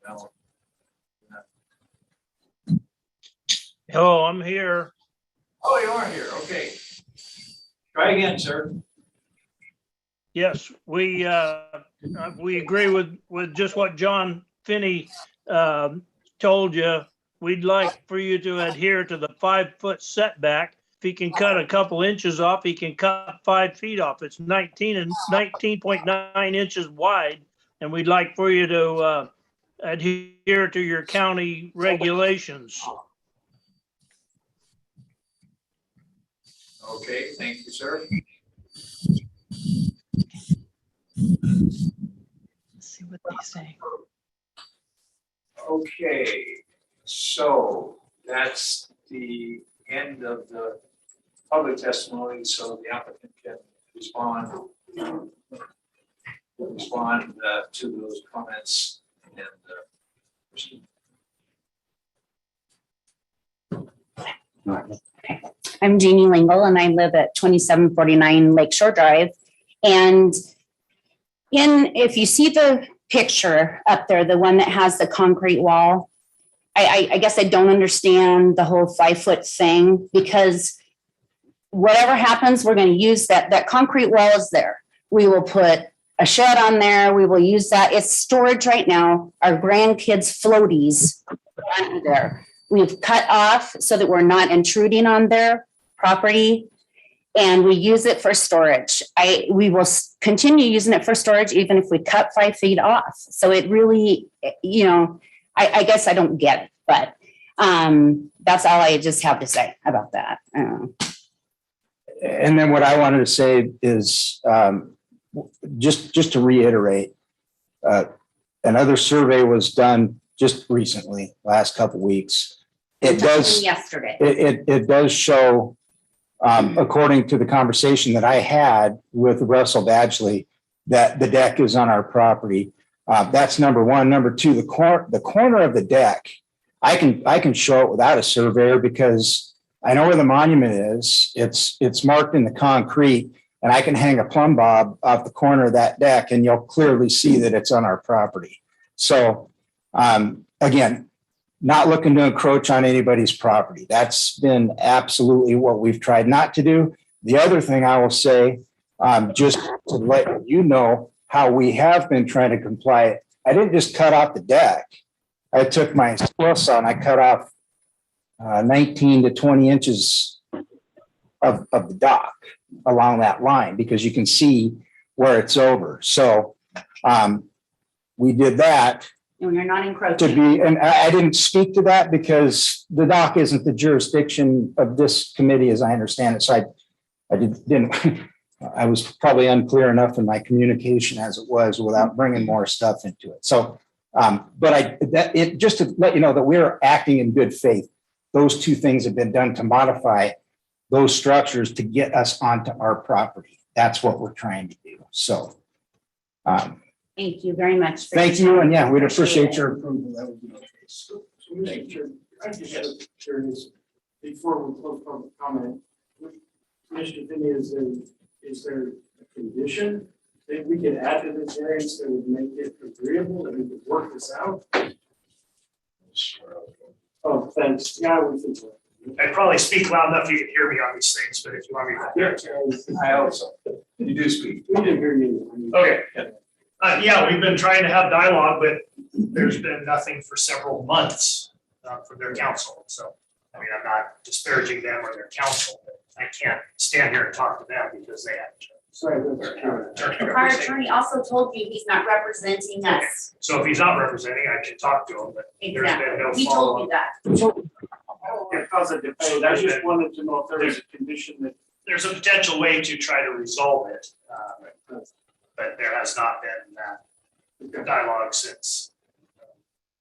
No. Hello, I'm here. Oh, you are here. Okay. Try again, sir. Yes, we agree with just what John Finney told you. We'd like for you to adhere to the 5-foot setback. If he can cut a couple inches off, he can cut 5 feet off. It's 19.9 inches wide, and we'd like for you to adhere to your county regulations. Okay, thank you, sir. Let's see what they say. Okay, so that's the end of the public testimony, so the applicant can respond to those comments and proceed. I'm Jeannie Lingle and I live at 2749 Lakeshore Drive. And if you see the picture up there, the one that has the concrete wall, I guess I don't understand the whole 5-foot thing, because whatever happens, we're going to use that concrete wall is there. We will put a shed on there. We will use that. It's storage right now. Our grandkids' floaties are there. We've cut off so that we're not intruding on their property, and we use it for storage. We will continue using it for storage even if we cut 5 feet off. So it really, I guess I don't get it, but that's all I just have to say about that. And then what I wanted to say is just to reiterate, another survey was done just recently, last couple of weeks. It does yesterday. It does show, according to the conversation that I had with Russell Badgley, that the deck is on our property. That's number one. Number two, the corner of the deck, I can show it without a surveyor because I know where the monument is. It's marked in the concrete, and I can hang a plumb bob off the corner of that deck and you'll clearly see that it's on our property. So again, not looking to encroach on anybody's property. That's been absolutely what we've tried not to do. The other thing I will say, just to let you know how we have been trying to comply, I didn't just cut off the deck. I took my scale saw and I cut off 19 to 20 inches of the dock along that line because you can see where it's over. So we did that When you're not to encroaching. be, and I didn't speak to that because the dock isn't the jurisdiction of this committee, as I understand it. So I didn't, I was probably unclear enough in my communication as it was without bringing more stuff into it. So, but just to let you know that we're acting in good faith. Those two things have been done to modify those structures to get us onto our property. That's what we're trying to do. So, Thank you very much. for thank your you. time. And yeah, we'd appreciate your Approval, that would be okay. So, Mr. Chair, I just have curious, before we close public comment, Commissioner Finney, is there a condition that we could add to this variance that would make it agreeable and we could work this out? Oh, thanks. Yeah, we can. I'd probably speak loud enough you can hear me on these things, but if you want me to. I hope so. You do speak. We didn't hear you. Okay. Yeah, we've been trying to have dialogue, but there's been nothing for several months from their counsel. So, I mean, I'm not disparaging them or their counsel, but I can't stand here and talk to them because they have. Sorry. Our attorney also told you he's not representing us. So if he's not representing, I can talk to him, but there's been no He told you follow-up. that. I don't want to cause a debate. I just wanted to know if there was a condition that. There's a potential way to try to resolve it, but there has not been that dialogue since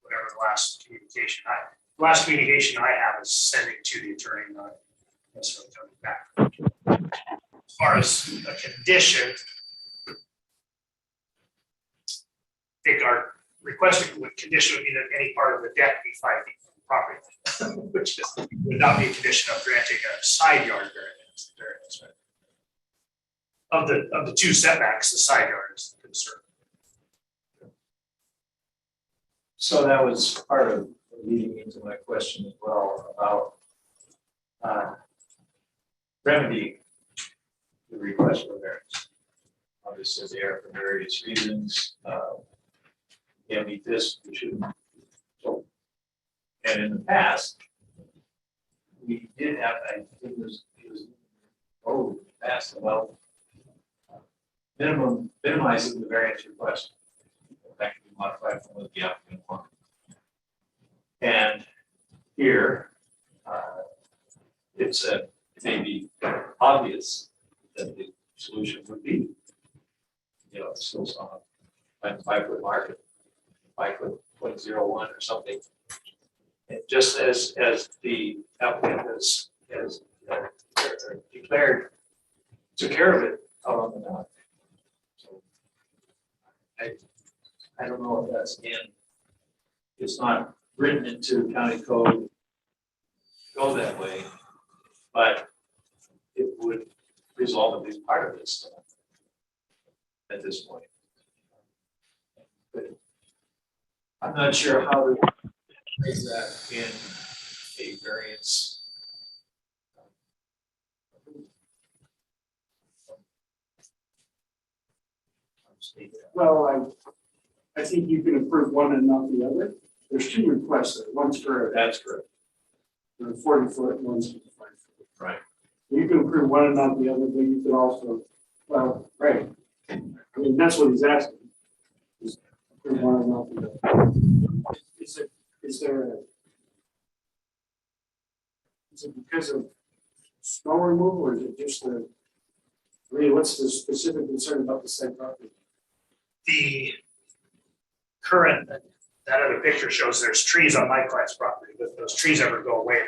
whatever the last communication I have is sending to the attorney, not necessarily coming back. As far as a condition, I think our requested condition would be that any part of the deck be 5 feet from the property, which would not be a condition of granting a side yard variance. Of the two setbacks, the side yard is the concern. So that was part of leading into my question as well about remedy the request for variance. Obviously, they are for various reasons. Can't meet this, we shouldn't. So, and in the past, we did have, I think it was passed about minimizing the variance request. That can be modified from what the applicant wanted. And here, it may be obvious that the solution would be, still on a 5 foot market, 5 foot 0.01 or something. And just as the applicant has declared, took care of it out on the dock. So I don't know if that's it's not written into county code go that way, but it would resolve at least part of this at this point. But I'm not sure how to make that in a variance. Well, I think you can approve one and not the other. There's two requests there. One's for. That's correct. For 40 foot, one's for 5 foot. Right. You can approve one and not the other, but you could also, well, right. I mean, that's what he's asking. Is approve one and not the other. Is it because of snow removal or is it just what's the specific concern about the same property? The current, that other picture shows there's trees on my client's property, but if those trees ever go away,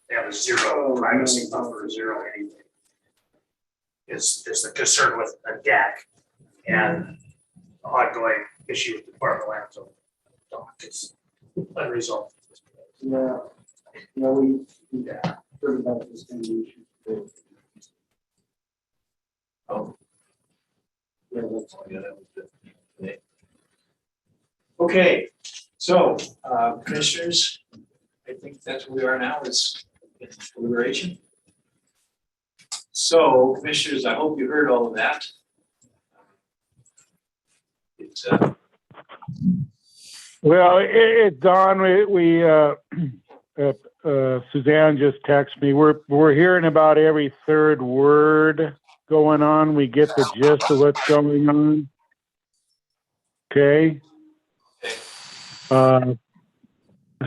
they have a zero privacy buffer, zero anything. Is the concern with a deck and ongoing issue with the Department of Land, so it's unresolved. Yeah. Yeah. Pretty much the same issue. Oh. Yeah, that's all. Yeah, that was good. Okay. Okay, so commissioners, I think that's where we are now is in deliberation. So commissioners, I hope you heard all of that. It's Well, Don, Suzanne just texted me. We're hearing about every third word going on. We get the gist of what's going on. Okay. It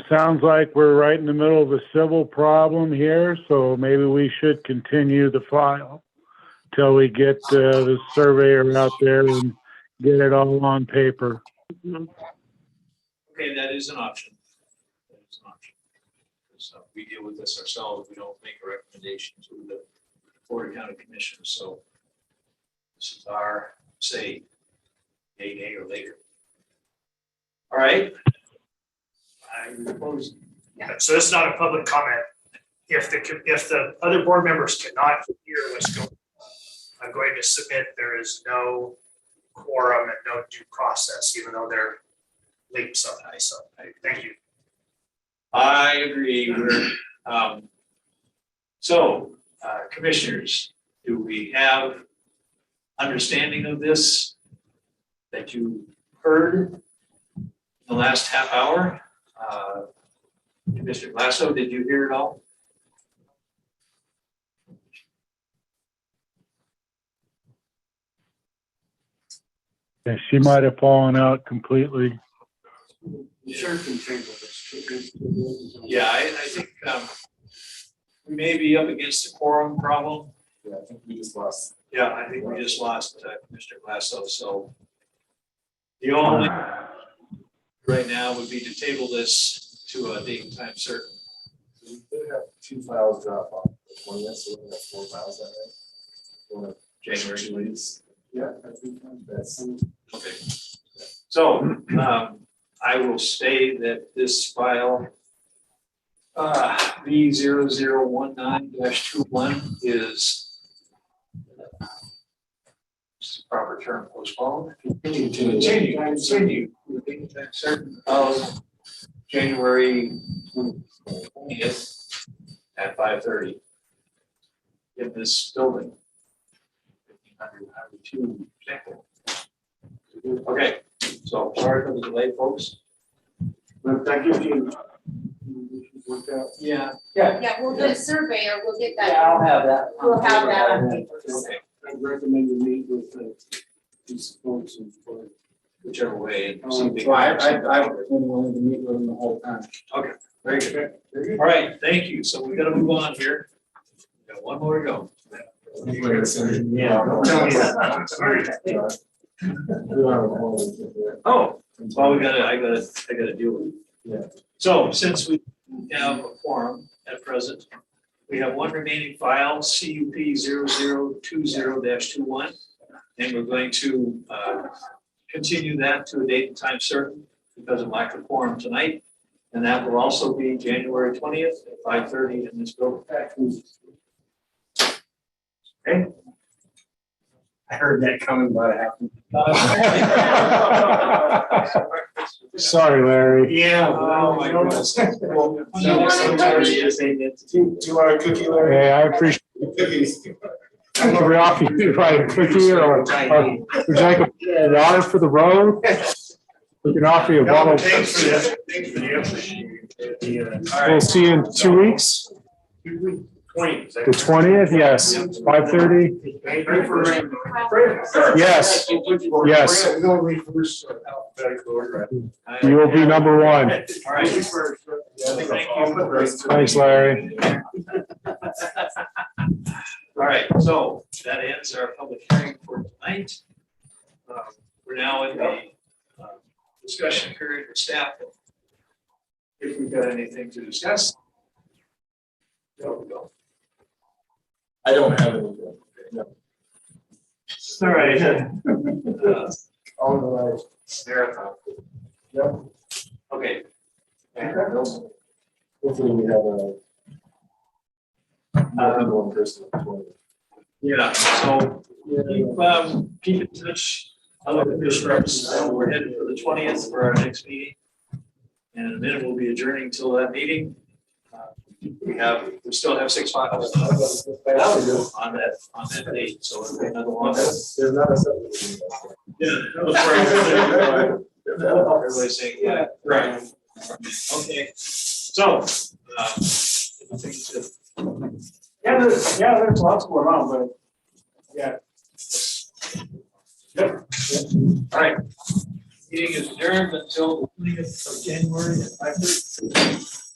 sounds like we're right in the middle of a civil problem here, so maybe we should continue the file till we get the surveyor out there and get it all on paper. okay, that is an option. That is an option. So we deal with this ourselves. We don't make a recommendation to the Board of County Commissioners. So this is our say, nay or later. All right. I propose. So this is not a public comment. If the other board members cannot hear what's going on, I'm going to submit there is no quorum and no due process, even though they're late somehow. So thank you. I agree. So, commissioners, do we have understanding of this that you heard in the last half hour? Mr. Glasso, did you hear it all? Yeah, she might have fallen out completely. Sure can table this. Yeah, I think we may be up against a quorum problem. Yeah, I think we just lost. Yeah, I think we just lost Mr. Glasso, so the only right now would be to table this to a date and time certain. We did have 2 files drop off. So we have 4 files that way. January release. Yeah, I think that's. Okay. So I will say that this file B0019-21 is proper term postponed. Continue. Certain of January 20th at 5:30 in this building. 1502 Temple. Okay, so sorry for the delay, folks. But that gives you. Yeah. Yeah, we'll get a survey or we'll get that. Yeah, I'll have that. We'll have that on paper. Okay, I'd recommend you meet with these folks and. whichever way. I've been willing to meet with them the whole time. Okay, very good. All right, thank you. So we gotta move on here. We got one more to go. Yeah. Oh, well, I gotta deal with it. Yeah. So since we have a quorum at present, we have one remaining file, CUP 0020-21. And we're going to continue that to a date and time certain because of lack of quorum tonight. And that will also be January 20th at 5:30 in this building. Okay. I heard that coming, but it happened. Sorry, Larry. Yeah. Oh, my goodness. Do you want a cookie, Larry? Hey, I appreciate Cookies. Can we offer you a cookie or would you like a water for the road? We can offer you a bottle. Thanks for this. Thanks for the effort. All right. We'll see you in 2 weeks. 20. The 20th, yes, 5:30. Yes, yes. You will be number one. All right. Thank you. Thanks, Larry. All right, so that ends our public hearing for tonight. We're now in the discussion period with staff. If we've got anything to discuss. There we go. I don't have anything. No. All right. All right. Marathon. Yep. Okay. Hopefully we have one person. Yeah, so keep in touch. Other commissioners, we're headed for the 20th for our next meeting. And in a minute, we'll be adjourning till that meeting. We still have 6 files on that date, so it'll be another one. There's not a subdivision. Yeah, that was right. Everybody's saying, yeah, right. Okay, so, I think it's good. There's lots going on, but yeah. Yep. All right. Meeting is adjourned until the 20th of January at 5:30.